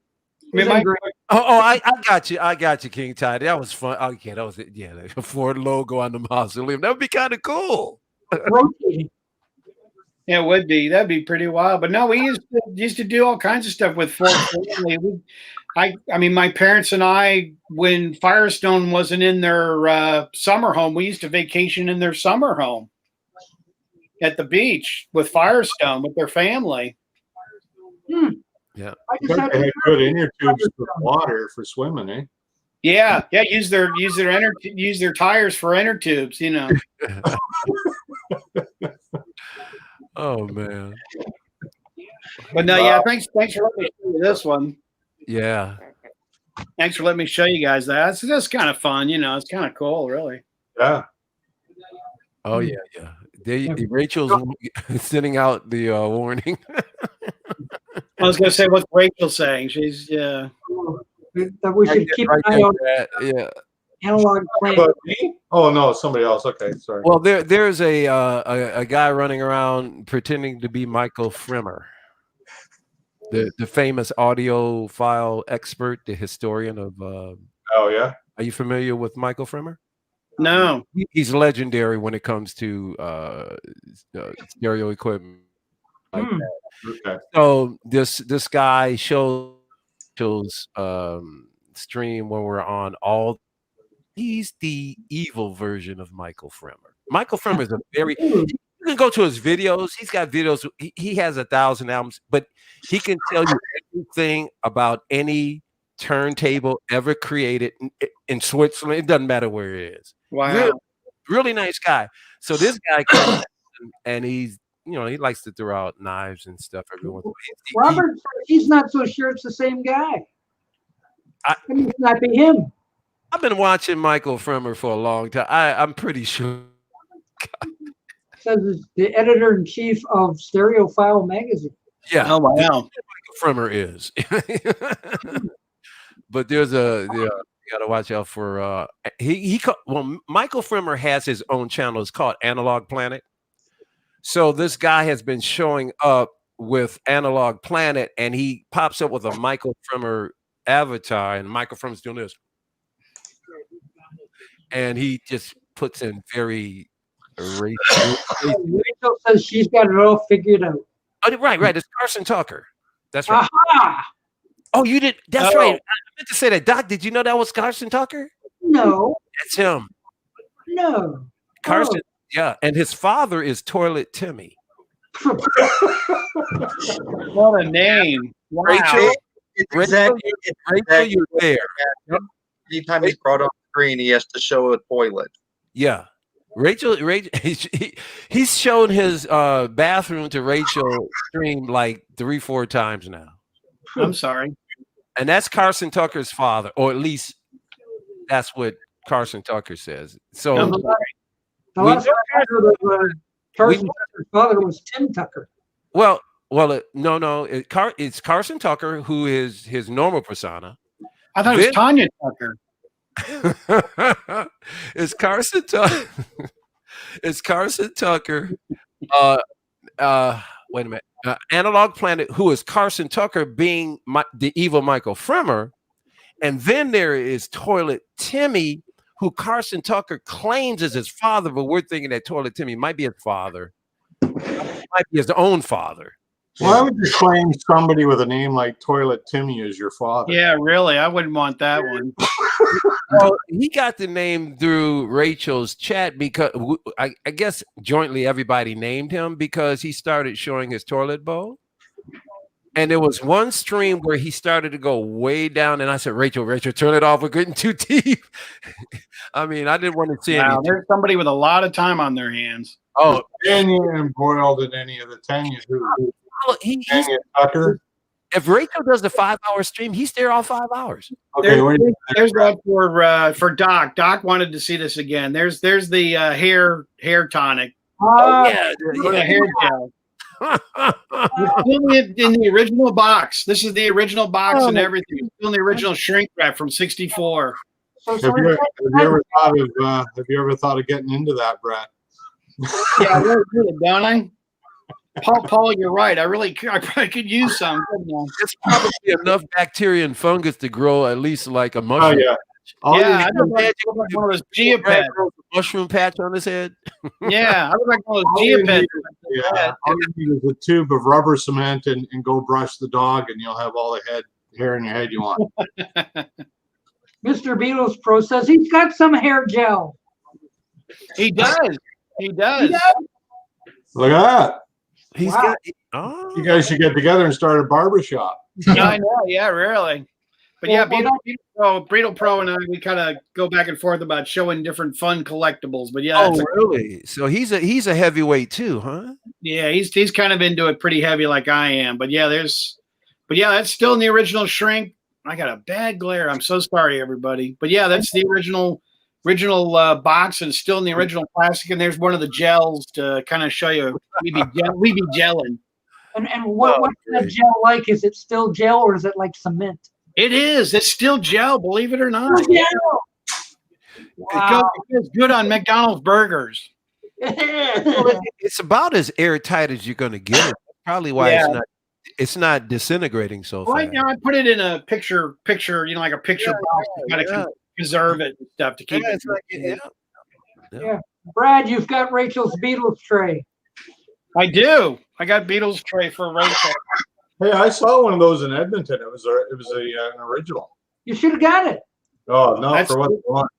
Speaker 7: I got you, King Tide. That was fun. Okay, that was it. Yeah, the Ford logo on the mausoleum. That would be kind of cool.
Speaker 1: Rotating.
Speaker 8: Yeah, it would be. That'd be pretty wild. But no, we used to do all kinds of stuff with Ford family. My parents and I, when Firestone wasn't in their summer home, we used to vacation in their summer home at the beach with Firestone with their family.
Speaker 7: Yeah.
Speaker 4: They had good inner tubes for water for swimming, eh?
Speaker 8: Yeah. Use their tires for inner tubes,
Speaker 7: Oh man.
Speaker 8: But no, yeah. Thanks for letting me show you this one.
Speaker 7: Yeah.
Speaker 8: Thanks for letting me show you guys that. It's just kind of fun, It's kind of cool, really.
Speaker 4: Yeah.
Speaker 7: Oh yeah. Rachel's sending out the warning.
Speaker 8: I was going to say, what's Rachel saying? She's
Speaker 1: That we should keep an eye on
Speaker 7: Yeah.
Speaker 1: Analog Planet.
Speaker 4: But me? Oh no, somebody else. Okay, sorry.
Speaker 7: Well, there's a guy running around pretending to be Michael Fremer, the famous audiophile expert, the historian of.
Speaker 4: Oh yeah.
Speaker 7: Are you familiar with Michael Fremer?
Speaker 8: no.
Speaker 7: He's legendary when it comes to stereo equipment. Like that.
Speaker 4: Okay.
Speaker 7: So this guy shows stream when we're on all. He's the evil version of Michael Fremer. Michael Fremer is a very. You can go to his videos. He's got videos. He has 1,000 albums, but he can tell you everything about any turntable ever created in Switzerland. It doesn't matter where it is.
Speaker 8: Wow.
Speaker 7: Really nice guy. So this guy comes and he's, he likes to throw out knives and stuff every once in a while.
Speaker 1: Robert, he's not so sure it's the same guy. It might not be him.
Speaker 7: I've been watching Michael Fremer for a long time. I'm pretty sure.
Speaker 1: Says it's the editor-in-chief of Stereophile magazine.
Speaker 7: Yeah.
Speaker 8: Oh, wow.
Speaker 7: Michael Fremer is. But there's you got to watch out for Michael Fremer has his own channel. It's called Analog Planet. So this guy has been showing up with Analog Planet, and he pops up with a Michael Fremer avatar, and Michael Fremer's doing this. And he just puts in very
Speaker 1: Rachel says she's got it all figured out.
Speaker 7: Oh, right. It's Carson Tucker. That's right.
Speaker 1: Aha!
Speaker 7: Oh, you did. That's right. I meant to say that. Doc, did you know that was Carson Tucker?
Speaker 1: No.
Speaker 7: That's him.
Speaker 1: No.
Speaker 7: Carson. Oh. Yeah. And his father is Toilet Timmy.
Speaker 8: What a name. Wow.
Speaker 5: Rachel,
Speaker 7: Rachel, you're there.
Speaker 5: Anytime he's brought on screen, he has to show a toilet.
Speaker 7: Yeah. Rachel, he's shown his bathroom to Rachel stream like 3-4 times now.
Speaker 8: I'm sorry.
Speaker 7: And that's Carson Tucker's father, or at least that's what Carson Tucker says. So
Speaker 1: the last I heard of Carson Tucker's father was Tim Tucker.
Speaker 7: No. It's Carson Tucker, who is his normal persona.
Speaker 8: I thought it was Tanya Tucker.
Speaker 7: It's Carson Tucker. It's Carson Tucker. Wait a minute. Analog Planet, who is Carson Tucker being the evil Michael Fremer. And then there is Toilet Timmy, who Carson Tucker claims is his father, but we're thinking that Toilet Timmy might be his father. Might be his own father.
Speaker 4: Why would you claim somebody with a name like Toilet Timmy as your father?
Speaker 8: Yeah, really. I wouldn't want that one.
Speaker 7: Well, he got the name through Rachel's chat because I guess jointly everybody named him because he started showing his toilet bowl. And there was one stream where he started to go way down, and I said, Rachel, turn it off. We're getting too deep. I mean, I didn't want to see anything.
Speaker 8: There's somebody with a lot of time on their hands.
Speaker 4: Oh, Tanya embroiled in any of the Tanya who? Tanya Tucker.
Speaker 7: If Rachel does the 5-hour stream, he's there all 5 hours.
Speaker 4: Okay,
Speaker 8: there's that for Doc. Doc wanted to see this again. There's the hair tonic.
Speaker 1: Yeah.
Speaker 8: The hair gel. It's still in the original box. This is the original box and everything. It's still in the original shrink wrap from '64.
Speaker 4: Have you ever thought of getting into that, Brett?
Speaker 8: Yeah, I really did, don't I? Paul, you're right. I probably could use some.
Speaker 7: It's probably enough bacteria and fungus to grow at least like a mushroom.
Speaker 4: Oh, yeah.
Speaker 8: I look like one of those Gia Pets.
Speaker 7: Mushroom patch on his head.
Speaker 8: Yeah, I look like one of those Gia Pets.
Speaker 4: Yeah, all you need is a tube of rubber cement and go brush the dog, and you'll have all the hair in your head you want.
Speaker 1: Mr. Beatles Pro says he's got some hair gel.
Speaker 8: He does. He does.
Speaker 4: Look at that.
Speaker 7: He's got. Oh.
Speaker 4: You guys should get together and start a barbershop.
Speaker 8: I know. Yeah, really. But yeah, Beatle Pro and I, we kind of go back and forth about showing different fun collectibles. But yeah.
Speaker 7: Oh, really? So he's a heavyweight too, huh?
Speaker 8: Yeah, he's kind of into it pretty heavy like I am. But yeah, that's still in the original shrink. I got a bad glare. I'm so sorry, everybody. But yeah, that's the original box and still in the original plastic. And there's one of the gels to kind of show you we be gelling.
Speaker 1: And what's the gel like? Is it still gel or is it like cement?
Speaker 8: It is. It's still gel, believe it or not.
Speaker 1: Gel.
Speaker 8: It goes good on McDonald's burgers.
Speaker 7: It's about as airtight as you're going to get it. That's probably why it's not disintegrating so fast.
Speaker 8: Right now, I put it in a picture, like a picture box to kind of preserve it and stuff to keep it.
Speaker 1: Yeah. Brad, you've got Rachel's Beatles tray.
Speaker 8: I do. I got Beatles tray for Rachel.
Speaker 4: Hey, I saw one of those in Edmonton. It was an original.
Speaker 1: You should have got it.
Speaker 4: Oh, no, for what you want.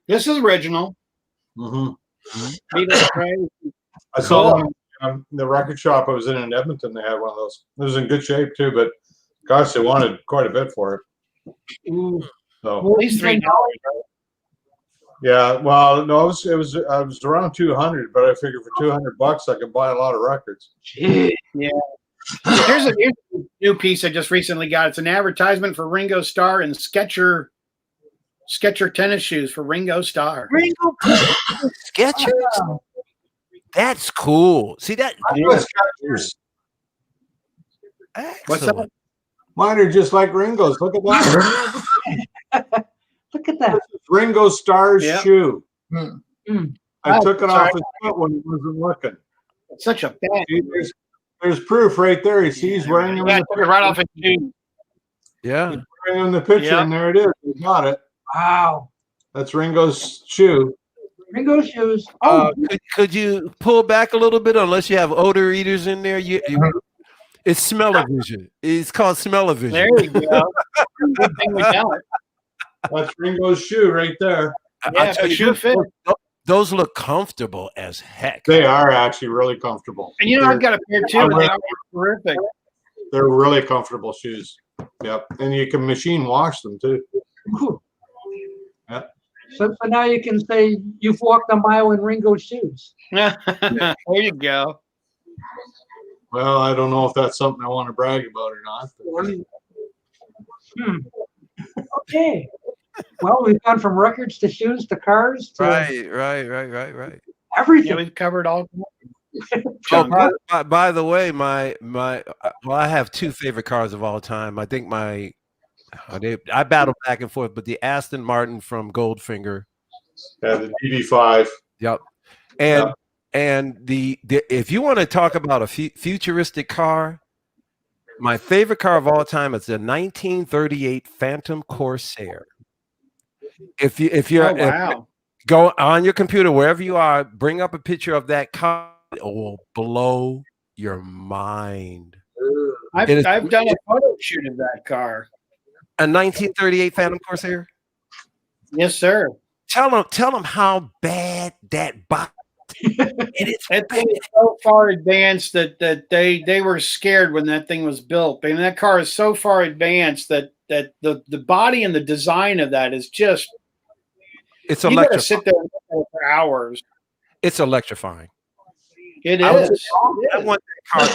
Speaker 8: This is original. Beatles tray.
Speaker 4: I saw one the record shop I was in Edmonton. They had one of those. It was in good shape too, but gosh, they wanted quite a bit for it. So
Speaker 8: at least $3.
Speaker 4: Yeah, well, no, it was around 200, but I figured for $200 I could buy a lot of records.
Speaker 8: Yeah. Here's a new piece I just recently got. It's an advertisement for Ringo Starr and Skechers tennis shoes for Ringo Starr.
Speaker 7: Ringo Skechers. Wow. That's cool. See that?
Speaker 4: Skechers.
Speaker 8: What's that?
Speaker 4: Mine are just like Ringo's. Look at that.
Speaker 1: Look at that.
Speaker 4: Ringo Starr's shoe. I took it off his foot when he wasn't looking.
Speaker 8: It's such a bad.
Speaker 4: There's proof right there. You see, he's wearing them.
Speaker 8: Yeah, took it right off his shoe.
Speaker 7: Yeah.
Speaker 4: He's wearing in the picture, and there it is. He got it.
Speaker 1: Wow.
Speaker 4: That's Ringo's shoe.
Speaker 1: Ringo's shoes.
Speaker 7: Could you pull back a little bit unless you have odor eaters in there? It's smell-o-vision. It's called smell-o-vision.
Speaker 8: There you go. Good thing we know it.
Speaker 4: That's Ringo's shoe right there.
Speaker 8: Yeah, the shoe fit.
Speaker 7: Those look comfortable as heck.
Speaker 4: They are actually really comfortable.
Speaker 8: And I've got a pair too. And they are terrific.
Speaker 4: They're really comfortable shoes. Yep, and you can machine wash them too. Yep.
Speaker 1: So now you can say you've walked a mile in Ringo's shoes.
Speaker 8: There you go.
Speaker 4: Well, I don't know if that's something I want to brag about or not.
Speaker 1: Okay. Well, we've gone from records to shoes to cars to
Speaker 7: Right.
Speaker 1: everything.
Speaker 8: Yeah, we've covered all.
Speaker 7: By the way, I have two favorite cars of all time. I think I battle back and forth, but the Aston Martin from Goldfinger.
Speaker 4: Yeah, the DB5.
Speaker 7: Yep. And the if you want to talk about a futuristic car, my favorite car of all time is the 1938 Phantom Corsair. If you're go on your computer wherever you are, bring up a picture of that car. It will blow your mind.
Speaker 8: I've done a photo shoot of that car.
Speaker 7: A 1938 Phantom Corsair.
Speaker 8: Yes, sir.
Speaker 7: Tell them how bad that box.
Speaker 8: That thing is so far advanced that they were scared when that thing was built. I mean, that car is so far advanced that the body and the design of that is just.
Speaker 7: It's
Speaker 8: you
Speaker 7: electrifying.
Speaker 8: gotta sit there and look at it for hours.
Speaker 7: It's electrifying.
Speaker 8: It is.
Speaker 7: I want that car.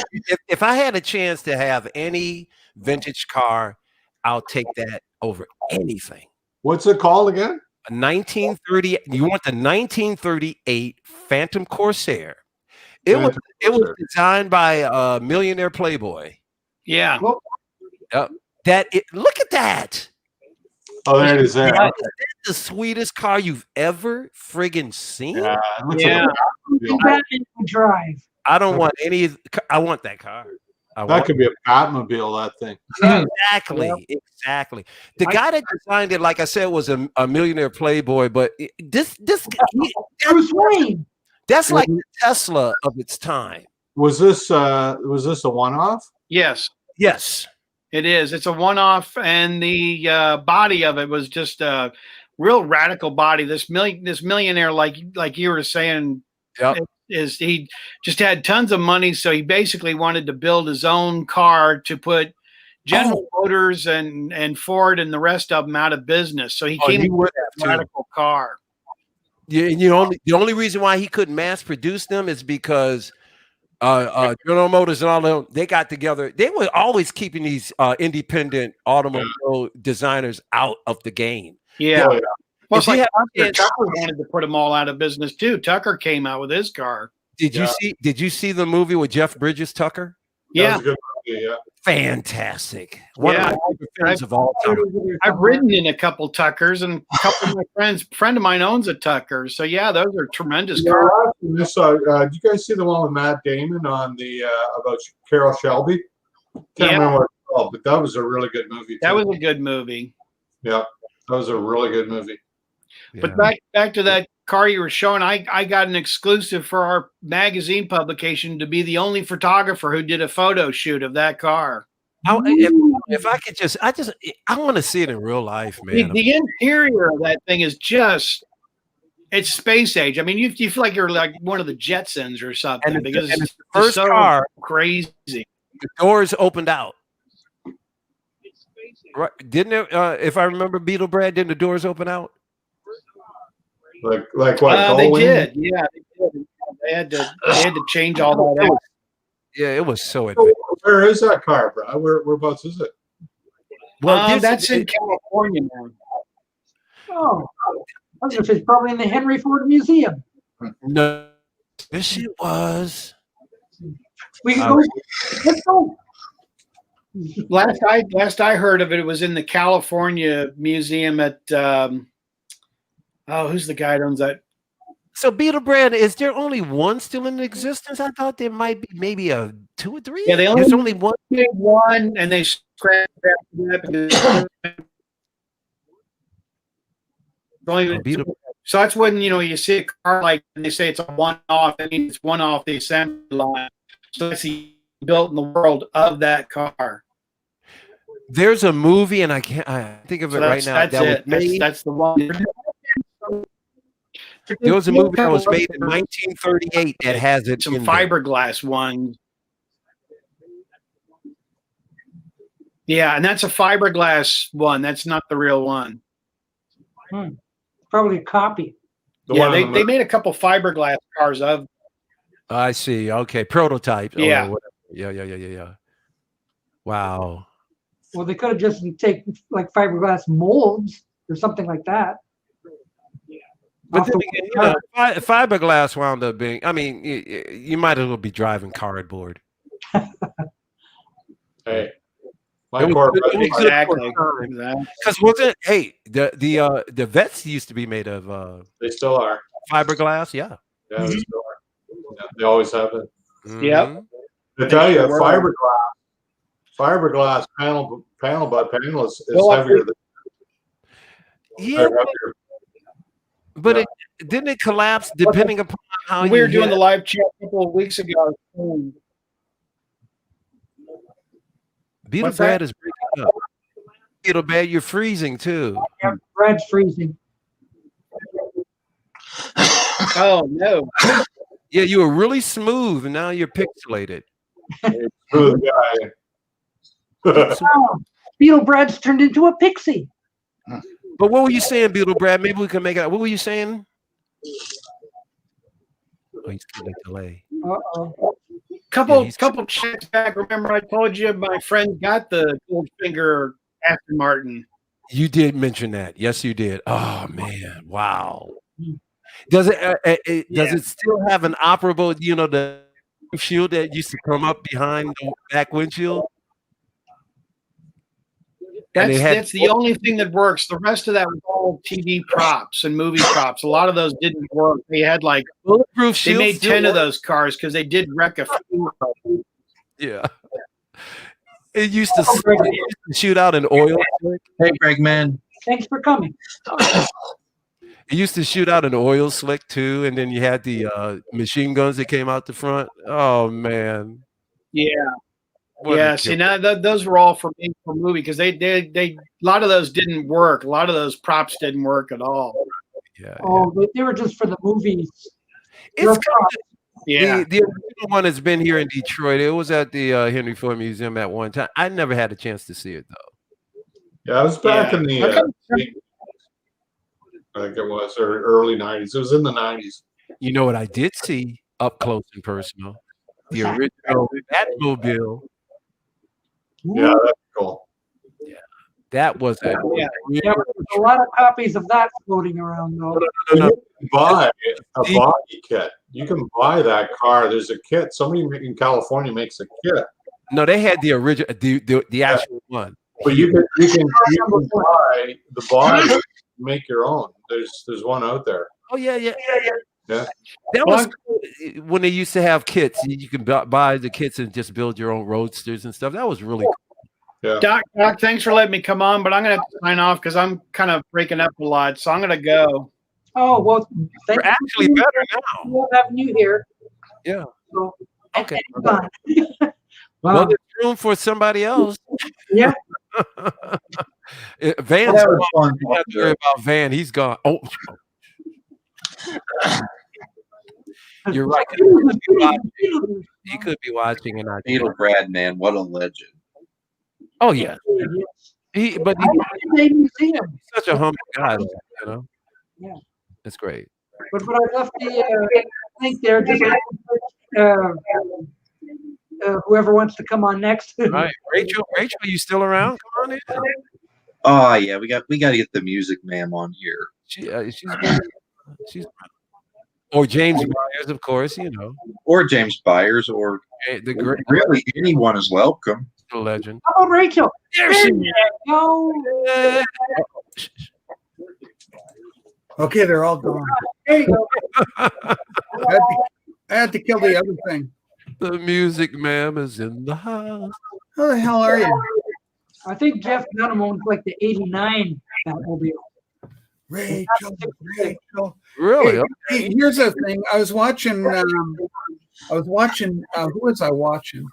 Speaker 7: If I had a chance to have any vintage car, I'll take that over anything.
Speaker 4: What's it called again?
Speaker 7: A 1930. You want the 1938 Phantom Corsair? It was designed by a millionaire playboy.
Speaker 8: Yeah.
Speaker 7: Look at that.
Speaker 4: Oh, there it is. There.
Speaker 7: Is that the sweetest car you've ever friggin' seen?
Speaker 8: Yeah.
Speaker 1: Drive.
Speaker 7: I don't want any. I want that car.
Speaker 4: That could be a Batmobile, that thing.
Speaker 7: Exactly. The guy that designed it, like I said, was a millionaire playboy, but Bruce
Speaker 1: Wayne.
Speaker 7: That's like the Tesla of its time.
Speaker 4: Was this a one-off?
Speaker 8: Yes.
Speaker 7: Yes.
Speaker 8: It is. It's a one-off, and the body of it was just a real radical body. This millionaire, like you were saying, he just had tons of money, so he basically wanted to build his own car to put General Motors and Ford and the rest of them out of business. So he came up with that radical car.
Speaker 7: Yeah, and the only reason why he couldn't mass produce them is because General Motors and all of them, they got together. They were always keeping these independent automobile designers out of the game.
Speaker 8: Yeah. Well, it's like Tucker wanted to put them all out of business too. Tucker came out with his car.
Speaker 7: Did you see the movie with Jeff Bridges, Tucker?
Speaker 8: Yeah.
Speaker 4: was a good movie, yeah.
Speaker 7: Fantastic. One
Speaker 8: Yeah.
Speaker 7: of my favorite films of all time.
Speaker 8: I've ridden in a couple Tuckers, and a couple of my friend of mine owns a Tucker. So yeah, those are tremendous cars.
Speaker 4: I saw, did you guys see the one with Matt Damon on the about Carol Shelby? Can't remember what it's called, but that was a really good movie.
Speaker 8: That
Speaker 4: too.
Speaker 8: was a good movie.
Speaker 4: Yeah, that was a really good movie.
Speaker 8: But back to that car you were showing, I got an exclusive for our magazine publication to be the only photographer who did a photo shoot of that car.
Speaker 7: If I could I want to see it in real life, man.
Speaker 8: The interior of that thing is it's space age. I mean, you feel like you're like one of the Jetsons or something, because
Speaker 7: it's
Speaker 8: it's
Speaker 7: the first
Speaker 8: so
Speaker 7: car
Speaker 8: crazy.
Speaker 7: The doors opened out. Right? Didn't it? If I remember, Beetle Brad, didn't the doors open out?
Speaker 4: Like what?
Speaker 8: They did. Yeah, they did. They had to change all that out.
Speaker 7: Yeah, it was so advanced.
Speaker 4: Where is that car, bro? Whereabouts is it?
Speaker 7: Well,
Speaker 8: that's in California now.
Speaker 1: Oh, I was it's probably in the Henry Ford Museum.
Speaker 7: No, this it was.
Speaker 1: We can go. Let's go.
Speaker 8: Last I heard of it, it was in the California Museum at who's the guy that owns that?
Speaker 7: So Beetle Brand, is there only one still in existence? I thought there might be maybe a 2 or 3.
Speaker 8: Yeah,
Speaker 7: there's only one.
Speaker 8: One, and they scrapped that. So that's when you see a car like, and they say it's a one-off. I mean, it's one off the assembly line. So that's built in the world of that car.
Speaker 7: There's a movie, and I think of it right now.
Speaker 8: That's the one.
Speaker 7: There was a movie that was made in 1938 that has it.
Speaker 8: Some fiberglass ones. Yeah, and that's a fiberglass one. That's not the real one.
Speaker 1: Probably a copy.
Speaker 8: They made a couple fiberglass cars of.
Speaker 7: I see. Okay, prototype.
Speaker 8: Yeah.
Speaker 7: Yeah. Wow.
Speaker 1: Well, they could have just taken like fiberglass molds or something like that.
Speaker 7: But then again, fiberglass wound up being. I mean, you might as well be driving cardboard.
Speaker 4: Hey,
Speaker 8: exactly.
Speaker 7: Because wasn't the vets used to be made of?
Speaker 4: They still are
Speaker 7: fiberglass. Yeah.
Speaker 4: Yeah, they still are. Yeah, they always have it.
Speaker 8: Yep.
Speaker 4: I tell you, fiberglass panel by panel is heavier than.
Speaker 7: Yeah. But didn't it collapse depending upon how
Speaker 8: we were doing the live chat a couple of weeks ago.
Speaker 7: Beetle Brad is breaking up. Beetle Brad, you're freezing too.
Speaker 1: Yeah, Brad's freezing.
Speaker 8: Oh no!
Speaker 7: Yeah, you were really smooth, and now you're pixelated.
Speaker 4: Smooth guy.
Speaker 1: Beetle Brad's turned into a pixie.
Speaker 7: But what were you saying, Beetle Brad? Maybe we can make it. What were you saying? Oh, he's getting a delay.
Speaker 8: Couple checks back. Remember, I told you my friend got the Goldfinger Aston Martin.
Speaker 7: You did mention that. Yes, you did. Oh man, wow. Does it does it still have an operable? The shield that used to come up behind the back windshield.
Speaker 8: That's the only thing that works. The rest of that was all TV props and movie props. A lot of those didn't work. They had like
Speaker 7: bulletproof shields.
Speaker 8: They made 10 of those cars because they did wreck a few.
Speaker 7: Yeah. It used to shoot out an oil slick.
Speaker 9: Hey, Greg, man.
Speaker 1: Thanks for coming.
Speaker 7: It used to shoot out an oil slick too, and then you had the machine guns that came out the front. Oh man.
Speaker 8: Yeah. Yeah, see now those were all for movie because they a lot of those didn't work. A lot of those props didn't work at all.
Speaker 7: Yeah.
Speaker 1: They were just for the movies.
Speaker 7: It's the original one has been here in Detroit. It was at the Henry Ford Museum at one time. I never had a chance to see it though.
Speaker 4: Yeah, I was back in the I think it was or early 90s. It was in the 90s.
Speaker 7: You know what I did see up close and personal? The original Batmobile.
Speaker 4: Yeah, that's cool.
Speaker 7: Yeah, that was
Speaker 1: there's a lot of copies of that floating around though.
Speaker 4: No. You can buy a body kit. You can buy that car. There's a kit. Somebody in California makes a kit.
Speaker 7: No, they had the original, the actual one.
Speaker 4: But you can buy the body, make your own. There's one out there.
Speaker 7: Oh yeah.
Speaker 4: Yeah.
Speaker 7: That was cool when they used to have kits. You can buy the kits and just build your own roadsters and stuff. That was really cool.
Speaker 4: Yeah.
Speaker 8: Doc, thanks for letting me come on, but I'm going to sign off because I'm kind of breaking up a lot. So I'm going to go.
Speaker 1: Oh, well,
Speaker 7: We're actually better now.
Speaker 1: We'll have you here.
Speaker 7: Yeah.
Speaker 1: So,
Speaker 7: okay.
Speaker 1: Wow.
Speaker 7: Well, there's room for somebody else.
Speaker 1: Yeah.
Speaker 7: Van's
Speaker 9: That was
Speaker 7: gone.
Speaker 9: fun.
Speaker 7: You have to worry about Van. He's gone. Oh. You're right. He could be watching and not.
Speaker 9: Beatle Brad, man, what a legend.
Speaker 7: Oh yeah. But he's such a humble guy, you know.
Speaker 1: Yeah.
Speaker 7: It's great.
Speaker 1: But I left the link there. Just whoever wants to come on next.
Speaker 7: Right, Rachel, you still around? Come on in.
Speaker 9: Oh yeah, we got to get the music ma'am on here.
Speaker 7: She's or James Myers, of course, you know,
Speaker 9: or James Byers, or
Speaker 7: the great,
Speaker 9: really anyone is welcome.
Speaker 7: The legend.
Speaker 1: How about Rachel?
Speaker 7: There she
Speaker 1: is.
Speaker 10: Okay, they're all gone.
Speaker 1: There you go.
Speaker 10: I had to kill the other thing.
Speaker 7: The music ma'am is in the house.
Speaker 10: How the hell are you?
Speaker 1: I think Jeff Dunham owns like the '89 Batmobile.
Speaker 10: Rachel.
Speaker 7: Really?
Speaker 10: Hey, here's the thing. I was watching. Who was I watching?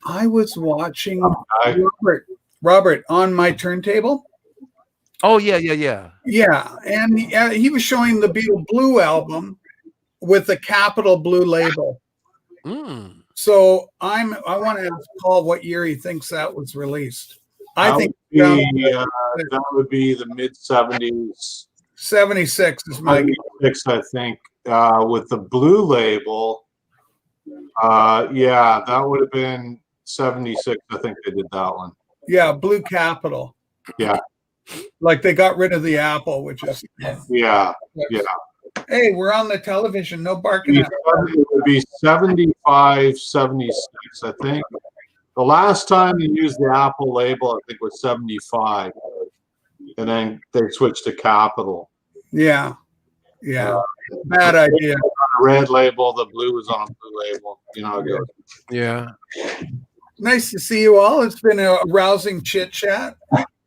Speaker 10: I was watching Robert on my turntable.
Speaker 7: Oh yeah.
Speaker 10: Yeah, and he was showing the Beatle Blue album with the capital blue label.
Speaker 7: Mm.
Speaker 10: So I want to ask Paul what year he thinks that was released. I think
Speaker 4: that would be the mid 70s.
Speaker 10: 76 is my guess.
Speaker 4: 76, I think, with the blue label. Yeah, that would have been 76. I think they did that one.
Speaker 10: Yeah, Blue Capital.
Speaker 4: Yeah.
Speaker 10: Like they got rid of the Apple, which is
Speaker 4: Yeah.
Speaker 10: Hey, we're on the television. No barking at
Speaker 4: It would be 75, 76, I think. The last time they used the Apple label, I think, was 75. And then they switched to Capital.
Speaker 10: Yeah. Bad idea.
Speaker 4: On a red label, the blue was on a blue label. You know how it goes.
Speaker 7: Yeah.
Speaker 10: Nice to see you all. It's been a rousing chit chat.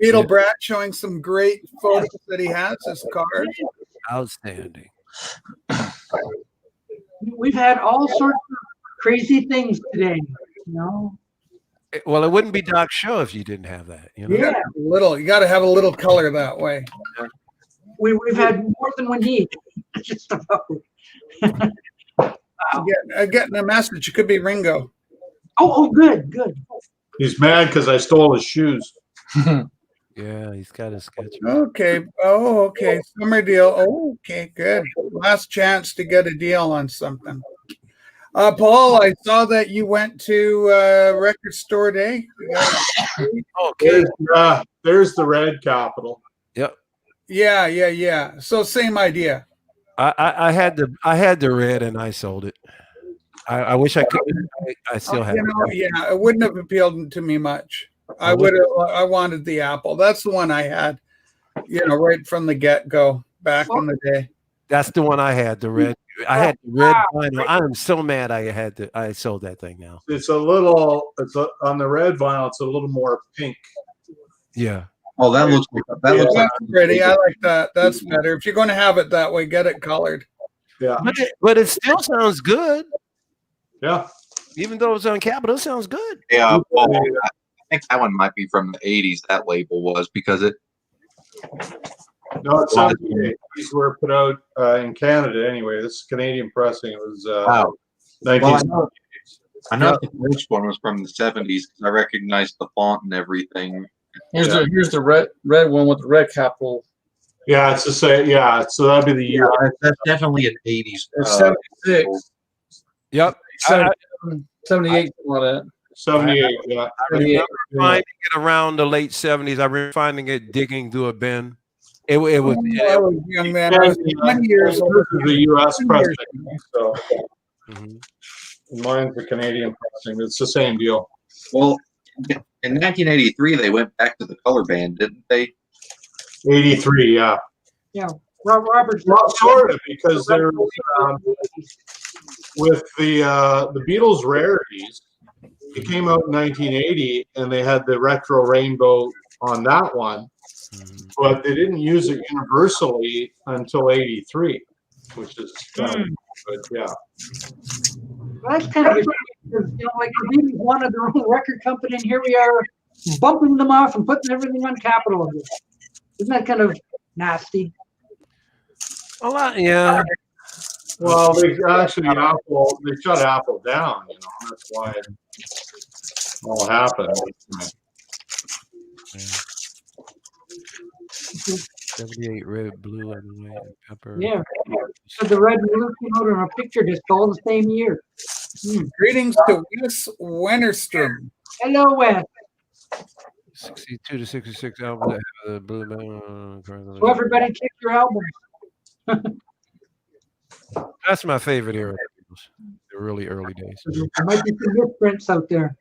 Speaker 10: Beatle Brad showing some great photos that he has, his cards.
Speaker 7: Outstanding.
Speaker 1: We've had all sorts of crazy things today, you know.
Speaker 7: Well, it wouldn't be Doc's show if you didn't have that. You know?
Speaker 10: Yeah, you got to have a little color that way.
Speaker 1: We've had more than we need. Just about.
Speaker 10: I'm getting a message. It could be Ringo.
Speaker 1: Oh, good.
Speaker 4: He's mad because I stole his shoes.
Speaker 7: Yeah, he's got his sketch.
Speaker 10: Okay. Oh, okay. Summer deal. Oh, okay, good. Last chance to get a deal on something. Paul, I saw that you went to Record Store Day.
Speaker 7: Okay.
Speaker 4: There's the red Capital.
Speaker 7: Yep.
Speaker 10: Yeah. So same idea.
Speaker 7: I had the red and I sold it. I wish I could. I still have.
Speaker 10: Yeah, it wouldn't have appealed to me much. I wanted the Apple. That's the one I had. Right from the get-go back in the day.
Speaker 7: That's the one I had. The red. I had the red vinyl. I am so mad. I sold that thing now.
Speaker 4: It's on the red vinyl. It's a little more pink.
Speaker 7: Yeah.
Speaker 9: Oh, that looks
Speaker 10: pretty. I like that. That's better. If you're going to have it that way, get it colored.
Speaker 4: Yeah.
Speaker 7: But it still sounds good.
Speaker 4: Yeah.
Speaker 7: Even though it's on Capitol, it sounds good.
Speaker 9: Yeah. Well, I think that one might be from the 80s. That label was because it.
Speaker 4: No, it's 78. These were put out in Canada anyway. This is Canadian pressing. It was 1978.
Speaker 9: I know the first one was from the 70s because I recognized the font and everything.
Speaker 2: Here's the red one with the red Capital.
Speaker 4: Yeah, it's the same. Yeah, so that'd be the year.
Speaker 9: That's definitely an 80s.
Speaker 2: It's 76.
Speaker 7: Yep.
Speaker 2: 78 on that.
Speaker 4: 78. Yeah.
Speaker 7: I remember finding it around the late 70s. I remember finding it digging through a bin. It was.
Speaker 10: I was a young man. I was 20 years old.
Speaker 4: This is the U.S. pressing. So
Speaker 7: Mhm.
Speaker 4: mine's the Canadian pressing. It's the same deal.
Speaker 9: Well, in 1983, they went back to the color band, didn't they?
Speaker 4: 83, yeah.
Speaker 1: Yeah, Robert's
Speaker 4: Well, sort of, because there was with the Beatles rarities. It came out in 1980, and they had the retro rainbow on that one, but they didn't use it universally until '83, which is kind of, but yeah.
Speaker 1: Well, that's kind of a shame because, like the Beatles wanted their own record company, and here we are bumping them off and putting everything on Capitol again. Isn't that kind of nasty?
Speaker 7: A lot, yeah.
Speaker 4: Well, they actually they shut Apple down. That's why it all happened.
Speaker 7: 78 red, blue, and white, and pepper.
Speaker 1: Yeah. So the red and blue came out on a picture disc all the same year.
Speaker 10: Greetings to Wes Wennerstrom.
Speaker 1: Hello, Wes.
Speaker 7: 62 to 66 albums that have the blue.
Speaker 1: So everybody check your albums.
Speaker 7: That's my favorite era. The really early days.
Speaker 1: There might be some misprints out there.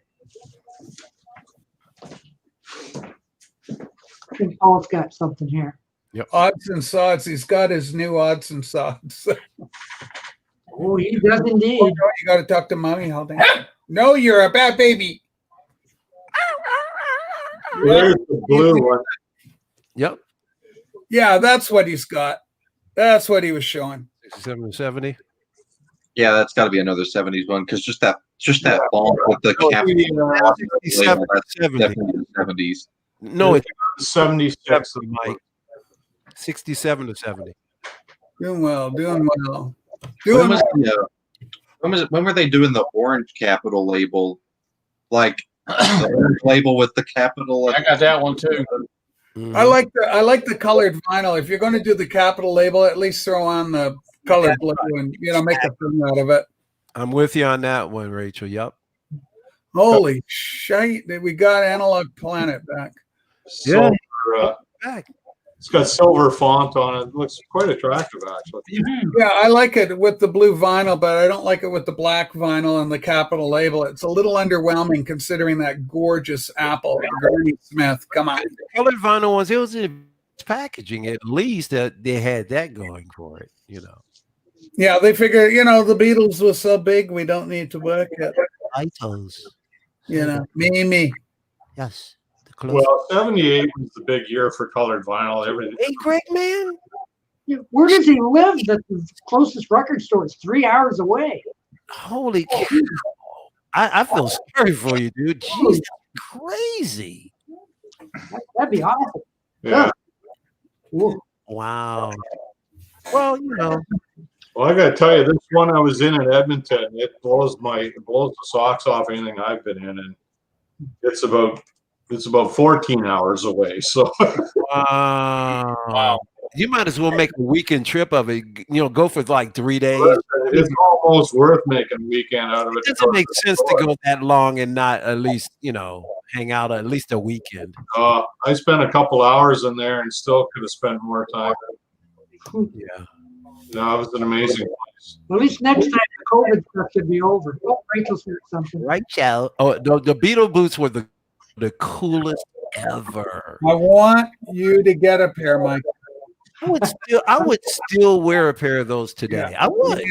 Speaker 1: I think Paul's got something here.
Speaker 7: Yep.
Speaker 10: Odds and sods. He's got his new odds and sods.
Speaker 1: Oh, he does indeed.
Speaker 10: Oh, no, you got to talk to mommy. Hold on. No, you're a bad baby.
Speaker 4: There's the blue one.
Speaker 7: Yep.
Speaker 10: Yeah, that's what he's got. That's what he was showing.
Speaker 7: 67 to 70.
Speaker 9: Yeah, that's got to be another 70s one because just that font with the cap.
Speaker 7: 67 to 70.
Speaker 9: Definitely the 70s.
Speaker 7: No, it's
Speaker 4: 76.
Speaker 7: Mike. 67 to 70.
Speaker 10: Doing well. Doing well.
Speaker 9: When was when were they doing the orange Capitol label? Like the orange label with the capital.
Speaker 2: I got that one too.
Speaker 10: I like the colored vinyl. If you're going to do the Capitol label, at least throw on the colored blue and make a thing out of it.
Speaker 7: I'm with you on that one, Rachel. Yep.
Speaker 10: Holy shite! We got Analog Planet back.
Speaker 7: Yeah.
Speaker 4: Silver,
Speaker 7: Back.
Speaker 4: it's got silver font on it. It looks quite attractive, actually.
Speaker 10: Yeah, I like it with the blue vinyl, but I don't like it with the black vinyl and the Capitol label. It's a little underwhelming considering that gorgeous Apple, Granny Smith. Come on.
Speaker 7: The colored vinyl ones, it was in packaging. At least that they had that going for it,
Speaker 10: Yeah, they figure, the Beatles was so big, we don't need to work it.
Speaker 7: Itos.
Speaker 10: Me.
Speaker 7: Yes.
Speaker 4: Well, 78 was the big year for colored vinyl. Everything.
Speaker 7: Hey, Greg, man.
Speaker 1: Where does he live? The closest record store is 3 hours away.
Speaker 7: Holy cow. I feel sorry for you, dude. Jeez, that's crazy.
Speaker 1: That'd be awful.
Speaker 4: Yeah.
Speaker 7: Wow. Well,
Speaker 4: Well, I got to tell you, this one I was in Edmonton, it blows the socks off anything I've been in, and it's about 14 hours away. So
Speaker 7: wow. You might as well make a weekend trip of it. Go for like 3 days.
Speaker 4: it's almost worth making a weekend out of it.
Speaker 7: It doesn't make sense to go that long and not at least, hang out at least a weekend.
Speaker 4: I spent a couple hours in there and still could have spent more time.
Speaker 7: Yeah.
Speaker 4: No, it was an amazing place.
Speaker 1: At least next time the COVID stuff should be over. Oh, Rachel's heard something.
Speaker 7: Right, Chow. Oh, the Beatle boots were the coolest ever.
Speaker 10: I want you to get a pair, Mike.
Speaker 7: I would still wear a pair of those today.
Speaker 10: Yeah,
Speaker 7: I would.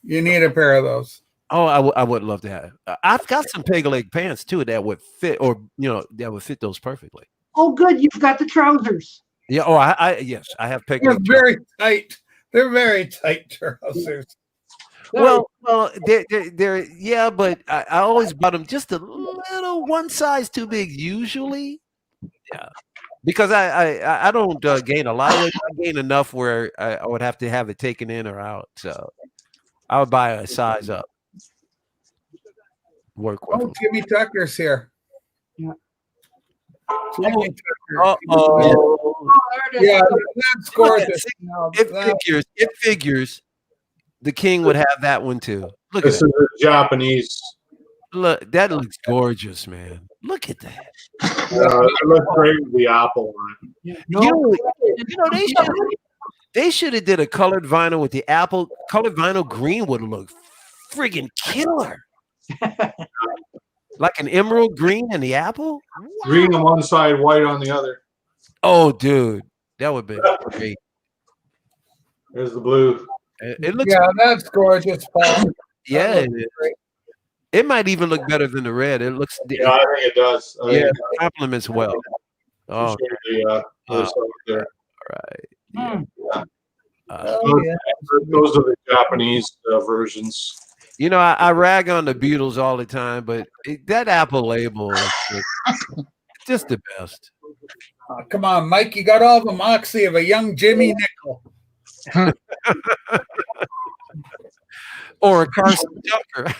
Speaker 10: You need a pair of those.
Speaker 7: Oh, I would love to have. I've got some peg leg pants too that would fit, or that would fit those perfectly.
Speaker 1: Oh, good. You've got the trousers.
Speaker 7: Yeah. Oh, yes, I have peg
Speaker 10: They're
Speaker 7: leg.
Speaker 10: very tight. They're very tight trousers.
Speaker 7: Well, they're yeah, but I always bought them just a little one size too big usually. Yeah, because I don't gain a lot of weight. I gain enough where I would have to have it taken in or out. So I would buy a size up. Work with them.
Speaker 10: Jimmy Tucker's here.
Speaker 1: Yeah.
Speaker 10: Jimmy Tucker.
Speaker 7: Uh-oh.
Speaker 10: Yeah, that's gorgeous.
Speaker 7: It figures. The King would have that one too. Look
Speaker 4: This
Speaker 7: at
Speaker 4: is
Speaker 7: that.
Speaker 4: a Japanese.
Speaker 7: Look, that looks gorgeous, man. Look at that.
Speaker 4: It looks great with the Apple on it.
Speaker 7: They should have did a colored vinyl with the Apple. Colored vinyl green would look friggin' killer. Like an emerald green in the apple?
Speaker 4: Green on one side, white on the other.
Speaker 7: Oh, dude, that would be great.
Speaker 4: There's the blue.
Speaker 7: It looks,
Speaker 10: Yeah, that's gorgeous, Paul.
Speaker 7: yeah,
Speaker 10: That
Speaker 7: it
Speaker 10: looks
Speaker 7: is.
Speaker 10: great.
Speaker 7: It might even look better than the red. It looks,
Speaker 4: Yeah, I think it does. I
Speaker 7: yeah,
Speaker 4: think
Speaker 7: it complements well. Oh,
Speaker 4: sure the other side there.
Speaker 7: right.
Speaker 1: Hmm.
Speaker 10: Oh, yeah.
Speaker 4: Those are the Japanese versions.
Speaker 7: You know, I rag on the Beatles all the time, but that Apple label is just the best.
Speaker 10: Come on, Mike. You got all the moxie of a young Jimmy Nickel.
Speaker 7: Or a Carson Tucker.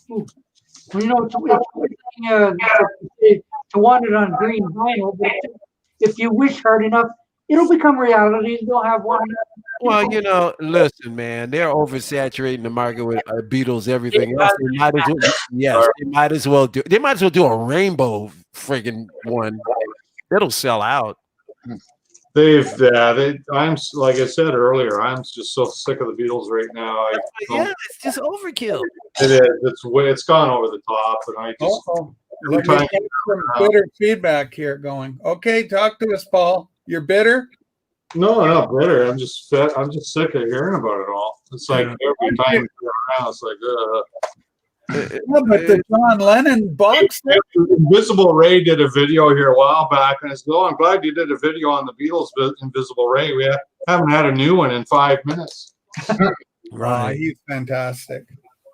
Speaker 1: Well, you know, it's one thing, to want it on green vinyl, but if you wish hard enough, it'll become reality. You'll have one.
Speaker 7: Well, you know, listen, man, they're oversaturating the market with Beatles, everything else. They might as well, yes, they might as well do. They might as well do a rainbow friggin' one. It'll sell out.
Speaker 4: I'm like I said earlier, I'm just so sick of the Beatles right now.
Speaker 7: Yeah, it's just overkill.
Speaker 4: It is. It's gone over the top, and I just
Speaker 10: Let me get some bitter feedback here going. Okay, talk to us, Paul. You're bitter?
Speaker 4: no, I'm not bitter. I'm just sick of hearing about it all. It's like every time you go around, it's like
Speaker 10: Yeah, but the John Lennon box set.
Speaker 4: Invisible Ray did a video here a while back, and it's I'm glad you did a video on the Beatles Invisible Ray. We haven't had a new one in 5 minutes.
Speaker 7: Right.
Speaker 10: He's fantastic.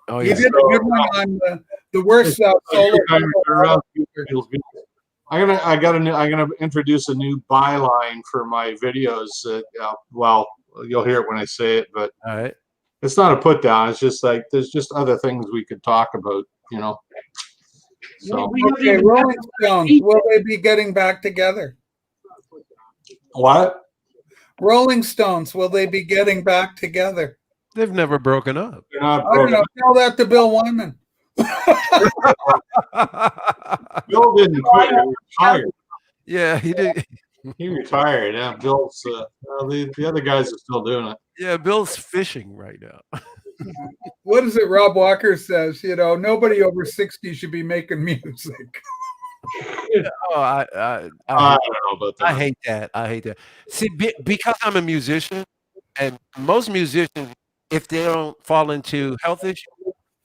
Speaker 7: Oh,
Speaker 10: He
Speaker 7: yeah.
Speaker 10: did a good one on the worst solo.
Speaker 4: I'm gonna introduce a new byline for my videos. Well, you'll hear it when I say it, but
Speaker 7: All right.
Speaker 4: it's not a put down. It's just like there's just other things we could talk about, you know. So
Speaker 10: Okay, Rolling Stones, will they be getting back together?
Speaker 4: what?
Speaker 10: Rolling Stones, will they be getting back together?
Speaker 7: They've never broken up.
Speaker 4: They're not
Speaker 10: I don't know. Tell that to Bill Wyman.
Speaker 4: Bill didn't quit. He retired.
Speaker 7: Yeah, he did.
Speaker 4: He retired. Yeah, Bill's. The other guys are still doing it.
Speaker 7: Yeah, Bill's fishing right now.
Speaker 10: What is it Rob Walker says? You know, nobody over 60 should be making music.
Speaker 7: Oh, I
Speaker 4: don't know about that.
Speaker 7: I hate that. I hate that. See, because I'm a musician, and most musicians, if they don't fall into health issues,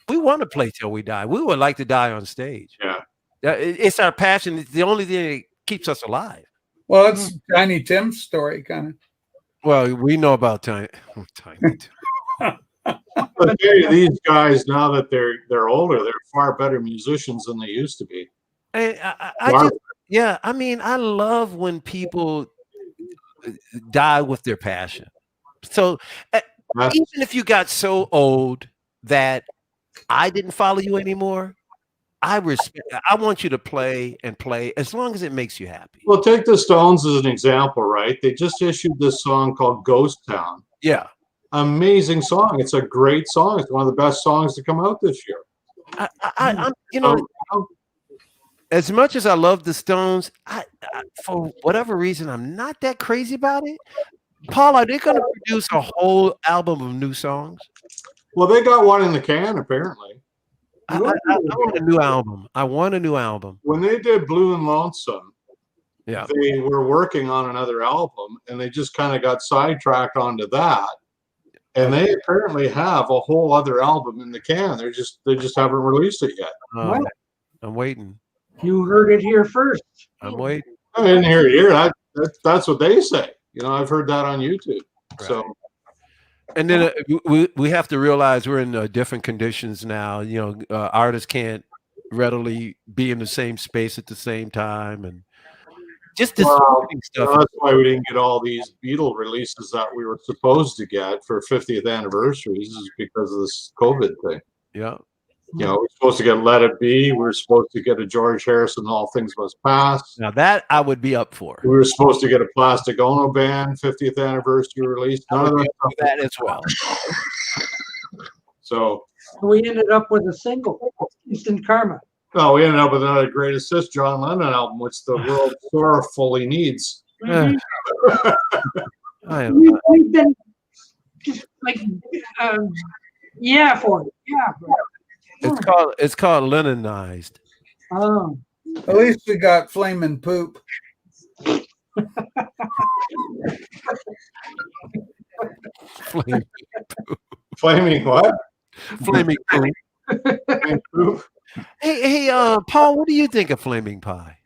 Speaker 7: we want to play till we die. We would like to die on stage.
Speaker 4: Yeah.
Speaker 7: It's our passion. It's the only thing that keeps us alive.
Speaker 10: Well, it's Tiny Tim's story, kind of.
Speaker 7: Well, we know about Tiny Tim.
Speaker 4: But these guys, now that they're older, they're far better musicians than they used to be.
Speaker 7: And I mean, I love when people die with their passion. So even if you got so old that I didn't follow you anymore, I want you to play and play as long as it makes you happy.
Speaker 4: Well, take the Stones as an example, right? They just issued this song called Ghost Town.
Speaker 7: Yeah.
Speaker 4: Amazing song. It's a great song. It's one of the best songs to come out this year.
Speaker 7: I'm as much as I love the Stones, I for whatever reason, I'm not that crazy about it. Paul, are they going to produce a whole album of new songs?
Speaker 4: Well, they got one in the can, apparently.
Speaker 7: I want a new album. I want a new album.
Speaker 4: When they did Blue and Lonesome,
Speaker 7: yeah,
Speaker 4: they were working on another album, and they just kind of got sidetracked onto that. And they apparently have a whole other album in the can. They just haven't released it yet.
Speaker 7: I'm waiting.
Speaker 1: You heard it here first.
Speaker 7: I'm waiting.
Speaker 4: I didn't hear it here. That's what they say. You know, I've heard that on YouTube. Right. So,
Speaker 7: and then we have to realize we're in different conditions now. You know, artists can't readily be in the same space at the same time, and just this stuff.
Speaker 4: That's why we didn't get all these Beatle releases that we were supposed to get for 50th anniversaries, is because of this COVID thing.
Speaker 7: Yeah.
Speaker 4: You know, we're supposed to get Let It Be. We're supposed to get a George Harrison All Things Must Pass.
Speaker 7: Now that I would be up for.
Speaker 4: We were supposed to get a Plastic Ono Band 50th anniversary release. None of
Speaker 7: that as well.
Speaker 4: So
Speaker 1: we ended up with a single, Instant Karma.
Speaker 4: No, we ended up with another Greatest Hits John Lennon album, which the world sorrowfully needs.
Speaker 1: We've been just like, yeah, for it. Yeah.
Speaker 7: It's called Leninized.
Speaker 1: Oh.
Speaker 10: At least we got flaming poop.
Speaker 4: Flaming what?
Speaker 7: Flaming poop.
Speaker 4: Flaming poop.
Speaker 7: Hey, Paul, what do you think of Flaming Pie?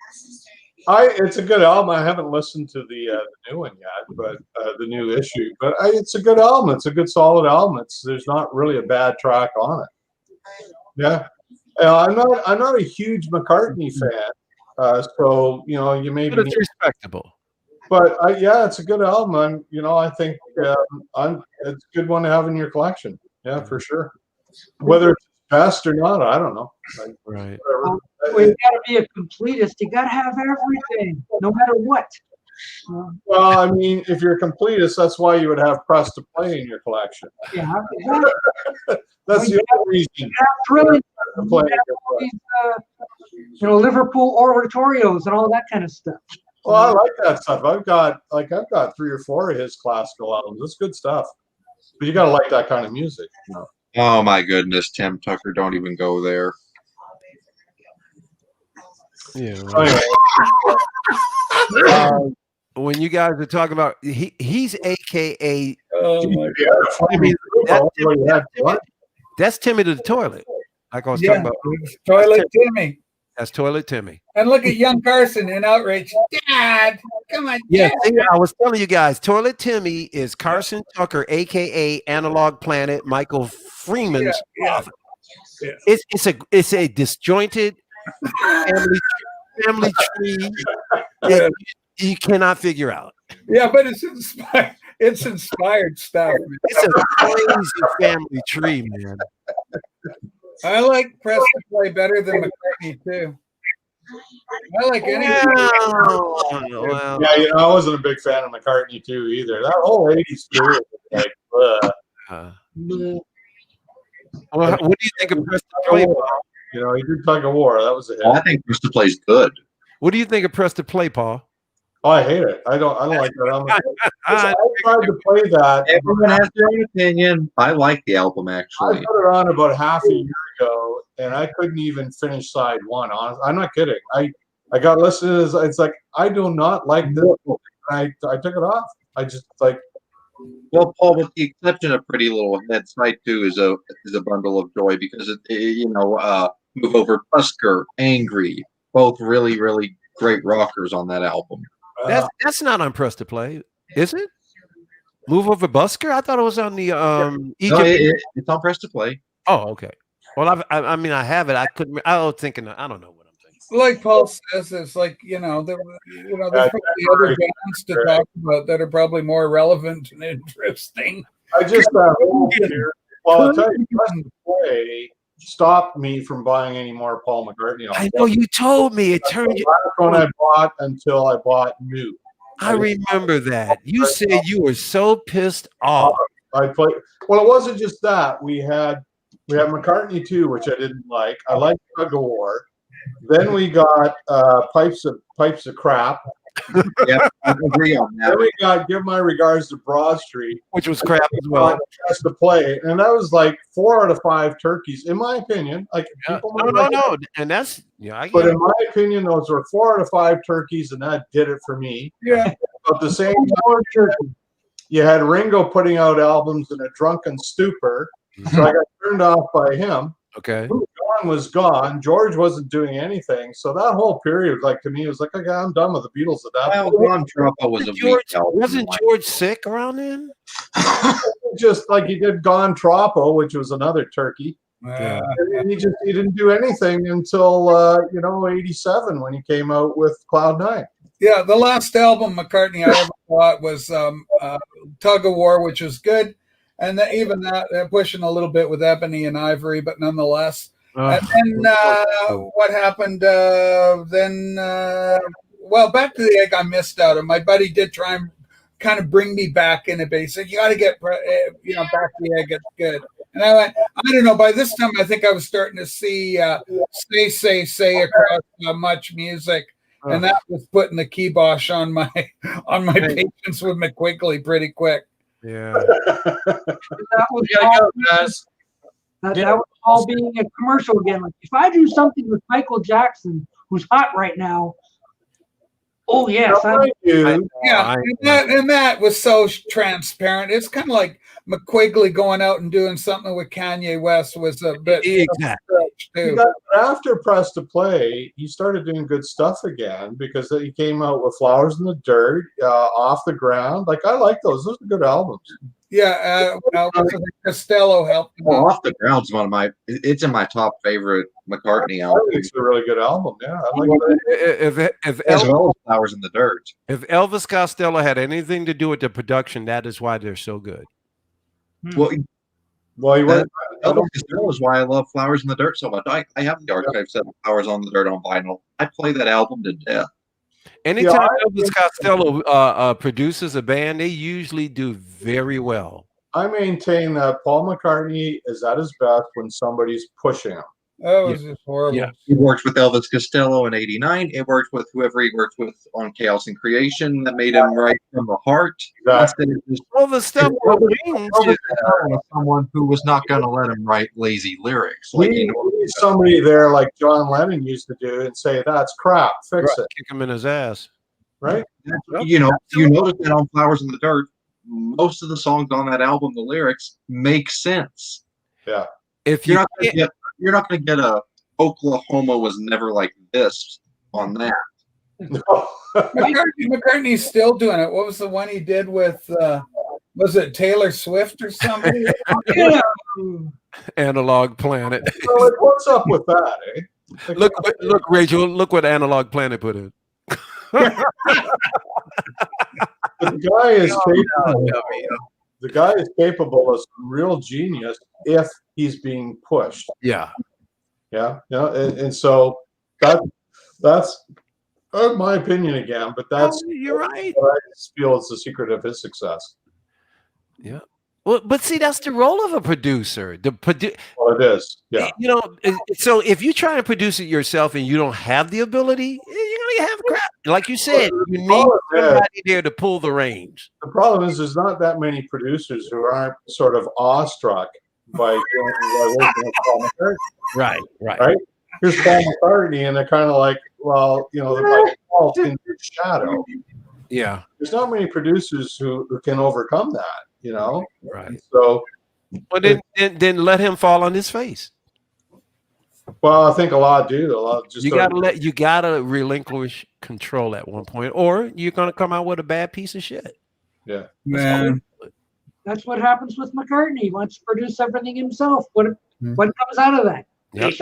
Speaker 4: It's a good album. I haven't listened to the new one yet, but the new issue. But it's a good album. It's a good, solid album. There's not really a bad track on it. Yeah, I'm not a huge McCartney fan, so you maybe.
Speaker 7: But it's respectable.
Speaker 4: But yeah, it's a good album. I think it's a good one to have in your collection. Yeah, for sure. Whether it's best or not, I don't know.
Speaker 7: Right.
Speaker 1: Well, you got to be a completist. You got to have everything, no matter what.
Speaker 4: Well, I mean, if you're a completist, that's why you would have press to play in your collection.
Speaker 1: Yeah,
Speaker 4: That's the only reason.
Speaker 1: Thrilling. Liverpool oratorios and all that kind of stuff.
Speaker 4: Well, I like that stuff. I've got 3 or 4 of his classical albums. It's good stuff. But you got to like that kind of music.
Speaker 9: Oh my goodness, Tim Tucker, don't even go there.
Speaker 7: Yeah.
Speaker 4: Anyway.
Speaker 7: When you guys are talking about, he's AKA.
Speaker 10: Oh my
Speaker 7: God. That's Timmy the Toilet. Like I was talking about.
Speaker 10: Toilet Timmy.
Speaker 7: That's Toilet Timmy.
Speaker 10: And look at young Carson in outrage. Dad, come on.
Speaker 7: Yeah,
Speaker 10: Dad.
Speaker 7: I was telling you guys, Toilet Timmy is Carson Tucker, AKA Analog Planet, Michael Freeman's father.
Speaker 10: Yeah.
Speaker 7: It's a disjointed family tree that you cannot figure out.
Speaker 10: Yeah, but it's inspired. It's inspired stuff. Man.
Speaker 7: It's a crazy family tree, man.
Speaker 10: I like Press to Play better than McCartney too. I like anything.
Speaker 7: Well.
Speaker 4: Yeah, I wasn't a big fan of McCartney too either. That whole '80s period was like.
Speaker 7: Well, what do you think of Press to Play?
Speaker 4: He did Tug of War. That was a hit.
Speaker 9: I think Press to Play is good.
Speaker 7: What do you think of Press to Play, Paul?
Speaker 4: Oh, I hate it. I don't like that. I tried to play that.
Speaker 9: Everyone has their own opinion. I like the album
Speaker 4: I
Speaker 9: actually.
Speaker 4: put it on about half a year ago, and I couldn't even finish side 1. Honestly, I'm not kidding. I got listeners. It's like I do not like this. I took it off. I just like.
Speaker 9: Well, Paul, with the exception of Pretty Little Head, side 2 is a bundle of joy because Move Over Busker, Angry, both really, really great rockers on that album.
Speaker 7: That's not on Press to Play, is it? Move Over Busker? I thought it was on the
Speaker 9: it's on Press to Play.
Speaker 7: Oh, okay. Well, I mean, I have it. I couldn't. I was thinking. I don't know what I'm thinking.
Speaker 10: Like Paul says, it's like there's probably other bands to talk about that are probably more relevant and interesting.
Speaker 4: I just I'll tell you, Press to Play stopped me from buying any more Paul McCartney.
Speaker 7: I know you told me it turned you.
Speaker 4: That's one I bought until I bought new.
Speaker 7: I remember that. You said you were so pissed off.
Speaker 4: I played. Well, it wasn't just that. We had McCartney 2, which I didn't like. I liked Tug of War. Then we got Pipes of Crap.
Speaker 9: Yeah, I agree on that.
Speaker 4: Then we got Give My Regards to Broad Street,
Speaker 7: which was crap as well.
Speaker 4: Press to Play, and that was like 4 out of 5 turkeys, in my opinion. Like
Speaker 7: no, and that's
Speaker 4: But in my opinion, those were 4 out of 5 turkeys, and that did it for me.
Speaker 10: Yeah.
Speaker 4: But at the same time, you had Ringo putting out albums in a drunken stupor, so I got turned off by him.
Speaker 7: Okay.
Speaker 4: John was gone. George wasn't doing anything. So that whole period, like to me, was like, okay, I'm done with the Beatles at that point.
Speaker 9: Well, Gone was a weak album.
Speaker 7: Wasn't George sick around then?
Speaker 4: Just like he did Gone Troppo, which was another turkey.
Speaker 10: Yeah.
Speaker 4: And he didn't do anything until '87 when he came out with Cloud 9.
Speaker 10: Yeah, the last album McCartney I ever bought was Tug of War, which was good. And even that, they're pushing a little bit with Ebony and Ivory, but nonetheless. And then what happened then? Well, Back to the Egg, I missed out. And my buddy did try and kind of bring me back in a bit. He said, you got to get, Back to the Egg, it's good. And I went, I don't know. By this time, I think I was starting to see Say across Much Music. And that was putting the kibosh on my patience with McQuigley pretty quick.
Speaker 7: Yeah.
Speaker 1: That was
Speaker 2: We gotta go, guys.
Speaker 1: that was all being a commercial again. Like if I do something with Michael Jackson, who's hot right now, oh yes,
Speaker 4: I do.
Speaker 10: Yeah, and that was so transparent. It's kind of like McQuigley going out and doing something with Kanye West was a bit
Speaker 7: Exactly.
Speaker 10: too.
Speaker 4: After Press to Play, he started doing good stuff again because he came out with Flowers in the Dirt, Off the Ground. Like I like those. Those are good albums.
Speaker 10: Yeah, Costello helped.
Speaker 9: Well, Off the Ground's one of my. It's in my top favorite McCartney
Speaker 4: I
Speaker 9: album.
Speaker 4: think it's a really good album. Yeah, I like it.
Speaker 9: As well as Flowers in the Dirt.
Speaker 7: If Elvis Costello had anything to do with the production, that is why they're so good.
Speaker 9: Well,
Speaker 4: he went.
Speaker 9: Elvis Costello is why I love Flowers in the Dirt so much. I have the archive set of Flowers on the Dirt on vinyl. I play that album to death.
Speaker 7: Anytime Elvis Costello produces a band, they usually do very well.
Speaker 4: I maintain that Paul McCartney is at his best when somebody's pushing him.
Speaker 10: That was just horrible.
Speaker 7: Yeah.
Speaker 9: He worked with Elvis Costello in '89. It worked with whoever he worked with on Chaos and Creation that made him right from the heart.
Speaker 4: Exactly.
Speaker 7: Well, the stuff with Wings
Speaker 9: Elvis Costello was someone who was not going to let him write lazy lyrics. Like
Speaker 4: We need somebody there like John Lennon used to do and say, "That's crap. Fix it."
Speaker 7: kick him in his ass.
Speaker 4: Right?
Speaker 9: you notice that on Flowers in the Dirt, most of the songs on that album, the lyrics make sense.
Speaker 4: Yeah.
Speaker 7: If
Speaker 9: You're not going to get a Oklahoma was never like this on that.
Speaker 10: McCartney's still doing it. What was the one he did with? Was it Taylor Swift or something?
Speaker 1: Yeah.
Speaker 7: Analog Planet.
Speaker 4: So like, what's up with that, eh? Like,
Speaker 7: Look, Rachel. Look what Analog Planet put in.
Speaker 4: the guy is capable. The guy is capable of some real genius if he's being pushed.
Speaker 7: Yeah.
Speaker 4: Yeah. And so that's my opinion again, but that's
Speaker 7: you're right.
Speaker 4: what I feel is the secret of his success.
Speaker 7: Yeah. Well, but see, that's the role of a producer.
Speaker 4: Well, it is. Yeah.
Speaker 7: So if you try to produce it yourself and you don't have the ability, you're gonna have crap. Like you said, you need somebody there to pull the reins.
Speaker 4: The problem is there's not that many producers who aren't sort of awestruck by working with Paul McCartney.
Speaker 7: Right.
Speaker 4: Here's Paul McCartney, and they're kind of like, well, they're like Paul in his shadow.
Speaker 7: Yeah.
Speaker 4: There's not many producers who can overcome that.
Speaker 7: Right.
Speaker 4: So,
Speaker 7: Well, then let him fall on his face.
Speaker 4: well, I think a lot do. A lot just
Speaker 7: You gotta relinquish control at one point, or you're gonna come out with a bad piece of shit.
Speaker 4: Yeah,
Speaker 10: Man.
Speaker 1: That's what happens with McCartney. He wants to produce everything himself. What comes out of that?
Speaker 7: Yep.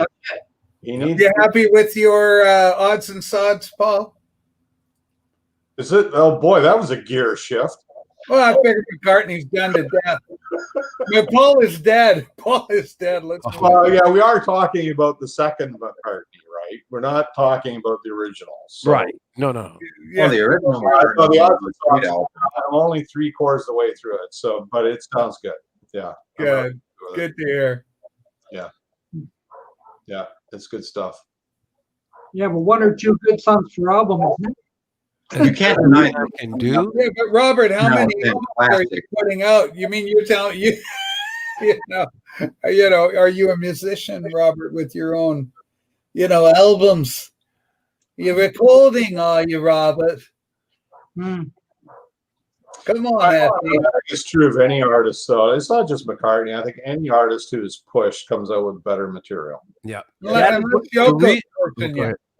Speaker 10: You happy with your odds and sods, Paul?
Speaker 4: Is it? Oh boy, that was a gear shift.
Speaker 10: Well, I figured McCartney's done to death. No, Paul is dead. Paul is dead. Let's
Speaker 4: Well, yeah, we are talking about the second McCartney, right? We're not talking about the original. So.
Speaker 7: Right. No.
Speaker 9: Well, the original
Speaker 4: I'm only 3/4 the way through it, but it sounds good. Yeah.
Speaker 10: Good. Good to hear.
Speaker 4: Yeah, it's good stuff.
Speaker 1: Yeah, but one or two good songs per album. Isn't it?
Speaker 9: You can't deny that.
Speaker 7: Can do.
Speaker 10: Yeah, but Robert, how many
Speaker 9: it's
Speaker 10: are you putting out? You mean you're telling are you a musician, Robert, with your own, albums? You're recording, are you, Robert? Come on,
Speaker 4: I think it's true of any artist, though. It's not just McCartney. I think any artist who is pushed comes out with better material.
Speaker 7: Yeah.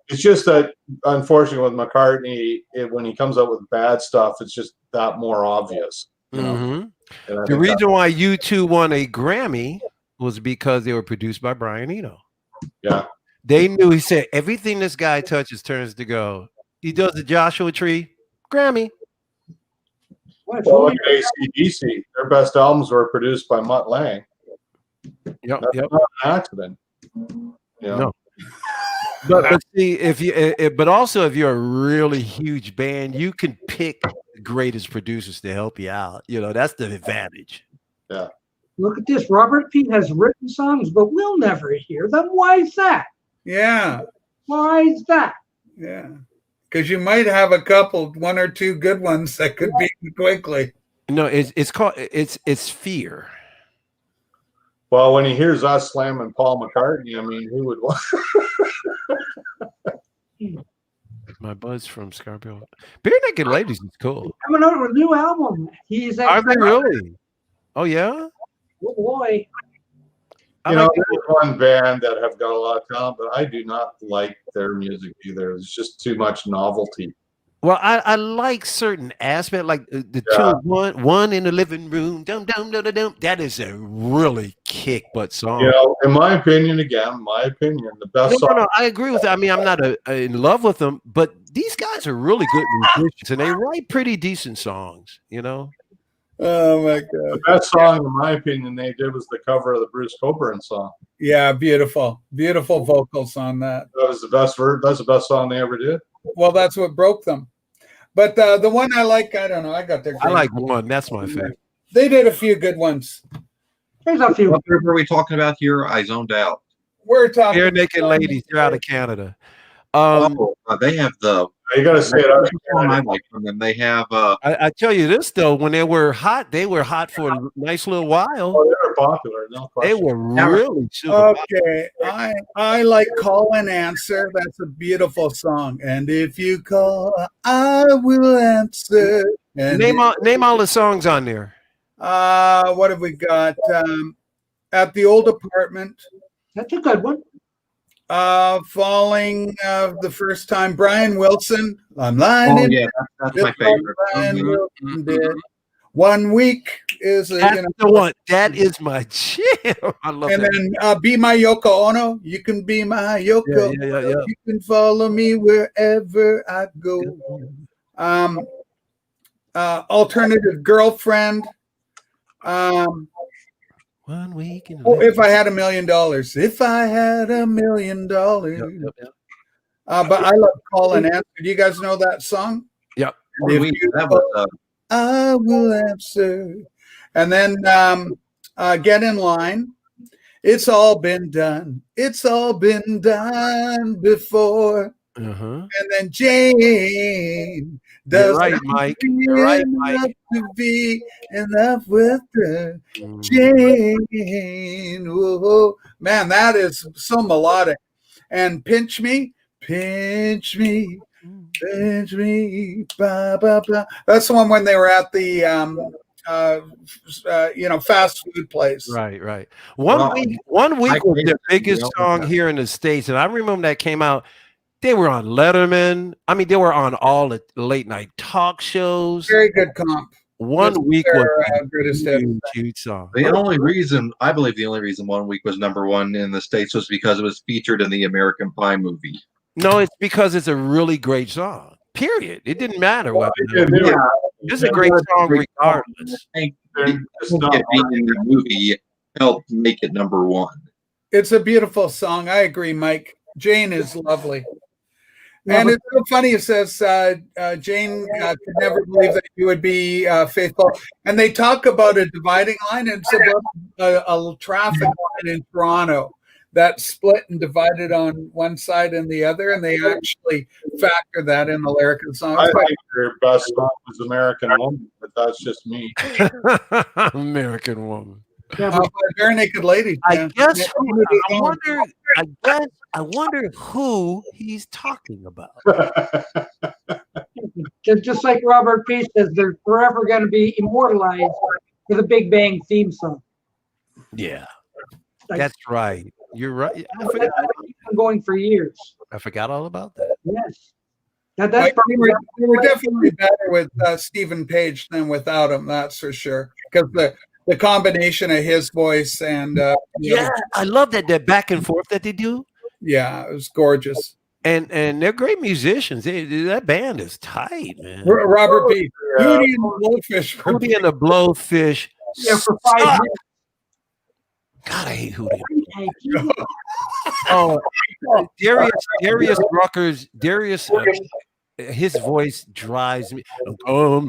Speaker 4: It's just that, unfortunately, with McCartney, when he comes out with bad stuff, it's just that more obvious.
Speaker 7: The reason why U2 won a Grammy was because they were produced by Brian Eno.
Speaker 4: Yeah.
Speaker 7: They knew, he said, everything this guy touches turns to gold. He does the Joshua Tree, Grammy.
Speaker 4: Well, look at AC/DC. Their best albums were produced by Mutt Lange.
Speaker 7: Yep.
Speaker 4: That's not an accident.
Speaker 7: No. But see, but also if you're a really huge band, you can pick the greatest producers to help you out. That's the advantage.
Speaker 4: Yeah.
Speaker 1: Look at this. Robert P. has written songs, but we'll never hear them. Why is that?
Speaker 10: Yeah.
Speaker 1: Why is that?
Speaker 10: Yeah. Because you might have one or two good ones that could beat him quickly.
Speaker 7: No, it's called it's Fear.
Speaker 4: Well, when he hears us slamming Paul McCartney, I mean, who would want?
Speaker 7: My bud's from Scarborough. Bare Naked Ladies is cool.
Speaker 1: Coming out with a new album. He's
Speaker 7: Are they really? Oh yeah.
Speaker 1: Oh boy.
Speaker 7: I
Speaker 4: You
Speaker 7: like
Speaker 4: know, there's one band that have got a lot of talent, but I do not like their music either. It's just too much novelty.
Speaker 7: Well, I like certain aspect, like the
Speaker 4: Yeah.
Speaker 7: two one in the living room. Dum dum dum dum dum. That is a really kick butt song.
Speaker 4: You know, in my opinion, the best
Speaker 7: No,
Speaker 4: song.
Speaker 7: no, I agree with that. I mean, I'm not in love with them, but these guys are really good musicians, and they write pretty decent songs. You know.
Speaker 10: Oh my
Speaker 4: The
Speaker 10: God.
Speaker 4: best song, in my opinion, they did was the cover of the Bruce Cockburn song.
Speaker 10: Yeah, beautiful vocals on that.
Speaker 4: That was the best That's the best song they ever did.
Speaker 10: Well, that's what broke them. But the one I like, I don't know. I got their.
Speaker 7: I like one. That's my favorite.
Speaker 10: They did a few good ones.
Speaker 1: There's a few.
Speaker 9: What group are we talking about here? I zoned out.
Speaker 10: We're talking.
Speaker 7: Bare Naked Ladies. They're out of Canada.
Speaker 9: They have the.
Speaker 4: You got to say it out.
Speaker 9: I like them, and they have.
Speaker 7: I tell you this though, when they were hot for a nice little while.
Speaker 4: Oh, they were popular. No
Speaker 7: They
Speaker 4: question.
Speaker 7: were really super.
Speaker 10: Okay, I like Call and Answer. That's a beautiful song. And if you call, I will answer. And
Speaker 7: Name all the songs on there.
Speaker 10: what have we got? At the Old Apartment.
Speaker 1: That's a good one.
Speaker 10: Falling the first time. Brian Wilson. I'm lying
Speaker 9: Oh
Speaker 10: in
Speaker 9: yeah, that's my favorite.
Speaker 10: Brian
Speaker 9: Mhm.
Speaker 10: Wilson did. 1 week is
Speaker 7: That's the one. That is my jam. I love
Speaker 10: and
Speaker 7: that.
Speaker 10: then Be My Yoko Ono. You can be my Yoko.
Speaker 7: Yeah.
Speaker 10: You can follow me wherever I go. Alternative Girlfriend.
Speaker 7: 1 week.
Speaker 10: If I Had $1 Million. If I Had $1 Million.
Speaker 7: Yep.
Speaker 10: But I love Call and Answer. Do you guys know that song?
Speaker 7: Yep.
Speaker 10: If you call, I will answer. And then Get in Line. It's all been done. It's all been done before. And then Jane
Speaker 7: You're
Speaker 10: does
Speaker 7: right, Mike. You're right, Mike.
Speaker 10: to be in love with her. Jane. Whoa. Man, that is so melodic. And Pinch Me, Pinch Me, Pinch Me, ba, ba, ba. That's the one when they were at the fast food place.
Speaker 7: Right. One week was the biggest song here in the States. And I remember that came out. They were on Letterman. I mean, they were on all the late night talk shows.
Speaker 10: Very good comp.
Speaker 7: 1 week was
Speaker 10: a
Speaker 7: huge song.
Speaker 9: I believe the only reason 1 week was #1 in the States was because it was featured in the American Pie movie.
Speaker 7: No, it's because it's a really great song. Period. It didn't matter what. It's a great song regardless.
Speaker 9: I think it being in the movie helped make it #1.
Speaker 10: It's a beautiful song. I agree, Mike. Jane is lovely. And it's so funny. It says Jane could never believe that you would be faithful. And they talk about a dividing line. And it's about a traffic line in Toronto that split and divided on one side and the other. And they actually factor that in the lyric of the song.
Speaker 4: I think their best song was American Woman, but that's just me.
Speaker 7: American Woman.
Speaker 10: Bare Naked Lady.
Speaker 7: I wonder who he's talking about.
Speaker 1: Just like Robert P. says, they're forever going to be immortalized with a Big Bang theme song.
Speaker 7: Yeah, that's right. You're right.
Speaker 1: That's been going for years.
Speaker 7: I forgot all about that.
Speaker 1: Yes. That's
Speaker 10: they were definitely better with Stephen Page than without him, that's for sure. Because the combination of his voice and
Speaker 7: I love that back and forth that they do.
Speaker 10: Yeah, it was gorgeous.
Speaker 7: And they're great musicians. That band is tight, man.
Speaker 10: Robert B. Hootie and the Blowfish.
Speaker 7: Hootie and the Blowfish.
Speaker 1: Yeah, for 5 years.
Speaker 7: God, I hate Hootie. Darius Rucker's his voice drives me. I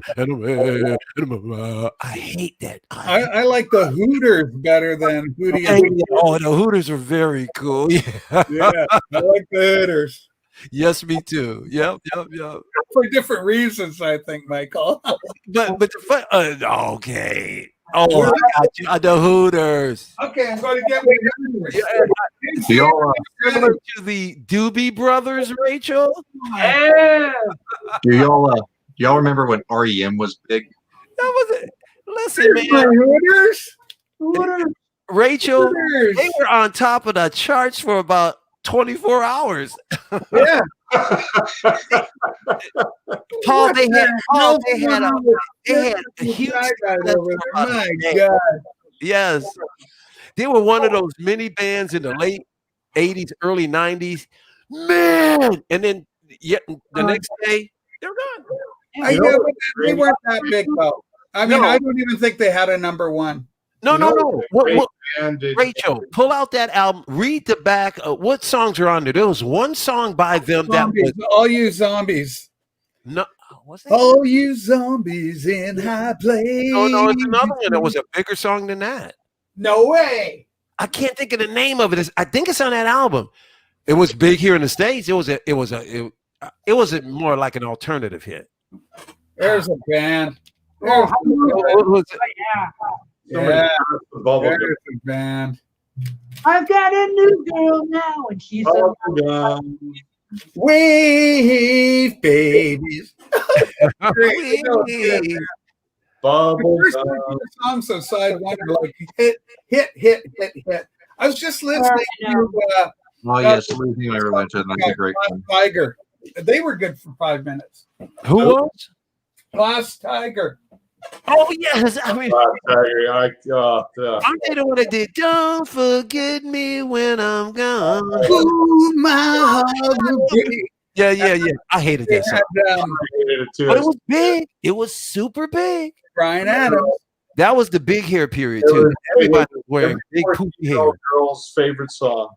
Speaker 7: hate that.
Speaker 10: I like the Hooters better than Hootie.
Speaker 7: The Hooters are very cool.
Speaker 10: Yeah, I like the Hooters.
Speaker 7: Yes, me too. Yep.
Speaker 10: for different reasons, I think, Michael.
Speaker 7: Okay. Oh, I got you. The Hooters.
Speaker 10: Okay, I'm going to get my Hooters.
Speaker 9: Do y'all,
Speaker 7: Similar to the Doobie Brothers, Rachel.
Speaker 1: Yeah.
Speaker 9: do y'all remember when REM was big?
Speaker 7: That was it. Listen,
Speaker 10: My
Speaker 7: man.
Speaker 10: Hooters.
Speaker 7: Rachel,
Speaker 10: Hooters.
Speaker 7: they were on top of the charts for about 24 hours.
Speaker 10: Yeah.
Speaker 7: Paul, they had a huge
Speaker 10: My God.
Speaker 7: Yes. They were one of those mini bands in the late 80s, early 90s. Man. And then the next day, they're gone.
Speaker 10: But they weren't that big, though. I mean, I don't even think they had a number one.
Speaker 7: No. What,
Speaker 4: And
Speaker 7: Rachel, pull out that album. Read the back. What songs are on there? There was one song by them that was
Speaker 10: All You Zombies.
Speaker 7: no. Was it?
Speaker 10: All you zombies in high place.
Speaker 7: No, it's another one that was a bigger song than that.
Speaker 10: No way.
Speaker 7: I can't think of the name of it. I think it's on that album. It was big here in the States. It was more like an alternative hit.
Speaker 10: There's a band.
Speaker 7: What was it?
Speaker 10: Yeah.
Speaker 4: bubble
Speaker 10: There's a band.
Speaker 1: I've got a new girl now, and she's a
Speaker 4: gum.
Speaker 10: Wave babies. Great.
Speaker 4: Bubble
Speaker 10: First
Speaker 4: gum.
Speaker 10: songs of side one are like hit. I was just listening to
Speaker 9: Oh yes, Losing My Religion. That's a great one.
Speaker 10: Tiger. They were good for 5 minutes.
Speaker 7: Who was?
Speaker 10: Glass Tiger.
Speaker 7: Oh yes, I mean,
Speaker 4: Aren't
Speaker 7: they the one that did "Don't Forget Me When I'm Gone"?
Speaker 10: Ooh, my heart will break.
Speaker 7: Yeah. I hated
Speaker 10: They
Speaker 7: that song,
Speaker 10: had
Speaker 7: but it was big. It was super big.
Speaker 10: Brian Adams.
Speaker 7: That was the big hair period too. Everybody was wearing big poofy hair.
Speaker 4: Girl's favorite song.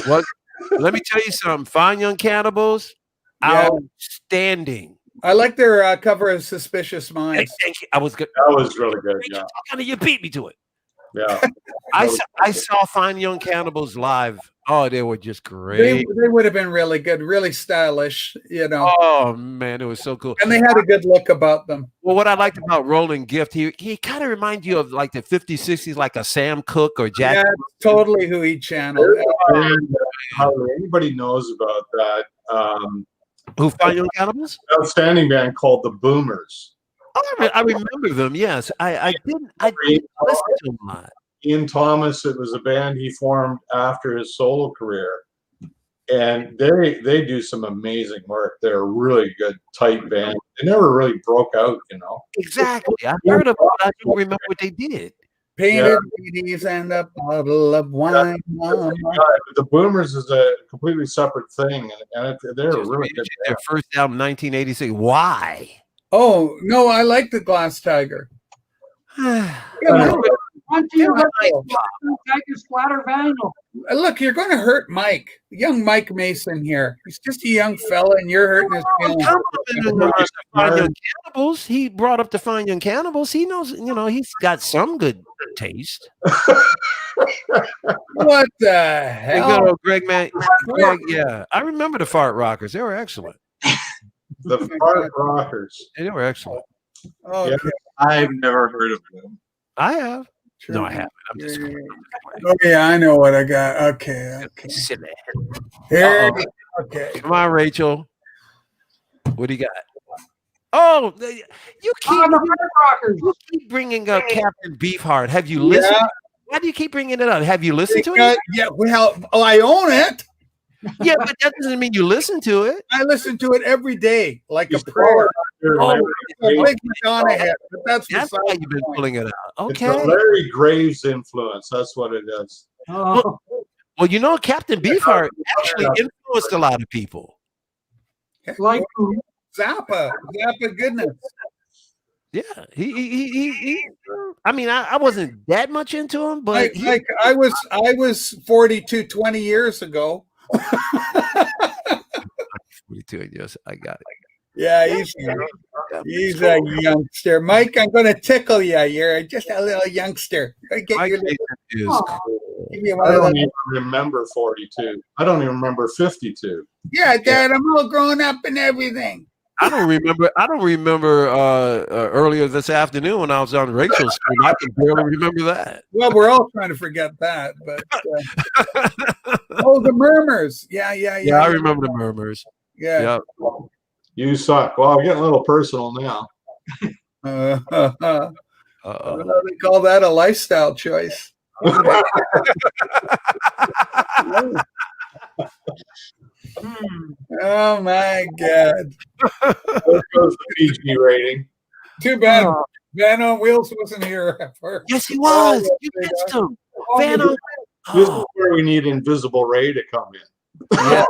Speaker 7: What? Let me tell you something. Fine Young Cannibals,
Speaker 10: Yeah.
Speaker 7: outstanding.
Speaker 10: I like their cover of Suspicious
Speaker 7: Hey,
Speaker 10: Minds.
Speaker 7: thank you. I was good.
Speaker 4: That was really good. Yeah.
Speaker 7: Kind of, you beat me to it.
Speaker 4: Yeah.
Speaker 7: I saw Fine Young Cannibals live. Oh, they were just
Speaker 10: They
Speaker 7: great.
Speaker 10: would have been really good, really stylish, you know.
Speaker 7: Oh man, it was so cool.
Speaker 10: And they had a good look about them.
Speaker 7: Well, what I liked about Roland Gift, he kind of reminds you of like the 50s, 60s, like a Sam Cooke or Jack.
Speaker 10: Yeah, it's totally who he channeled.
Speaker 4: Hardly anybody knows about that.
Speaker 7: Who Fine Young Cannibals?
Speaker 4: Outstanding band called the Boomers.
Speaker 7: Oh, I remember them. Yes, I didn't listen to them a lot.
Speaker 4: Ian Thomas, it was a band he formed after his solo career. And they do some amazing work. They're a really good, tight band. They never really broke out, you know.
Speaker 7: Exactly. I heard of it. I don't remember what they did.
Speaker 10: Painted ladies and a bottle of wine.
Speaker 4: The Boomers is a completely separate thing, and they're a really good
Speaker 7: Their
Speaker 4: band.
Speaker 7: first album, 1986. Why?
Speaker 10: Oh, no, I like the Glass Tiger.
Speaker 1: One, two, Tiger Splatter Vinyl.
Speaker 10: Look, you're going to hurt Mike. Young Mike Mason here. He's just a young fella, and you're hurting his feelings.
Speaker 7: Fine Young Cannibals. He brought up the Fine Young Cannibals. He knows, he's got some good taste.
Speaker 10: What the hell?
Speaker 7: Greg, man. Greg, yeah, I remember the Fart Rockers. They were excellent.
Speaker 4: The Fart Rockers.
Speaker 7: They were excellent.
Speaker 10: Oh,
Speaker 4: Yeah.
Speaker 9: I've never heard of them.
Speaker 7: I have. No, I haven't. I'm just playing.
Speaker 10: Oh, yeah, I know what I got. Okay.
Speaker 7: Silly.
Speaker 10: Here. Okay.
Speaker 7: Come on, Rachel. What do you got? Oh, you keep bringing up Captain Beefheart. Have you listened?
Speaker 10: Yeah.
Speaker 7: Why do you keep bringing it up? Have you listened to it?
Speaker 10: Yeah, well, I own it.
Speaker 7: Yeah, but that doesn't mean you listen to it.
Speaker 10: I listen to it every day, like a prayer.
Speaker 7: Oh,
Speaker 10: Big Madonna hit, but that's
Speaker 7: why you've been pulling it out. Okay.
Speaker 4: It's a Larry Graves influence. That's what it is.
Speaker 7: Well, Captain Beefheart actually influenced a lot of people.
Speaker 10: Like Zappa goodness.
Speaker 7: Yeah, he I mean, I wasn't that much into him, but
Speaker 10: I was 42 20 years ago.
Speaker 7: 42 years, I got it.
Speaker 10: Yeah, he's a youngster. Mike, I'm going to tickle you. You're just a little youngster.
Speaker 7: Mike is cool.
Speaker 10: Give me
Speaker 4: I
Speaker 10: one of
Speaker 4: don't
Speaker 10: those.
Speaker 4: even remember 42. I don't even remember 52.
Speaker 10: Yeah, Dad, I'm all grown up and everything.
Speaker 7: I don't remember earlier this afternoon when I was on Rachel's stream. I can barely remember that.
Speaker 10: Well, we're all trying to forget that, but oh, the murmurs. Yeah.
Speaker 7: Yeah, I remember the murmurs.
Speaker 10: Yeah.
Speaker 7: Yep.
Speaker 4: You suck. Well, I'm getting a little personal now.
Speaker 10: They call that a lifestyle choice. Oh my God.
Speaker 4: There goes the PG rating.
Speaker 10: Too bad Van on Wheels wasn't here.
Speaker 7: Yes, he was. You missed him. Van on.
Speaker 4: This is where we need Invisible Ray to come in.
Speaker 10: Yeah.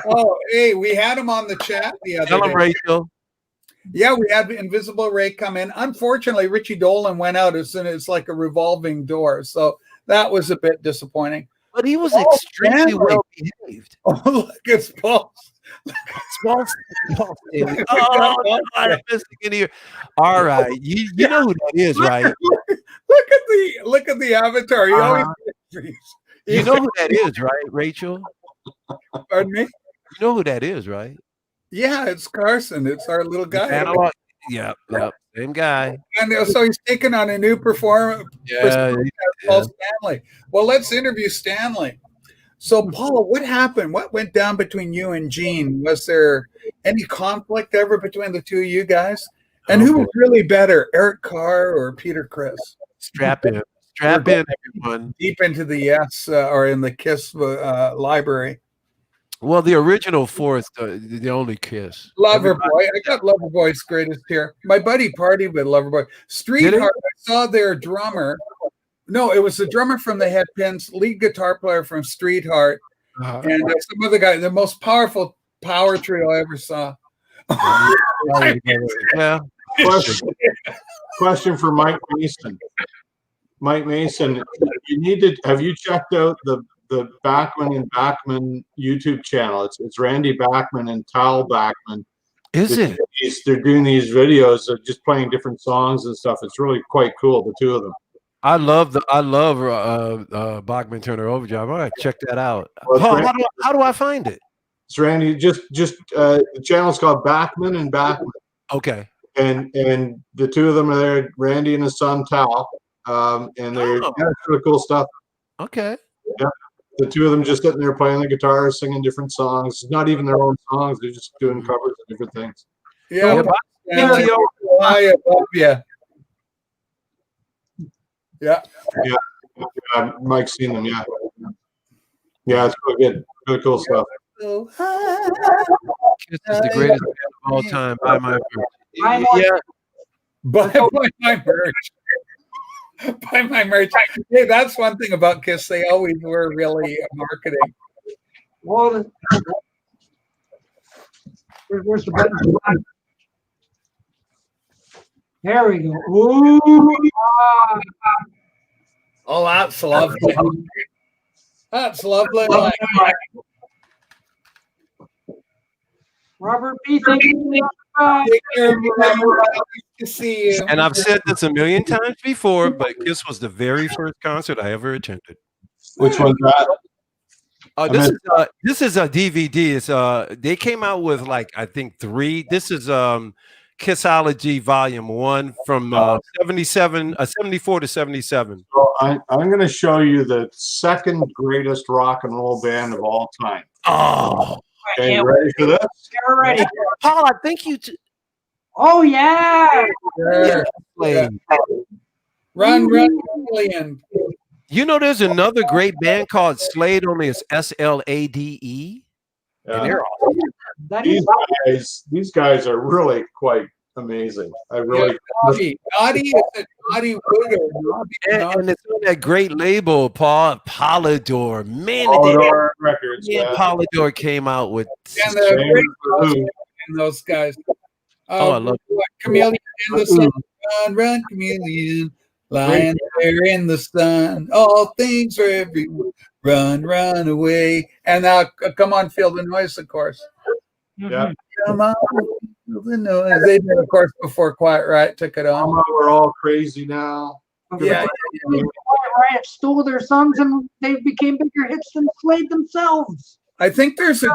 Speaker 10: Oh, hey, we had him on the chat the other
Speaker 7: Tell him,
Speaker 10: day.
Speaker 7: Rachel.
Speaker 10: Yeah, we had Invisible Ray come in. Unfortunately, Richie Dolan went out as soon as it's like a revolving door. So that was a bit disappointing.
Speaker 7: But he was extremely well behaved.
Speaker 10: Oh, look, it's Paul.
Speaker 7: Small Stanley. Oh, no, I missed it in here. All right. You know who that is, right?
Speaker 10: Look at the avatar. He always
Speaker 7: you know who that is, right, Rachel?
Speaker 10: Pardon me?
Speaker 7: You know who that is, right?
Speaker 10: Yeah, it's Carson. It's our little guy.
Speaker 7: Analog. Yep. Same guy.
Speaker 10: And so he's taking on a new performance.
Speaker 7: Yeah.
Speaker 10: Paul Stanley. Well, let's interview Stanley. So, Paul, what happened? What went down between you and Gene? Was there any conflict ever between the two of you guys? And who was really better, Eric Carr or Peter Criss?
Speaker 7: Strap in, everyone.
Speaker 10: Deep into the Yes or in the Kiss library.
Speaker 7: Well, the original four is the only Kiss.
Speaker 10: Loverboy. I got Loverboy's greatest here. My buddy partied with Loverboy. Streetheart, I saw their drummer. No, it was the drummer from the Headpins, lead guitar player from Streetheart, and some other guy, the most powerful power trio I ever saw.
Speaker 7: Yeah.
Speaker 4: Question for Mike Mason. Mike Mason, have you checked out the Bachman and Bachman YouTube channel? It's Randy Bachman and Tal Bachman. They're doing these videos of just playing different songs and stuff. It's really quite cool, the two of them.
Speaker 7: I love Bachman Turner Overdrive. All right, check that out.
Speaker 4: Well,
Speaker 7: Paul, how do I find it?
Speaker 4: It's Randy. Just the channel's called Bachman and Bachman.
Speaker 7: Okay.
Speaker 4: And the two of them are there, Randy and his son Tal, and they're really cool stuff.
Speaker 7: Okay.
Speaker 4: Yeah. The two of them just sitting there playing the guitar, singing different songs. Not even their own songs; they're just doing covers of different things.
Speaker 10: Yeah. I love you. Yeah.
Speaker 4: Mike's seen them. Yeah, it's really good. Really cool stuff.
Speaker 7: Kiss is the greatest band of all time by my merch.
Speaker 10: By my merch. By my merch. Hey, that's one thing about Kiss. They always were really marketing.
Speaker 1: Well, where's the button? There we go. Ooh.
Speaker 10: Oh, that's lovely. That's lovely.
Speaker 1: Robert B. Thank you.
Speaker 10: Take care, Nice to see you.
Speaker 7: And I've said this a million times before, but Kiss was the very first concert I ever attended.
Speaker 4: Which one's that?
Speaker 7: This is a DVD. It's they came out with I think 3. This is Kissology Volume 1 from 74 to 77.
Speaker 4: So I'm going to show you the second greatest rock and roll band of all time.
Speaker 7: Oh,
Speaker 4: okay, you ready for this?
Speaker 1: You're ready.
Speaker 7: Paul, I think you.
Speaker 1: Oh yeah.
Speaker 10: Run, million.
Speaker 7: You know, there's another great band called Slade. Only it's SLADE. And they're awesome.
Speaker 4: These guys are really quite amazing. I really
Speaker 10: Naughty Wood
Speaker 7: and it's on that great label, Paul, Polydor. Man,
Speaker 4: Polydor Records.
Speaker 7: Yeah, Polydor came out with
Speaker 10: and the great and those guys.
Speaker 7: I love
Speaker 10: Chameleon in the sun. Run, chameleon. Lying there in the sun. All things are everywhere. Run away. And now come on, feel the noise, of course.
Speaker 4: Yeah.
Speaker 10: Come on, feel the noise. They did, of course, before Quiet Riot took it on.
Speaker 4: We're all crazy now.
Speaker 10: Yeah.
Speaker 1: Quiet Riot stole their songs and they became bigger hits than Slade themselves.
Speaker 10: I think there's a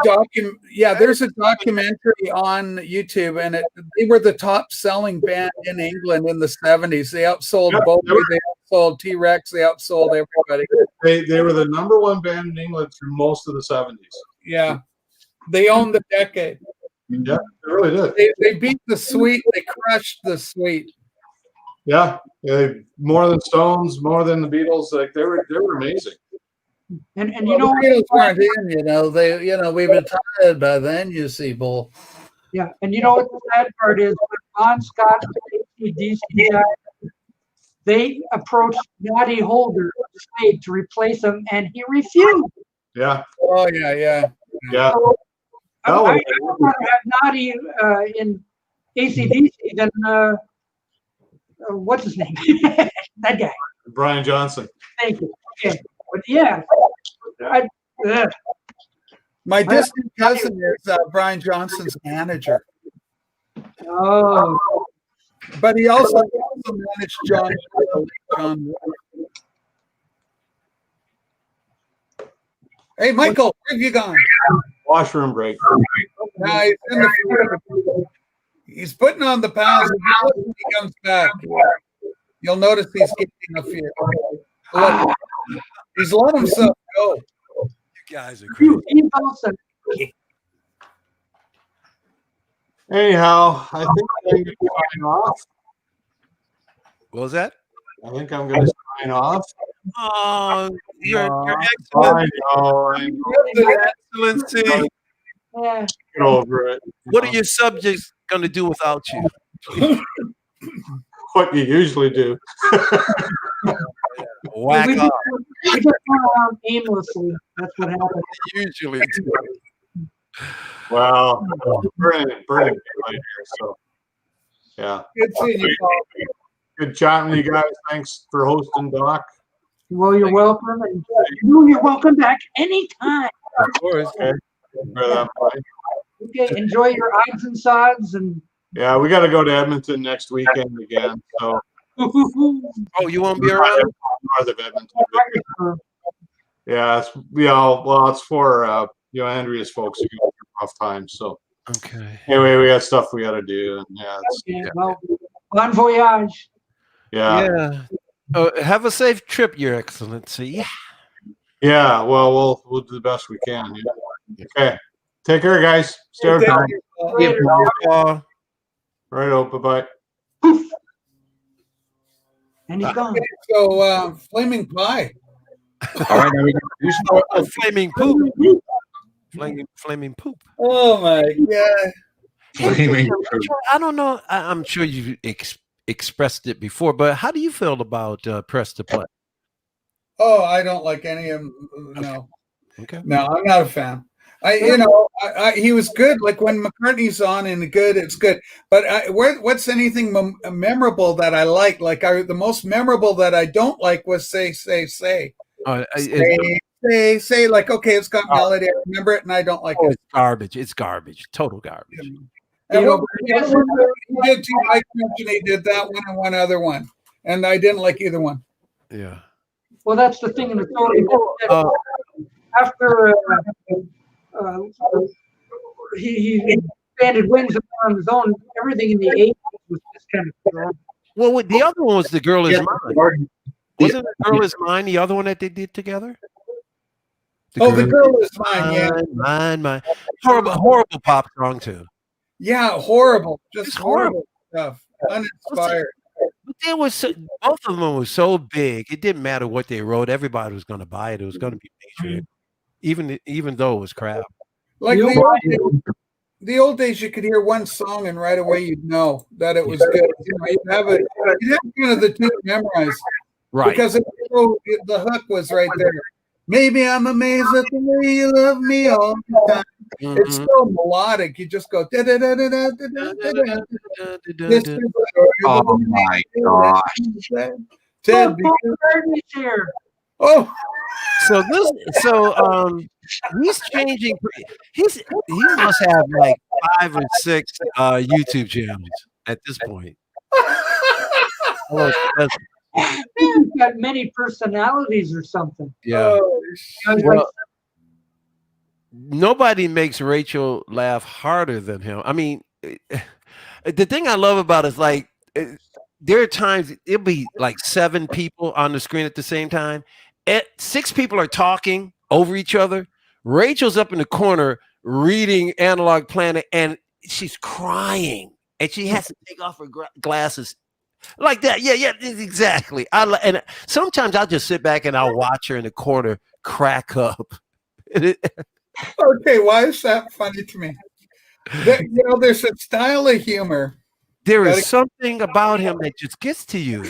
Speaker 10: there's a documentary on YouTube, and they were the top selling band in England in the 70s. They outsold Bowie, they outsold T-Rex, they outsold everybody.
Speaker 4: They were the number one band in England through most of the 70s.
Speaker 10: Yeah. They owned the decade.
Speaker 4: Yeah, they really did.
Speaker 10: They beat the Sweet, they crushed the Sweet.
Speaker 4: Yeah, more than Stones, more than the Beatles. Like they were amazing.
Speaker 1: And
Speaker 10: the Beatles weren't in, we retired by then, you see, Bull.
Speaker 1: Yeah, and you know what the sad part is? When Bon Scott and DC they approached Noddy Holder to replace him, and he refused.
Speaker 4: Yeah.
Speaker 10: Oh yeah.
Speaker 1: So, I'd rather have Noddy in AC/DC than what's his name? That guy.
Speaker 4: Brian Johnson.
Speaker 1: Thank you. Okay. But yeah,
Speaker 10: my distant cousin is Brian Johnson's manager.
Speaker 1: Oh,
Speaker 10: but he also managed John. Hey, Michael, where have you gone?
Speaker 4: Washroom break.
Speaker 10: He's in the he's putting on the pounds. When he comes back, you'll notice he's getting a few. Look, he's let himself go.
Speaker 7: You guys are crazy.
Speaker 4: Anyhow, I think I'm going to sign off.
Speaker 7: What was that?
Speaker 4: I think I'm going to sign off.
Speaker 7: Oh, you're excellent.
Speaker 4: I know.
Speaker 7: Excellency.
Speaker 1: Yeah.
Speaker 4: Get over it.
Speaker 7: What are your subjects going to do without you?
Speaker 4: What you usually do.
Speaker 7: Whack
Speaker 1: we
Speaker 7: up.
Speaker 1: just run around aimlessly. That's what happens.
Speaker 7: Usually.
Speaker 4: Well, burning right here. So, yeah.
Speaker 10: Good seeing you, Paul.
Speaker 4: Good chatting with you guys. Thanks for hosting, Doc.
Speaker 1: Well, you're welcome, and you're welcome back anytime.
Speaker 7: Of course.
Speaker 4: Okay.
Speaker 1: Okay, enjoy your odds and sods, and
Speaker 4: yeah, we got to go to Edmonton next weekend again. So.
Speaker 7: Oh, you won't be around?
Speaker 4: North of Edmonton. Yeah, it's for Andrea's folks who go through rough times. So
Speaker 7: okay.
Speaker 4: Anyway, we got stuff we got to do, and
Speaker 1: well, bon voyage.
Speaker 4: Yeah.
Speaker 7: Have a safe trip, Your Excellency.
Speaker 4: Yeah. Well, we'll do the best we can. Yeah. Okay. Take care, guys. Stay right out. Bye-bye.
Speaker 1: And he's gone.
Speaker 10: So, Flaming Pie.
Speaker 9: All right, now we can
Speaker 7: Flaming poop. Flaming poop.
Speaker 10: Oh my god.
Speaker 9: Flaming poop.
Speaker 7: I don't know. I'm sure you expressed it before, but how do you feel about Press to Play?
Speaker 10: Oh, I don't like any of them. No.
Speaker 7: Okay.
Speaker 10: No, I'm not a fan. He was good. Like when McCartney's on and good, it's good. But what's anything memorable that I like? The most memorable that I don't like was Say. Say. Like, okay, it's got melody. I remember it, and I don't like it.
Speaker 7: It's garbage. It's garbage. Total garbage.
Speaker 10: And he did two Mike mention he did that one and one other one, and I didn't like either one.
Speaker 7: Yeah.
Speaker 1: Well, that's the thing in the story. After he expanded wings on his own, everything in the 80s was just kind of.
Speaker 7: Well, the other one was The Girl Is Mine. Wasn't The Girl Is Mine the other one that they did together?
Speaker 10: The Girl Is Mine, yeah.
Speaker 7: Mine. Horrible pop song too.
Speaker 10: Yeah, horrible. Just horrible stuff. Uninspired.
Speaker 7: But they were both of them were so big. It didn't matter what they wrote. Everybody was going to buy it. It was going to be major, even though it was crap.
Speaker 10: Like the old days, you could hear one song and right away you'd know that it was good. You'd have kind of the tune memorized,
Speaker 7: right?
Speaker 10: Because the hook was right there. Maybe I'm amazed at the way you love me all the time. Mm-hmm. It's so melodic. You just go.
Speaker 9: Oh my gosh!
Speaker 10: Ted,
Speaker 7: oh, he's changing. He must have like 5 or 6 YouTube channels at this point.
Speaker 1: He's got many personalities or something.
Speaker 7: Yeah. nobody makes Rachel laugh harder than him. I mean, the thing I love about it is like there are times it'll be like 7 people on the screen at the same time. 6 people are talking over each other. Rachel's up in the corner reading Analog Planet, and she's crying, and she has to take off her glasses like that. Yeah, exactly. And sometimes I'll just sit back and I'll watch her in the corner crack up.
Speaker 10: Okay, why is that funny to me? There's a style of humor.
Speaker 7: There is something about him that just gets to you.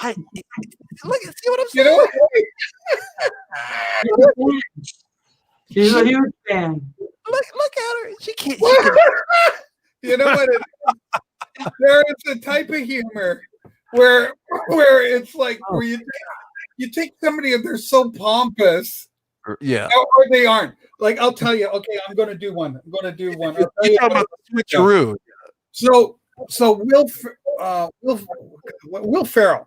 Speaker 7: Look, see what I'm saying?
Speaker 1: She's a huge fan.
Speaker 7: Look at her. She can't.
Speaker 10: You know what? There is a type of humor where it's like where you take somebody and they're so pompous, or they aren't. Like I'll tell you, okay, I'm going to do one. I'll tell you
Speaker 7: about the switcheroo.
Speaker 10: So Will Ferrell.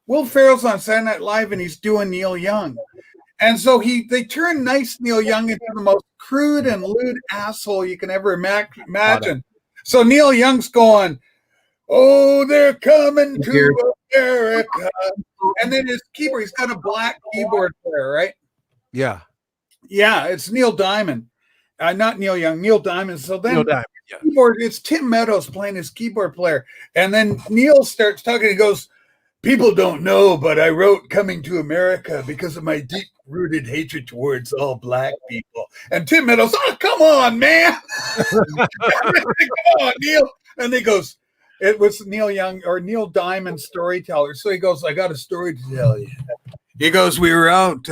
Speaker 10: Will Ferrell's on Saturday Night Live and he's doing Neil Young. And so they turn nice Neil Young into the most crude and lewd asshole you can ever imagine. So Neil Young's going, "Oh, they're coming to America." And then his keyboard, he's got a black keyboard player, right?
Speaker 7: Yeah.
Speaker 10: Yeah, it's Neil Diamond. Not Neil Young, Neil Diamond. So then
Speaker 7: Neil Diamond, yeah.
Speaker 10: Keyboard, it's Tim Meadows playing his keyboard player. And then Neil starts talking. He goes, "People don't know, but I wrote Coming to America because of my deep-rooted hatred towards all black people." And Tim Meadows, "Oh, come on, man." "Come on, Neil." And he goes, it was Neil Young or Neil Diamond storyteller. So he goes, "I got a story to tell you." He goes, "We were out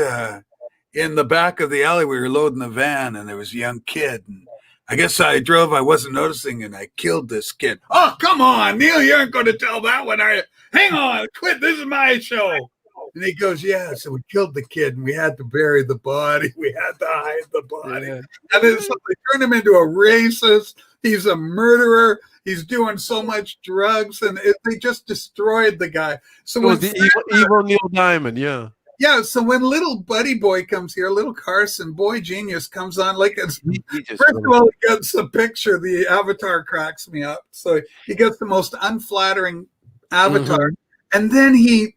Speaker 10: in the back of the alley. We were loading the van, and there was a young kid. And I guess I wasn't noticing, and I killed this kid." "Oh, come on, Neil, you aren't going to tell that one, are you? Hang on, quit. This is my show." And he goes, "Yeah, so we killed the kid, and we had to bury the body. We had to hide the body." Yeah. And then so they turned him into a racist. He's a murderer. He's doing so much drugs, and they just destroyed the guy. So when
Speaker 7: the evil Neil Diamond, yeah.
Speaker 10: Yeah, so when little Buddy Boy comes here, little Carson, Boy Genius comes on, like it's first of all, he gets a picture, the avatar cracks me up. So he gets the most unflattering avatar, and then he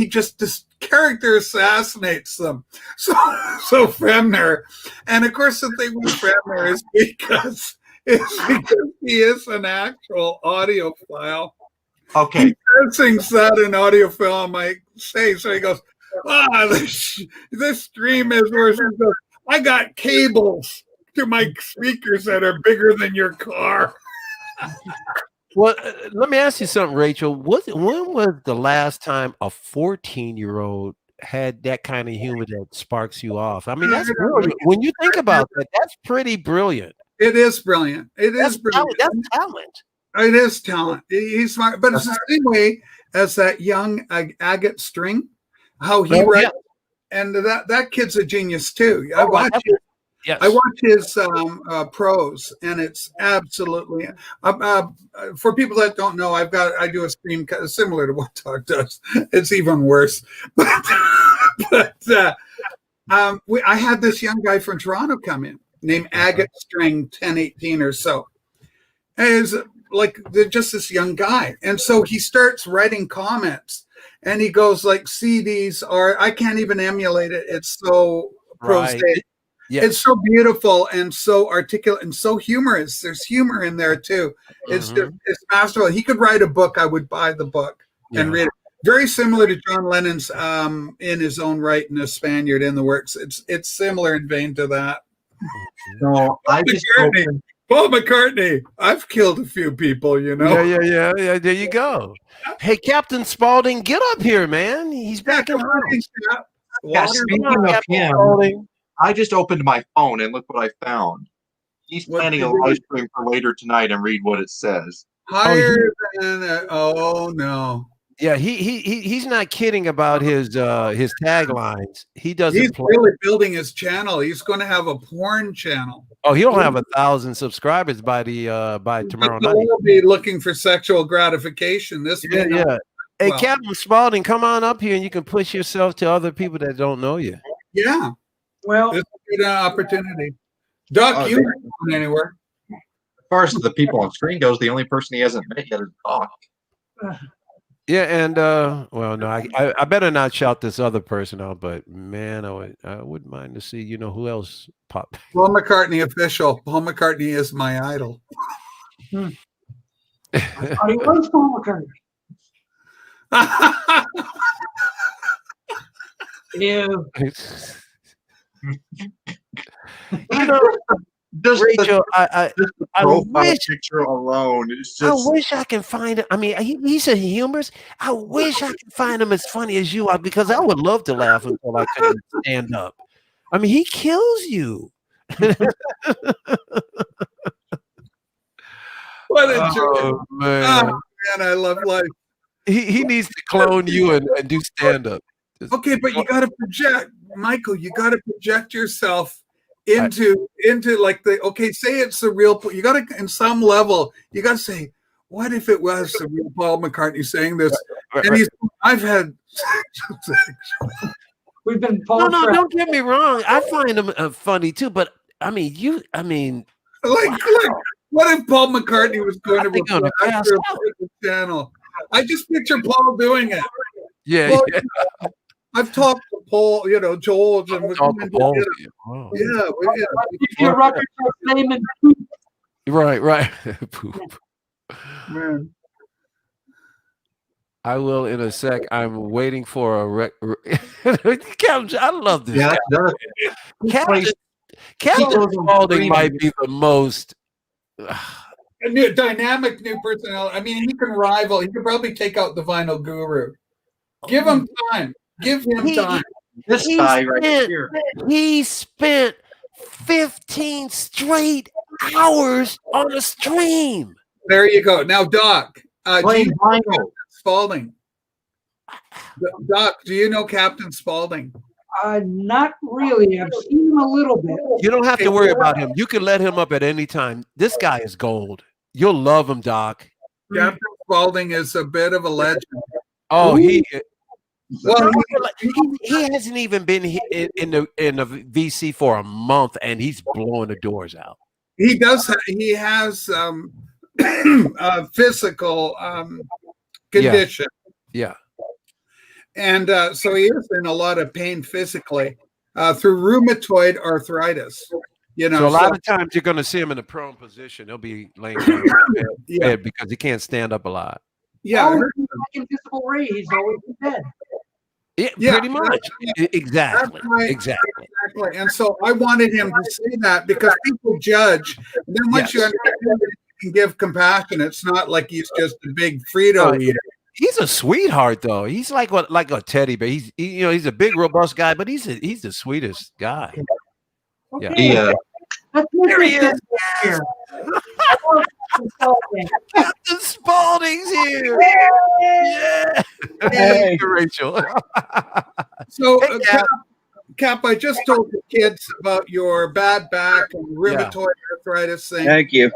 Speaker 10: just this character assassinates them. So Fremner, and of course the thing with Fremner is because he is an actual audiophile.
Speaker 9: Okay.
Speaker 10: He thinks that an audiophile might say. So he goes, this stream is worse. He goes, "I got cables to my speakers that are bigger than your car."
Speaker 7: Well, let me ask you something, Rachel. When was the last time a 14-year-old had that kind of humor that sparks you off? I mean, that's brilliant. When you think about that, that's pretty brilliant.
Speaker 10: It is brilliant. That's
Speaker 7: brilliant. That's talent.
Speaker 10: It is talent. He's smart, but it's the same way as that young Agate String, how he writes, and that kid's a genius too. I watch his prose, and it's absolutely. For people that don't know, I do a stream similar to what Doug does. It's even worse, but I had this young guy from Toronto come in named Agate String 1018 or so. And like they're just this young guy, and so he starts writing comments, and he goes like, "CDs are I can't even emulate it. It's so prosaic. Right. Yes. It's so beautiful and so articulate and so humorous. There's humor in there too. It's masterful. He could write a book. I would buy the book and read it. Very similar to John Lennon's In His Own Right and A Spaniard in the Works. It's similar in vein to that.
Speaker 9: So I just
Speaker 10: Paul McCartney. I've killed a few people, you know.
Speaker 7: Yeah. There you go. Hey, Captain Spaulding, get up here, man. He's back in the
Speaker 9: Yeah, speaking of him, Spaulding. I just opened my phone and look what I found. He's planning a live stream for later tonight, and read what it says.
Speaker 10: Higher than no.
Speaker 7: Yeah, he's not kidding about his taglines. He doesn't.
Speaker 10: He's really building his channel. He's going to have a porn channel.
Speaker 7: Oh, he'll have 1,000 subscribers by tomorrow night.
Speaker 10: He'll be looking for sexual gratification.
Speaker 7: Hey, Captain Spaulding, come on up here and you can push yourself to other people that don't know you.
Speaker 10: Yeah.
Speaker 1: Well,
Speaker 10: This is a good opportunity. Doc, you aren't going anywhere.
Speaker 9: As far as the people on screen goes, the only person he hasn't met yet is Doc.
Speaker 7: Yeah, and well, no, I better not shout this other person out, but man, I wouldn't mind to see, who else pop.
Speaker 10: Paul McCartney official. Paul McCartney is my idol.
Speaker 1: I thought he was Paul McCartney. Ew.
Speaker 9: Just
Speaker 7: Rachel,
Speaker 9: the
Speaker 7: I
Speaker 9: profile
Speaker 7: wish
Speaker 9: picture alone is
Speaker 7: I
Speaker 9: just.
Speaker 7: wish I can find him. I mean, he's a humorist. I wish I could find him as funny as you are, because I would love to laugh until I couldn't stand up. I mean, he kills you.
Speaker 10: What a joke.
Speaker 7: Oh man.
Speaker 10: Oh, man, I love life.
Speaker 7: He needs to clone you and do stand up.
Speaker 10: Okay, but you got to project, Michael. You got to project yourself into like say it's the real. You got to, in some level, you got to say, what if it was the real Paul McCartney saying this? And I've had.
Speaker 1: We've been
Speaker 7: No, don't get me wrong. I find him funny too, but I mean,
Speaker 10: like, what if Paul McCartney was going to
Speaker 7: think I'm gonna pass
Speaker 10: after
Speaker 7: out.
Speaker 10: the channel? I just picture Paul doing it.
Speaker 7: Yeah,
Speaker 10: Well,
Speaker 7: yeah.
Speaker 10: I've talked to Paul, Joel, and we
Speaker 7: Talk to Paul. Wow.
Speaker 10: yeah.
Speaker 1: Records are flaming poop.
Speaker 7: Right. Poop.
Speaker 10: Man.
Speaker 7: I will in a sec. I'm waiting for Captain, I love this.
Speaker 9: Yeah,
Speaker 7: Captain Spaulding might be the most.
Speaker 10: A new dynamic new personality. I mean, he can rival. He could probably take out the Vinyl Guru. Give him time. Give him time.
Speaker 9: This guy right here.
Speaker 7: He spent 15 straight hours on a stream.
Speaker 10: There you go. Now, Doc.
Speaker 9: Playing vinyl.
Speaker 10: Spaulding. Doc, do you know Captain Spaulding?
Speaker 1: Not really. I've seen him a little bit.
Speaker 7: You don't have to worry about him. You can let him up at any time. This guy is gold. You'll love him, Doc.
Speaker 10: Captain Spaulding is a bit of a legend.
Speaker 7: Oh, he hasn't even been in the VC for a month, and he's blowing the doors out.
Speaker 10: He does. He has a physical condition.
Speaker 7: Yeah.
Speaker 10: And so he is in a lot of pain physically through rheumatoid arthritis.
Speaker 7: So a lot of times you're going to see him in a prone position. He'll be laying down in bed because he can't stand up a lot.
Speaker 10: Yeah.
Speaker 1: Like Invisible Ray, he's always in bed.
Speaker 7: Yeah, pretty much. Exactly. Exactly.
Speaker 10: And so I wanted him to say that because people judge. And then once you understand that you can give compassion, it's not like he's just a big Frito eater.
Speaker 7: He's a sweetheart, though. He's like a teddy bear. He's a big, robust guy, but he's the sweetest guy.
Speaker 1: Okay.
Speaker 7: Yeah.
Speaker 1: There he is.
Speaker 7: Captain Spaulding's here. Yeah.
Speaker 10: Hey.
Speaker 7: Rachel.
Speaker 10: So, Cap, I just told the kids about your bad back and rheumatoid arthritis thing.
Speaker 11: Thank you.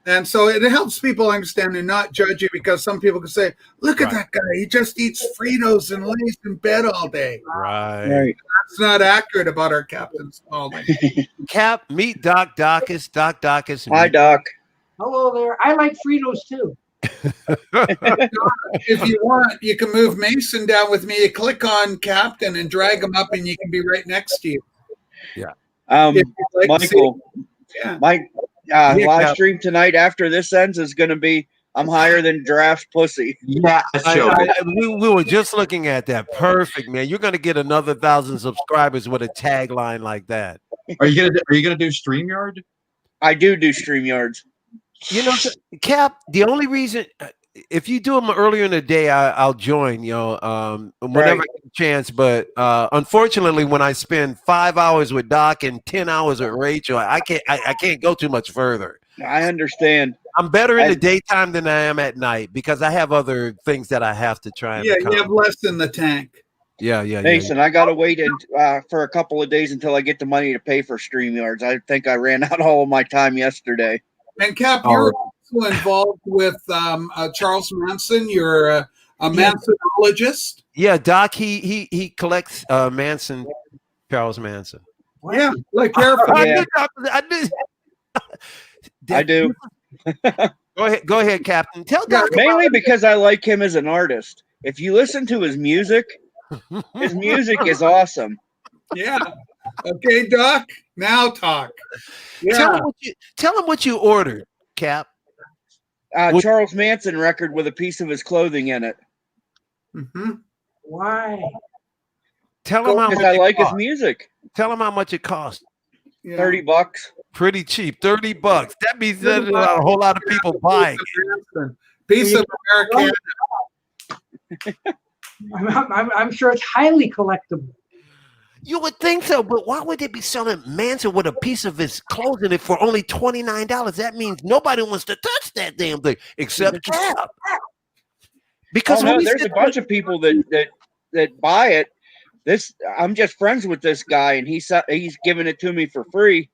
Speaker 10: And so it helps people understand and not judge you, because some people can say, look at that guy. He just eats Fritos and lays in bed all day.
Speaker 7: Right.
Speaker 10: That's not accurate about our Captain Spaulding.
Speaker 7: Cap, meet Doc Dacus. Doc Dacus.
Speaker 11: Hi, Doc.
Speaker 1: Hello there. I like Fritos too.
Speaker 10: If you want, you can move Mason down with me. You click on Captain and drag him up, and you can be right next to you.
Speaker 7: Yeah.
Speaker 11: Michael,
Speaker 10: yeah.
Speaker 11: Live stream tonight after this ends is going to be I'm higher than giraffe pussy.
Speaker 9: Yeah,
Speaker 7: we were just looking at that. Perfect, man. You're going to get another 1,000 subscribers with a tagline like that.
Speaker 9: Are you gonna do StreamYard?
Speaker 11: I do StreamYards.
Speaker 7: Cap, the only reason, if you do them earlier in the day, I'll join, whenever I get a chance. But unfortunately, when I spend 5 hours with Doc and 10 hours with Rachel, I can't go too much further.
Speaker 11: I understand.
Speaker 7: I'm better in the daytime than I am at night because I have other things that I have to try and
Speaker 10: you have less in the tank.
Speaker 7: Yeah.
Speaker 11: Mason, I got to wait for a couple of days until I get the money to pay for StreamYards. I think I ran out all of my time yesterday.
Speaker 10: And Cap, you're also involved with Charles Manson. You're a Mansonologist.
Speaker 7: Yeah, Doc. He collects Charles Manson.
Speaker 10: Yeah, look careful.
Speaker 11: Yeah. I do.
Speaker 7: Go ahead, Captain. Tell Doc
Speaker 11: Mainly because I like him as an artist. If you listen to his music is awesome.
Speaker 10: Yeah. Okay, Doc. Now talk. Yeah.
Speaker 7: Tell him what you ordered, Cap.
Speaker 11: Charles Manson record with a piece of his clothing in it.
Speaker 10: Mm-hmm.
Speaker 1: Why?
Speaker 7: Tell him how much
Speaker 11: I like his music.
Speaker 7: Tell him how much it cost.
Speaker 10: Yeah.
Speaker 11: $30.
Speaker 7: Pretty cheap. $30. That means that a whole lot of people buying it.
Speaker 10: Piece of American.
Speaker 1: I'm sure it's highly collectible.
Speaker 7: You would think so, but why would they be selling Manson with a piece of his clothing it for only $29? That means nobody wants to touch that damn thing except Cap. Because
Speaker 11: there's a bunch of people that buy it. I'm just friends with this guy, and he's giving it to me for free.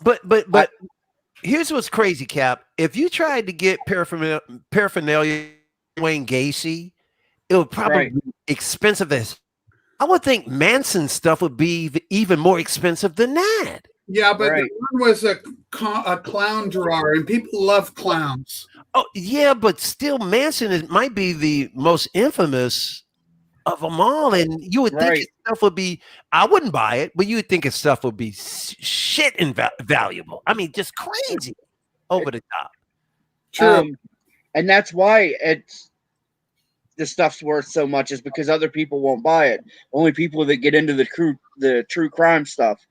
Speaker 7: But here's what's crazy, Cap. If you tried to get paraphernalia Wayne Gacy, it would probably be expensive as. I would think Manson's stuff would be even more expensive than that.
Speaker 10: Yeah, but the one was a clown drawer, and people love clowns.
Speaker 7: Oh, yeah, but still, Manson might be the most infamous of them all, and you would think his stuff would be. I wouldn't buy it, but you would think his stuff would be shit valuable. I mean, just crazy, over the top.
Speaker 11: True, and that's why the stuff's worth so much, is because other people won't buy it. Only people that get into the true crime stuff.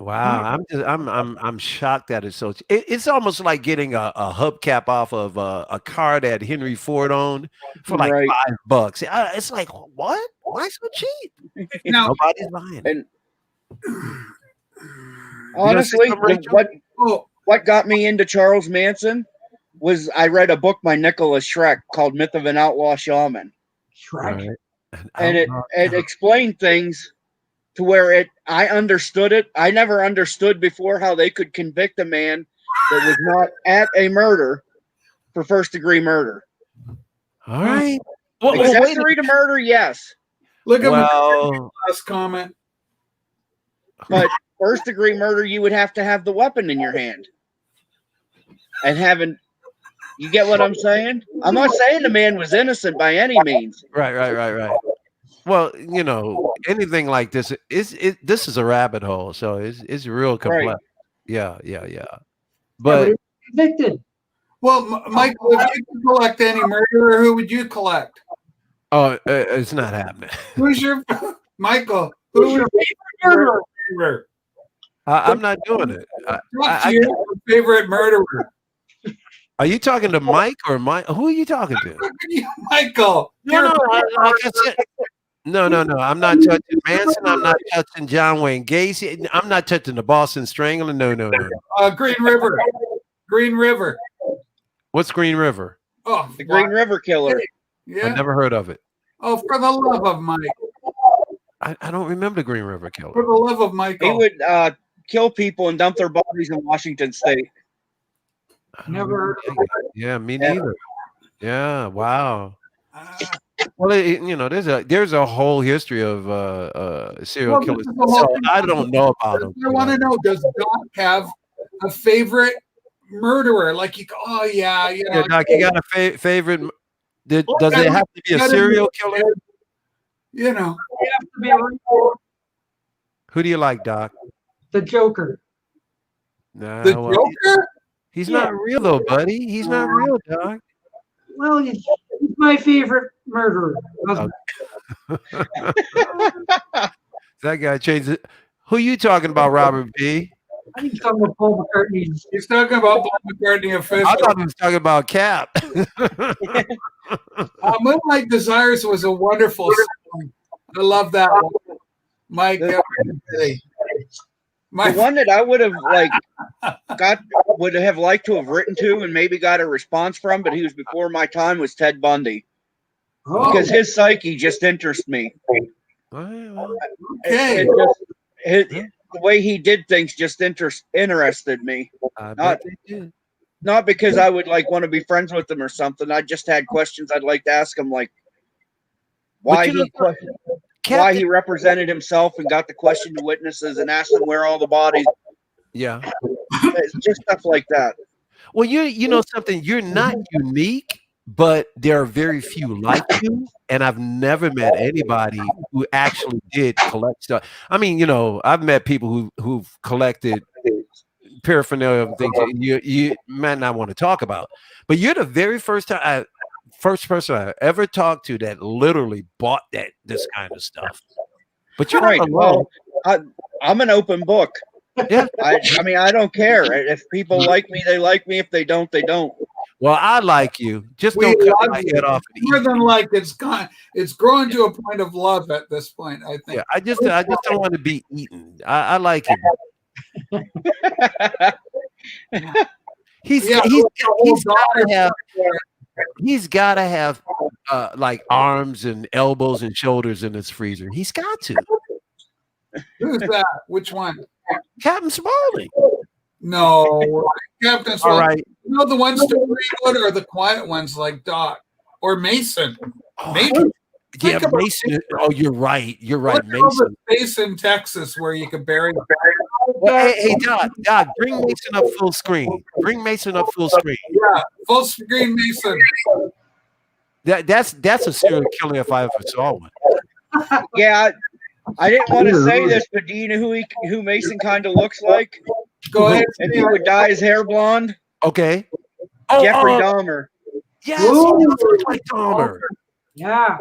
Speaker 7: Wow, I'm shocked that it's so. It's almost like getting a hubcap off of a car that Henry Ford owned for like $5. It's like, what? Why so cheap? Nobody's buying it.
Speaker 11: And honestly, what got me into Charles Manson was I read a book by Nicholas Schreck called Myth of an Outlaw Shaman.
Speaker 1: Schreck.
Speaker 11: And it explained things to where I understood it. I never understood before how they could convict a man that was not at a murder for first-degree murder.
Speaker 7: All right.
Speaker 11: Accessory to murder, yes.
Speaker 10: Look at my last comment.
Speaker 11: But first-degree murder, you would have to have the weapon in your hand. And you get what I'm saying? I'm not saying the man was innocent by any means.
Speaker 7: Right. Well, anything like this this is a rabbit hole, so it's real complex.
Speaker 11: Right.
Speaker 7: Yeah. But
Speaker 1: convicted.
Speaker 10: Well, Michael, if you could collect any murderer, who would you collect?
Speaker 7: Oh, it's not happening.
Speaker 10: Who's your Michael? Who's your favorite murderer?
Speaker 7: I'm not doing it.
Speaker 10: Your favorite murderer.
Speaker 7: Are you talking to Mike or Mike? Who are you talking to?
Speaker 10: Michael.
Speaker 7: No, like I said. No. I'm not touching Manson. I'm not touching John Wayne Gacy. I'm not touching the Boston Strangler. No.
Speaker 10: Green River. Green River.
Speaker 7: What's Green River?
Speaker 11: Oh, the Green River Killer.
Speaker 10: Yeah.
Speaker 7: I never heard of it.
Speaker 10: Oh, for the love of Mike.
Speaker 7: I don't remember Green River Killer.
Speaker 10: For the love of Michael.
Speaker 11: He would kill people and dump their bodies in Washington State.
Speaker 1: Never heard of
Speaker 7: it. Yeah, me neither. Yeah, wow. Well, there's a whole history of serial killers. So I don't know about them.
Speaker 10: I want to know: does Doc have a favorite murderer? Like you go, oh yeah.
Speaker 7: Doc, you got a favorite? Does it have to be a serial killer? Who do you like, Doc?
Speaker 1: The Joker.
Speaker 7: No,
Speaker 10: the Joker.
Speaker 7: He's not real though, buddy. He's not real, Doc.
Speaker 1: Well, he's my favorite murderer.
Speaker 7: That guy changed it. Who you talking about, Robert B?
Speaker 1: I think he's talking about Paul McCartney.
Speaker 10: He's talking about Paul McCartney official.
Speaker 7: I thought he was talking about Cap.
Speaker 10: Moonlight Desires was a wonderful song. I love that one. Mike,
Speaker 11: the one that I would have liked to have written to and maybe got a response from, but he was before my time, was Ted Bundy. Because his psyche just interests me.
Speaker 10: Okay.
Speaker 11: The way he did things just interested me. Not because I would want to be friends with him or something. I just had questions I'd like to ask him, like why he. why he represented himself and got to question the witnesses and ask them where all the bodies.
Speaker 7: Yeah.
Speaker 11: It's just stuff like that.
Speaker 7: Well, you know something, you're not unique, but there are very few like you, and I've never met anybody who actually did collect stuff. I mean, you know, I've met people who've collected paraphernalia of things you might not want to talk about, but you're the very first person I ever talked to that literally bought this kind of stuff. But you're
Speaker 11: right.
Speaker 7: not alone.
Speaker 11: Well, I'm an open book.
Speaker 7: Yeah.
Speaker 11: I mean, I don't care. If people like me, they like me. If they don't, they don't.
Speaker 7: Well, I like you. Just
Speaker 10: We
Speaker 7: don't cut
Speaker 10: love
Speaker 7: my
Speaker 10: you.
Speaker 7: head off.
Speaker 10: More than like it's growing to a point of love at this point, I think.
Speaker 7: Yeah, I just don't want to be eaten. I like him. He's got to have like arms and elbows and shoulders in his freezer. He's got to.
Speaker 10: Who's that? Which one?
Speaker 7: Captain Smalley.
Speaker 10: No, Captain Smalley.
Speaker 7: All right.
Speaker 10: You know the ones to read or the quiet ones like Doc or Mason. Mason.
Speaker 7: Yeah, Mason. Oh, you're right. You're right,
Speaker 10: Look
Speaker 7: Mason.
Speaker 10: over space in Texas where you could bury them.
Speaker 7: Well, hey, Doc, bring Mason up full screen. Bring Mason up full screen.
Speaker 10: Yeah, full screen Mason.
Speaker 7: That's a serial killer if I ever saw one.
Speaker 11: Yeah, I didn't want to say this, but do you know who Mason kind of looks like?
Speaker 10: Go ahead.
Speaker 11: If he would dye his hair blonde.
Speaker 7: Okay.
Speaker 11: Jeffrey Dahmer.
Speaker 7: Yes, he does look like Dahmer.
Speaker 1: Yeah.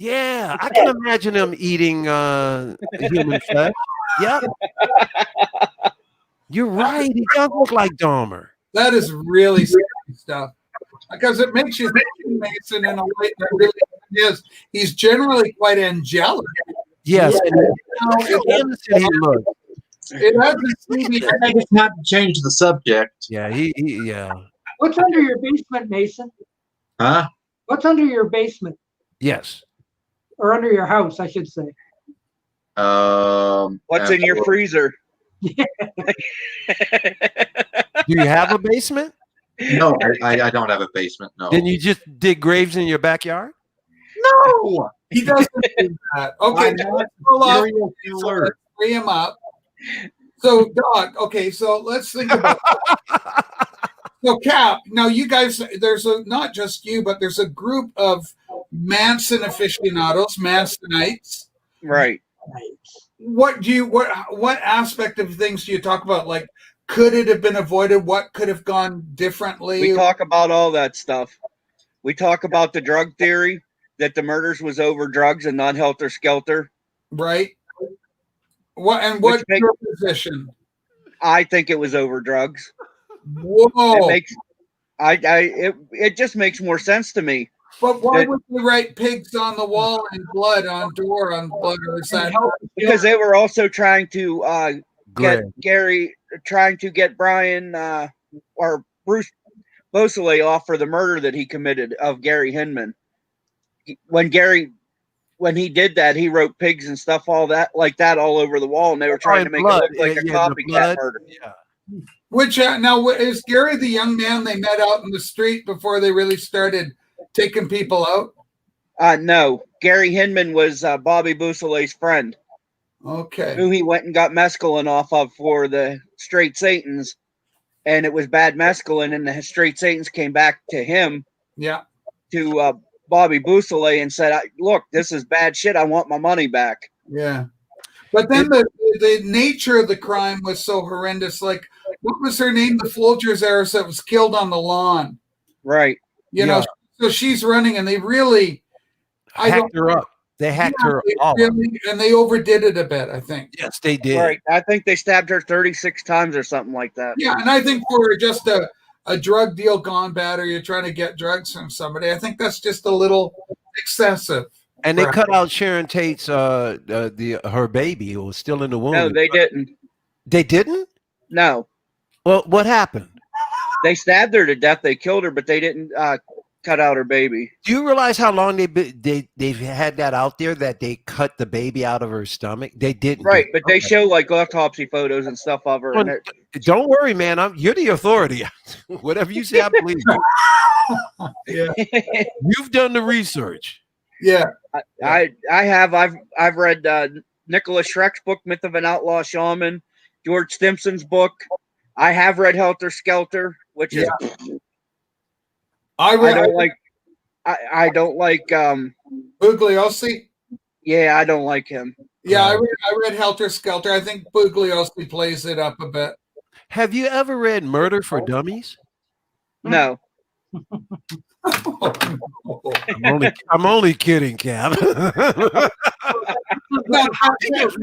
Speaker 7: Yeah, I can imagine him eating human flesh. Yep. You're right. He does look like Dahmer.
Speaker 10: That is really scary stuff. Because it makes you think of Mason in a way that really is. He's generally quite angelic.
Speaker 7: Yes.
Speaker 10: It has
Speaker 9: It's not to change the subject.
Speaker 7: Yeah, yeah.
Speaker 1: What's under your basement, Mason?
Speaker 9: Huh?
Speaker 1: What's under your basement?
Speaker 7: Yes.
Speaker 1: Or under your house, I should say.
Speaker 11: What's in your freezer?
Speaker 7: Do you have a basement?
Speaker 9: No, I don't have a basement. No.
Speaker 7: Then you just dig graves in your backyard?
Speaker 10: No, he doesn't do that. Okay, let's pull up. So let's free him up. So, Doc. Okay, so let's think about. So, Cap. Now, you guys. There's not just you, but there's a group of Manson aficionados, Mansonites.
Speaker 11: Right.
Speaker 10: What aspect of things do you talk about? Like, could it have been avoided? What could have gone differently?
Speaker 11: We talk about all that stuff. We talk about the drug theory, that the murders was over drugs and not helter skelter.
Speaker 10: Right. What's your position?
Speaker 11: I think it was over drugs.
Speaker 10: Whoa.
Speaker 11: It just makes more sense to me.
Speaker 10: But why would they write pigs on the wall and blood on door on blood? Or is that
Speaker 11: because they were also trying to get Brian or Bruce Beausoleil off for the murder that he committed of Gary Hinman. When he did that, he wrote pigs and stuff all over the wall, and they were trying to make it look like a copycat murder.
Speaker 10: Yeah. Which now is Gary the young man they met out in the street before they really started taking people out?
Speaker 11: No, Gary Hinman was Bobby Beausoleil's friend.
Speaker 10: Okay.
Speaker 11: Who he went and got mescaline off of for the Straight Satans, and it was bad mescaline, and the Straight Satans came back to him.
Speaker 10: Yeah.
Speaker 11: To Bobby Beausoleil and said, "Look, this is bad shit. I want my money back."
Speaker 10: Yeah. But then the nature of the crime was so horrendous. Like, what was her name? The Folgers heiress that was killed on the lawn.
Speaker 11: Right.
Speaker 10: You know, so she's running, and they really
Speaker 7: hacked her up. They hacked her off.
Speaker 10: And they overdid it a bit, I think.
Speaker 7: Yes, they did.
Speaker 11: Right. I think they stabbed her 36 times or something like that.
Speaker 10: Yeah, and I think for just a drug deal gone bad, or you're trying to get drugs from somebody, I think that's just a little excessive.
Speaker 7: And they cut out Sharon Tate's her baby who was still in the womb.
Speaker 11: No, they didn't.
Speaker 7: They didn't?
Speaker 11: No.
Speaker 7: Well, what happened?
Speaker 11: They stabbed her to death. They killed her, but they didn't cut out her baby.
Speaker 7: Do you realize how long they've had that out there, that they cut the baby out of her stomach? They didn't.
Speaker 11: Right, but they show like autopsy photos and stuff of her.
Speaker 7: Well, don't worry, man. You're the authority. Whatever you say, I believe you.
Speaker 10: Yeah.
Speaker 7: You've done the research.
Speaker 10: Yeah.
Speaker 11: I've read Nicholas Schreck's book, Myth of an Outlaw Shaman, George Stimson's book. I have read Helter Skelter, which is I don't like
Speaker 10: Bugliosi.
Speaker 11: Yeah, I don't like him.
Speaker 10: Yeah, I read Helter Skelter. I think Bugliosi plays it up a bit.
Speaker 7: Have you ever read Murder for Dummies?
Speaker 11: No.
Speaker 7: I'm only kidding, Cap. No,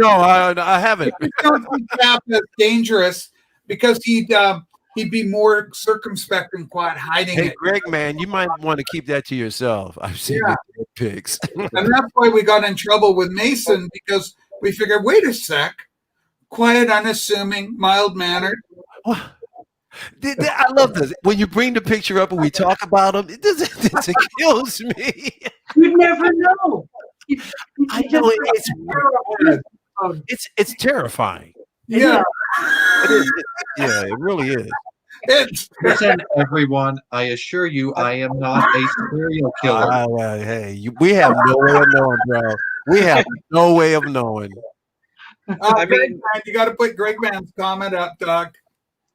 Speaker 7: I haven't.
Speaker 10: I don't think Cap is dangerous because he'd be more circumspect and quiet, hiding
Speaker 7: Hey,
Speaker 10: it.
Speaker 7: Greg, man, you might want to keep that to yourself. I've seen the pics.
Speaker 10: And that's why we got in trouble with Mason, because we figured, wait a sec, quiet, unassuming, mild-mannered.
Speaker 7: I love this. When you bring the picture up and we talk about him, it kills me.
Speaker 1: You'd never know.
Speaker 7: I know it's terrifying.
Speaker 10: Yeah.
Speaker 7: It is. Yeah, it really is.
Speaker 9: Listen, everyone, I assure you, I am not a serial killer.
Speaker 7: We have no way of knowing, bro. We have no way of knowing.
Speaker 11: I mean,
Speaker 10: you got to put Greg Man's comment up, Doc.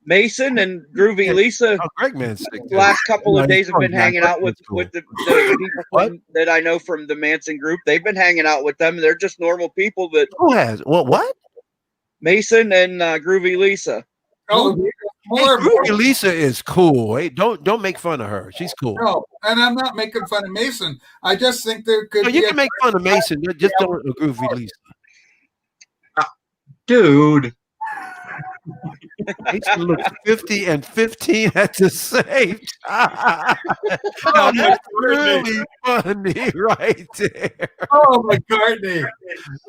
Speaker 11: Mason and Groovy Lisa.
Speaker 7: Greg Man's sick,
Speaker 11: the last couple of days have been hanging out with the people that I know from the Manson group. They've been hanging out with them. They're just normal people. That
Speaker 7: who has what?
Speaker 11: Mason and Groovy Lisa.
Speaker 10: Oh,
Speaker 7: Groovy Lisa is cool. Hey, don't make fun of her. She's cool.
Speaker 10: No, and I'm not making fun of Mason. I just think there could.
Speaker 7: No, you can make fun of Mason. Just don't Groovy Lisa.
Speaker 9: Dude.
Speaker 7: Mason looks 50 and 15 at the same time. Now, that's really funny right there.
Speaker 10: Oh, McCartney.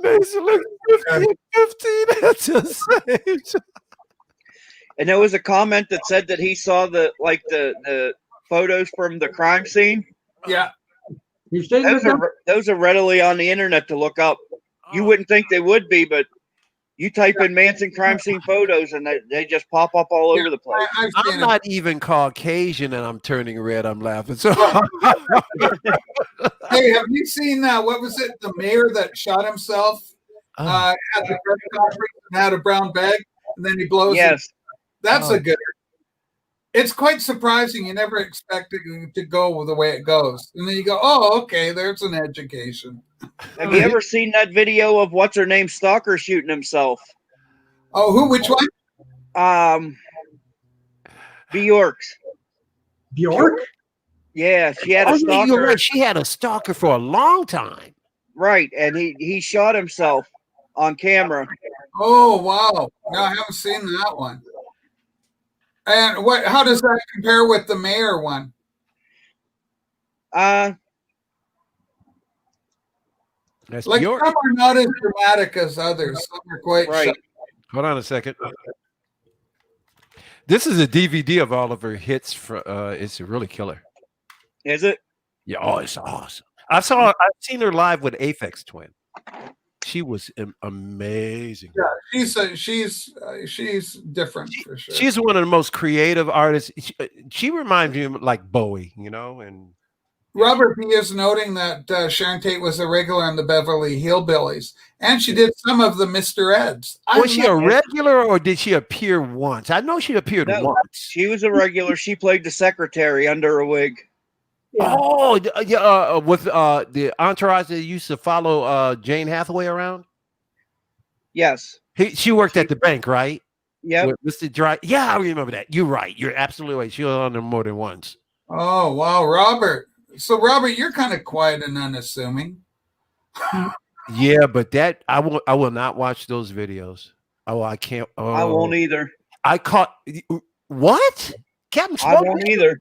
Speaker 7: Mason looks 50 and 15 at the same time.
Speaker 11: And there was a comment that said that he saw the photos from the crime scene.
Speaker 10: Yeah.
Speaker 11: Those are readily on the internet to look up. You wouldn't think they would be, but you type in Manson crime scene photos and they just pop up all over the place.
Speaker 7: I'm not even Caucasian and I'm turning red. I'm laughing. So
Speaker 10: hey, have you seen what was it? The mayor that shot himself at the press conference and had a brown bag and then he blows it. That's a good. It's quite surprising. You never expect it to go the way it goes. And then you go, oh, okay, there's an education.
Speaker 11: Have you ever seen that video of what's her name stalker shooting himself?
Speaker 10: Oh, who? Which one?
Speaker 11: Bjork's.
Speaker 1: Bjork?
Speaker 11: Yeah, she had a stalker.
Speaker 7: You're right. She had a stalker for a long time.
Speaker 11: Right, and he shot himself on camera.
Speaker 10: Oh, wow. No, I haven't seen that one. And how does that compare with the mayor one?
Speaker 7: That's
Speaker 10: like
Speaker 7: Bjork.
Speaker 10: some are not as dramatic as others. Some are quite
Speaker 11: right.
Speaker 7: Hold on a second. This is a DVD of all of her hits. It's really killer.
Speaker 11: Is it?
Speaker 7: Yeah. Oh, it's awesome. I've seen her live with Aphex Twin. She was amazing.
Speaker 10: Yeah, she's different for sure.
Speaker 7: She's one of the most creative artists. She reminds me of like Bowie, and
Speaker 10: Robert B. is noting that Sharon Tate was a regular on the Beverly Hillbillies, and she did some of the Mr. Eds.
Speaker 7: Was she a regular or did she appear once? I know she appeared once.
Speaker 11: She was a regular. She played the secretary under a wig.
Speaker 1: Yeah.
Speaker 7: Oh, yeah, with the entourage that used to follow Jane Hathaway around.
Speaker 11: Yes,
Speaker 7: she worked at the bank, right?
Speaker 11: Yeah,
Speaker 7: Mr. Dry. Yeah, I remember that. You're right. You're absolutely right. She was on there more than once.
Speaker 10: Oh wow, Robert. So Robert, you're kind of quiet and unassuming.
Speaker 7: Yeah, but that I will not watch those videos. Oh, I can't. Oh,
Speaker 11: I won't either.
Speaker 7: I caught what? Captain Smoke?
Speaker 11: I won't either.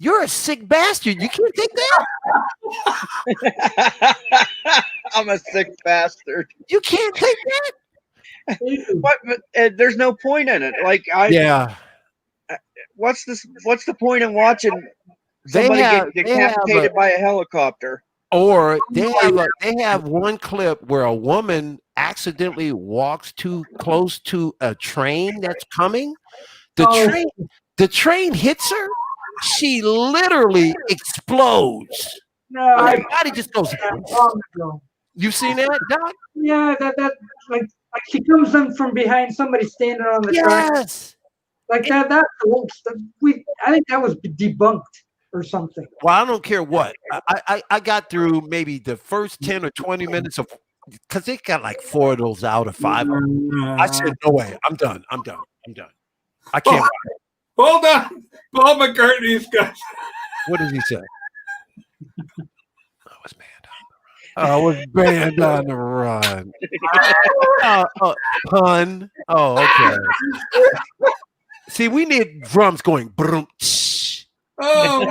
Speaker 7: You're a sick bastard. You can't take that.
Speaker 11: I'm a sick bastard.
Speaker 7: You can't take that.
Speaker 11: But there's no point in it. What's the point in watching somebody get decapitated by a helicopter?
Speaker 7: Or they have one clip where a woman accidentally walks too close to a train that's coming. The train hits her. She literally explodes.
Speaker 1: No,
Speaker 7: My body just goes.
Speaker 1: long ago.
Speaker 7: You've seen that, Doc?
Speaker 1: Yeah, that like she comes in from behind somebody standing on the track.
Speaker 7: Yes.
Speaker 1: Like that. That's the whole stuff. I think that was debunked or something.
Speaker 7: Well, I don't care what. I got through maybe the first 10 or 20 minutes of, because they got like 4 of those out of 5 of them. I said, no way. I'm done. I can't.
Speaker 10: Hold on. Paul McCartney's got.
Speaker 7: What did he say? I was banned on the run. Pun. Oh, okay. See, we need drums going. Brum,
Speaker 10: Oh,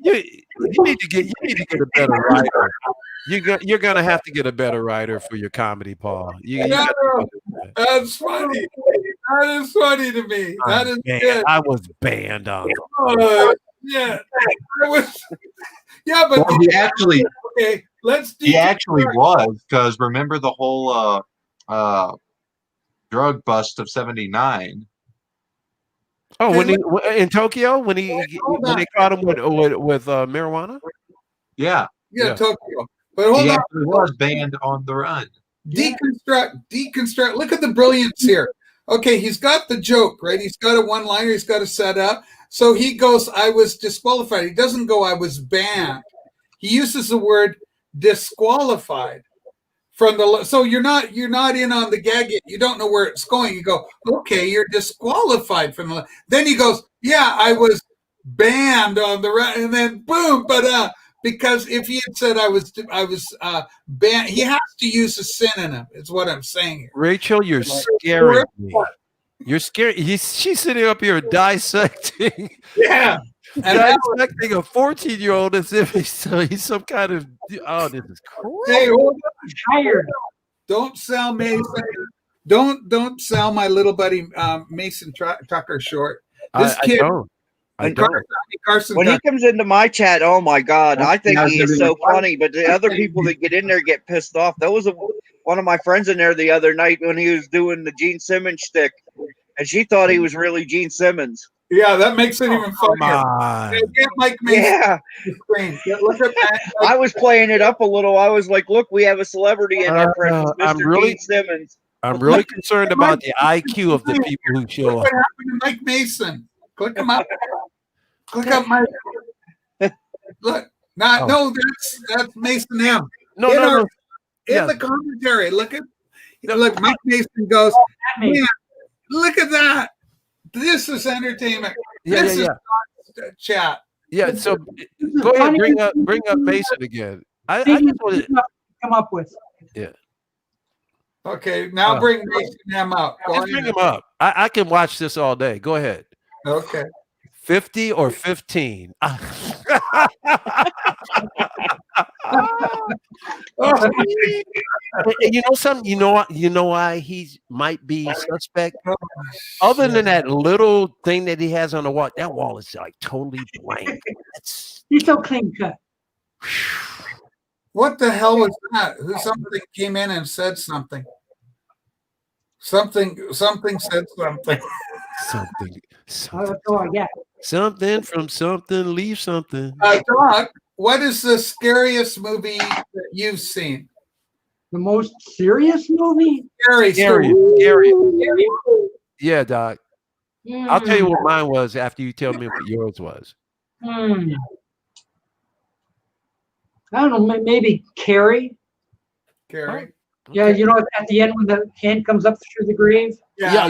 Speaker 7: you need to get a better writer. You're gonna have to get a better writer for your comedy, Paul.
Speaker 10: That's funny. That is funny to me. That is good.
Speaker 7: I was banned on.
Speaker 10: Yeah, I was. Yeah, but
Speaker 9: well, he actually.
Speaker 10: Okay, let's.
Speaker 9: He actually was, because remember the whole drug bust of '79.
Speaker 7: Oh, when he in Tokyo, when they caught him with marijuana.
Speaker 9: Yeah,
Speaker 10: Tokyo. But hold
Speaker 9: he
Speaker 10: on.
Speaker 9: actually was banned on the run.
Speaker 10: Deconstruct. Look at the brilliance here. Okay, he's got the joke, right? He's got a one-liner. He's got a setup. So he goes, "I was disqualified." He doesn't go, "I was banned." He uses the word disqualified from the. So you're not in on the gag yet. You don't know where it's going. You go, "Okay, you're disqualified from the." Then he goes, "Yeah, I was banned on the run," and then boom, but because if he had said I was banned, he has to use a synonym. Is what I'm saying here.
Speaker 7: Rachel, you're scaring me. You're scared. She's sitting up here dissecting.
Speaker 10: Yeah. And
Speaker 7: dissecting a 14-year-old as if he's some kind of. Oh, this is crazy.
Speaker 10: Hey, hold on. Tired. Don't sell Mason. Don't sell my little buddy Mason Tucker short. This kid.
Speaker 7: I don't.
Speaker 11: Carson, when he comes into my chat, oh my God, I think he is so funny. But the other people that get in there get pissed off. That was one of my friends in there the other night when he was doing the Gene Simmons shtick, and she thought he was really Gene Simmons.
Speaker 10: Yeah, that makes it even funnier. Mike Mason.
Speaker 11: Yeah.
Speaker 10: Look at that.
Speaker 11: I was playing it up a little. I was like, "Look, we have a celebrity in here, friends, Mr. Gene Simmons."
Speaker 7: I'm really concerned about the IQ of the people who show up.
Speaker 10: What happened to Mike Mason? Click him up. Click up Mike. Look, no, that's Mason M.
Speaker 7: No.
Speaker 10: In the commentary, look, Mike Mason goes, "Man, look at that. This is entertainment. This is chat."
Speaker 7: Yeah, so go ahead, bring up Mason again. I just want to
Speaker 1: come up with.
Speaker 7: Yeah.
Speaker 10: Okay, now bring Mason M out.
Speaker 7: Bring him up. I can watch this all day. Go ahead.
Speaker 10: Okay.
Speaker 7: 50 or 15. You know something? You know why he might be suspect? Other than that little thing that he has on the wall, that wall is like totally blank.
Speaker 1: He's so clean cut.
Speaker 10: What the hell was that? Somebody came in and said something. Something said something.
Speaker 7: Something from something, leave something.
Speaker 10: Doc, what is the scariest movie that you've seen?
Speaker 1: The most serious movie?
Speaker 7: Scary. Yeah, Doc. I'll tell you what mine was after you tell me what yours was.
Speaker 1: I don't know, maybe Carrie.
Speaker 10: Carrie.
Speaker 1: Yeah, you know, at the end when the hand comes up through the grave.
Speaker 7: Yeah.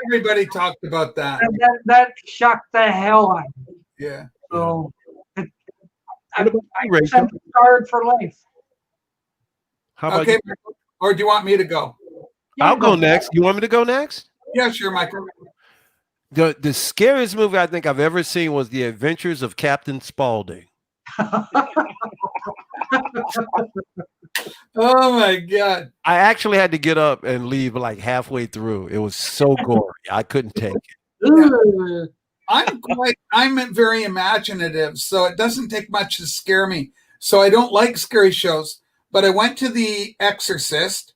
Speaker 10: Everybody talked about that.
Speaker 1: That shocked the hell out of me.
Speaker 10: Yeah.
Speaker 1: So I'm scarred for life.
Speaker 7: How about
Speaker 10: you? Or do you want me to go?
Speaker 7: I'll go next. You want me to go next?
Speaker 10: Yeah, sure, Michael.
Speaker 7: The scariest movie I think I've ever seen was The Adventures of Captain Spaulding.
Speaker 10: Oh my God.
Speaker 7: I actually had to get up and leave like halfway through. It was so gory. I couldn't take it.
Speaker 10: I'm very imaginative, so it doesn't take much to scare me. So I don't like scary shows, but I went to The Exorcist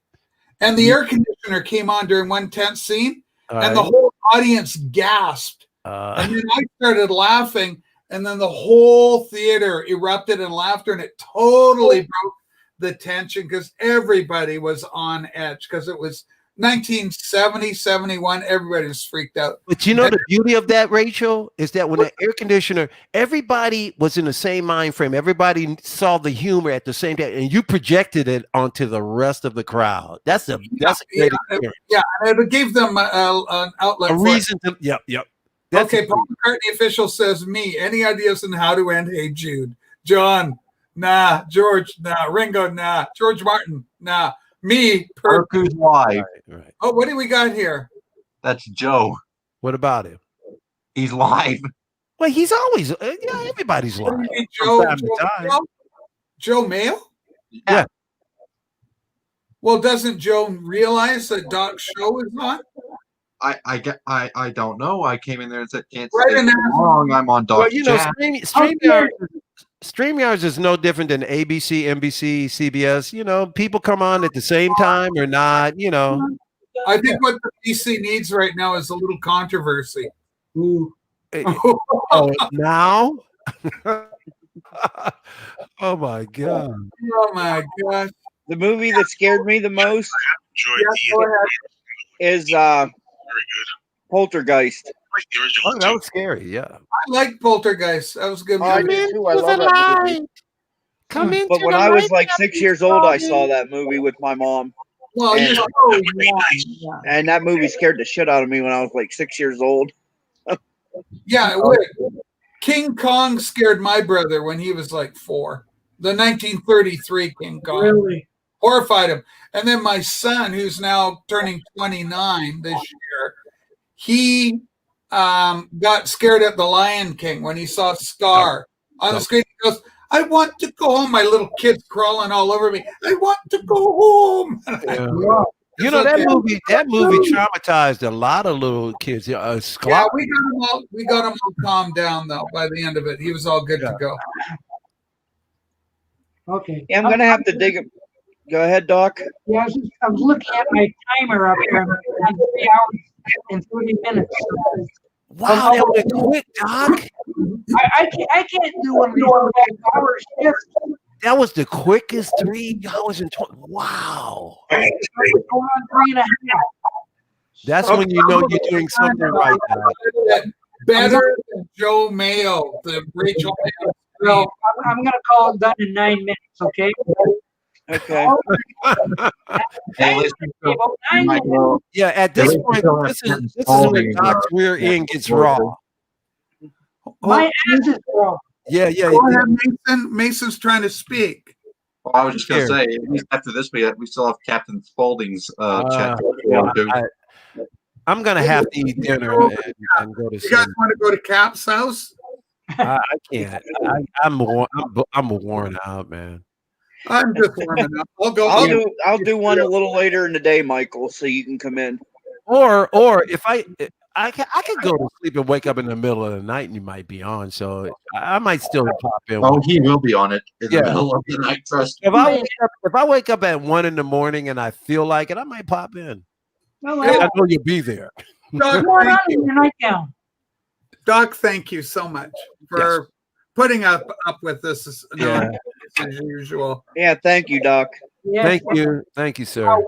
Speaker 10: and the air conditioner came on during one tense scene and the whole audience gasped. And then I started laughing. and then the whole theater erupted in laughter, and it totally broke the tension because everybody was on edge because it was 1970, 71. Everybody was freaked out.
Speaker 7: But you know the beauty of that, Rachel, is that when the air conditioner, everybody was in the same mind frame. Everybody saw the humor at the same time, and you projected it onto the rest of the crowd. That's a great experience.
Speaker 10: Yeah, and it gave them an outlet.
Speaker 7: A reason to. Yep.
Speaker 10: Okay, Paul McCartney official says me. Any ideas on how to end Hey Jude? John, nah. George, nah. Ringo, nah. George Martin, nah. Me,
Speaker 9: Look who's live.
Speaker 7: Right.
Speaker 10: Oh, what do we got here?
Speaker 9: That's Joe.
Speaker 7: What about him?
Speaker 9: He's live.
Speaker 7: Well, he's always everybody's
Speaker 10: What do
Speaker 7: live.
Speaker 10: you mean,
Speaker 7: From time to time.
Speaker 10: Joe Mayo?
Speaker 7: Yeah.
Speaker 10: Well, doesn't Joe realize that Doc's show is on?
Speaker 9: I don't know. I came in there and said, can't
Speaker 10: Right
Speaker 9: stay
Speaker 10: in there.
Speaker 9: long. I'm on Doc
Speaker 7: Well, you know,
Speaker 9: Chat.
Speaker 7: StreamYards is no different than ABC, NBC, CBS. You know, people come on at the same time or not. You know,
Speaker 10: I think what the PC needs right now is a little controversy.
Speaker 1: Ooh.
Speaker 7: Oh, now? Oh my god!
Speaker 10: Oh my gosh!
Speaker 11: The movie that scared me the most is Poltergeist.
Speaker 7: Oh, that was scary. Yeah.
Speaker 10: I like Poltergeist. That was a good movie.
Speaker 11: I did too. I love that movie.
Speaker 7: Come in.
Speaker 11: But when I was like 6 years old, I saw that movie with my mom.
Speaker 10: Well,
Speaker 11: and,
Speaker 10: you're so young.
Speaker 11: and that movie scared the shit out of me when I was like 6 years old.
Speaker 10: Yeah, it would. King Kong scared my brother when he was like 4. The 1933 King Kong.
Speaker 1: Really?
Speaker 10: Horrified him. And then my son, who's now turning 29 this year, he got scared at the Lion King when he saw Scar on the screen. He goes, I want to go home. My little kid's crawling all over me. I want to go home.
Speaker 7: Yeah. You know that movie. That movie traumatized a lot of little kids.
Speaker 10: Yeah, we got him all calmed down though. By the end of it, he was all good to go.
Speaker 1: Okay.
Speaker 11: Yeah, I'm gonna have to dig it. Go ahead, Doc.
Speaker 1: Yeah, I was looking at my timer up here. I'm on 3 hours and 30 minutes.
Speaker 7: Wow, that went quick, Doc.
Speaker 1: I can't do one of these 5-hour shifts.
Speaker 7: That was the quickest 3 hours and 20. Wow.
Speaker 1: Going on 3.5.
Speaker 7: That's when you know you're doing something right. Doc.
Speaker 10: Better than Joe Mayo, the Rachel Mayo.
Speaker 1: Well, I'm going to call it done in 9 minutes, okay?
Speaker 11: Okay.
Speaker 9: Hey, listen,
Speaker 7: Yeah, at this point, this is when Doc's rear end gets raw.
Speaker 1: My ass is raw.
Speaker 7: Yeah.
Speaker 10: Go ahead, Mason. Mason's trying to speak.
Speaker 9: Well, I was just going to say, at least after this, we still have Captain Spaulding's chat.
Speaker 7: I'm gonna have to eat dinner and go to sleep.
Speaker 10: You guys want to go to Cap's house?
Speaker 7: I can't. I'm worn out, man.
Speaker 10: I'm just warming up.
Speaker 11: I'll do one a little later in the day, Michael, so you can come in.
Speaker 7: Or if I could go to sleep and wake up in the middle of the night and you might be on. So I might still pop in.
Speaker 9: Oh, he will be on it in the middle of the night. Trust me.
Speaker 7: If I wake up at 1 a.m. and I feel like it, I might pop in.
Speaker 1: Well,
Speaker 7: I know you'll be there.
Speaker 10: Doc,
Speaker 1: going on in your nightgown?
Speaker 10: Doc, thank you so much for putting up with this as usual.
Speaker 11: Yeah, thank you, Doc.
Speaker 1: Yes.
Speaker 7: Thank you, sir.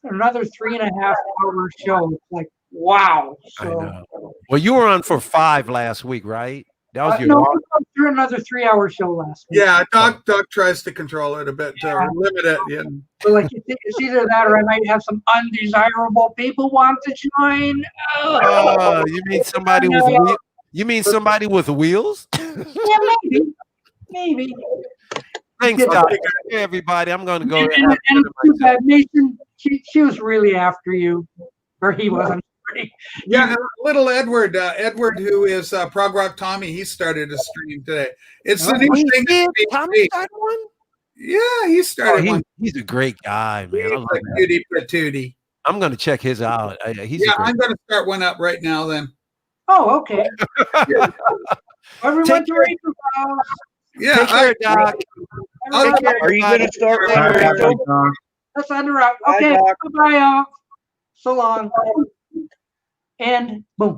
Speaker 1: Another 3.5 hour show. It's like, wow. So,
Speaker 7: I know. Well, you were on for 5 last week, right? That was your
Speaker 1: no, through another 3-hour show last week.
Speaker 10: Yeah, Doc tries to control it a bit to limit it. Yeah.
Speaker 1: So like it's either that or I might have some undesirable people want to join.
Speaker 7: Oh, you mean somebody with wheels? You mean somebody with wheels?
Speaker 1: Yeah, maybe.
Speaker 7: Thanks, Doc. Hey, everybody. I'm going to go.
Speaker 1: And too bad, Mason. She was really after you, or he wasn't.
Speaker 10: Yeah, little Edward, who is Prog Rock Tommy, he started a stream today. It's the new thing.
Speaker 7: Tommy started one?
Speaker 10: Yeah, he started one.
Speaker 7: He's a great guy, man. I love
Speaker 10: Cutie patootie.
Speaker 7: I'm going to check his out.
Speaker 10: I'm going to start one up right now then.
Speaker 1: Oh, okay. Everyone to Rachel.
Speaker 10: Yeah,
Speaker 7: take care, Doc.
Speaker 11: Are you going to start one, Rachel?
Speaker 1: Let's interrupt. Okay, bye-bye, y'all. So long. And boom.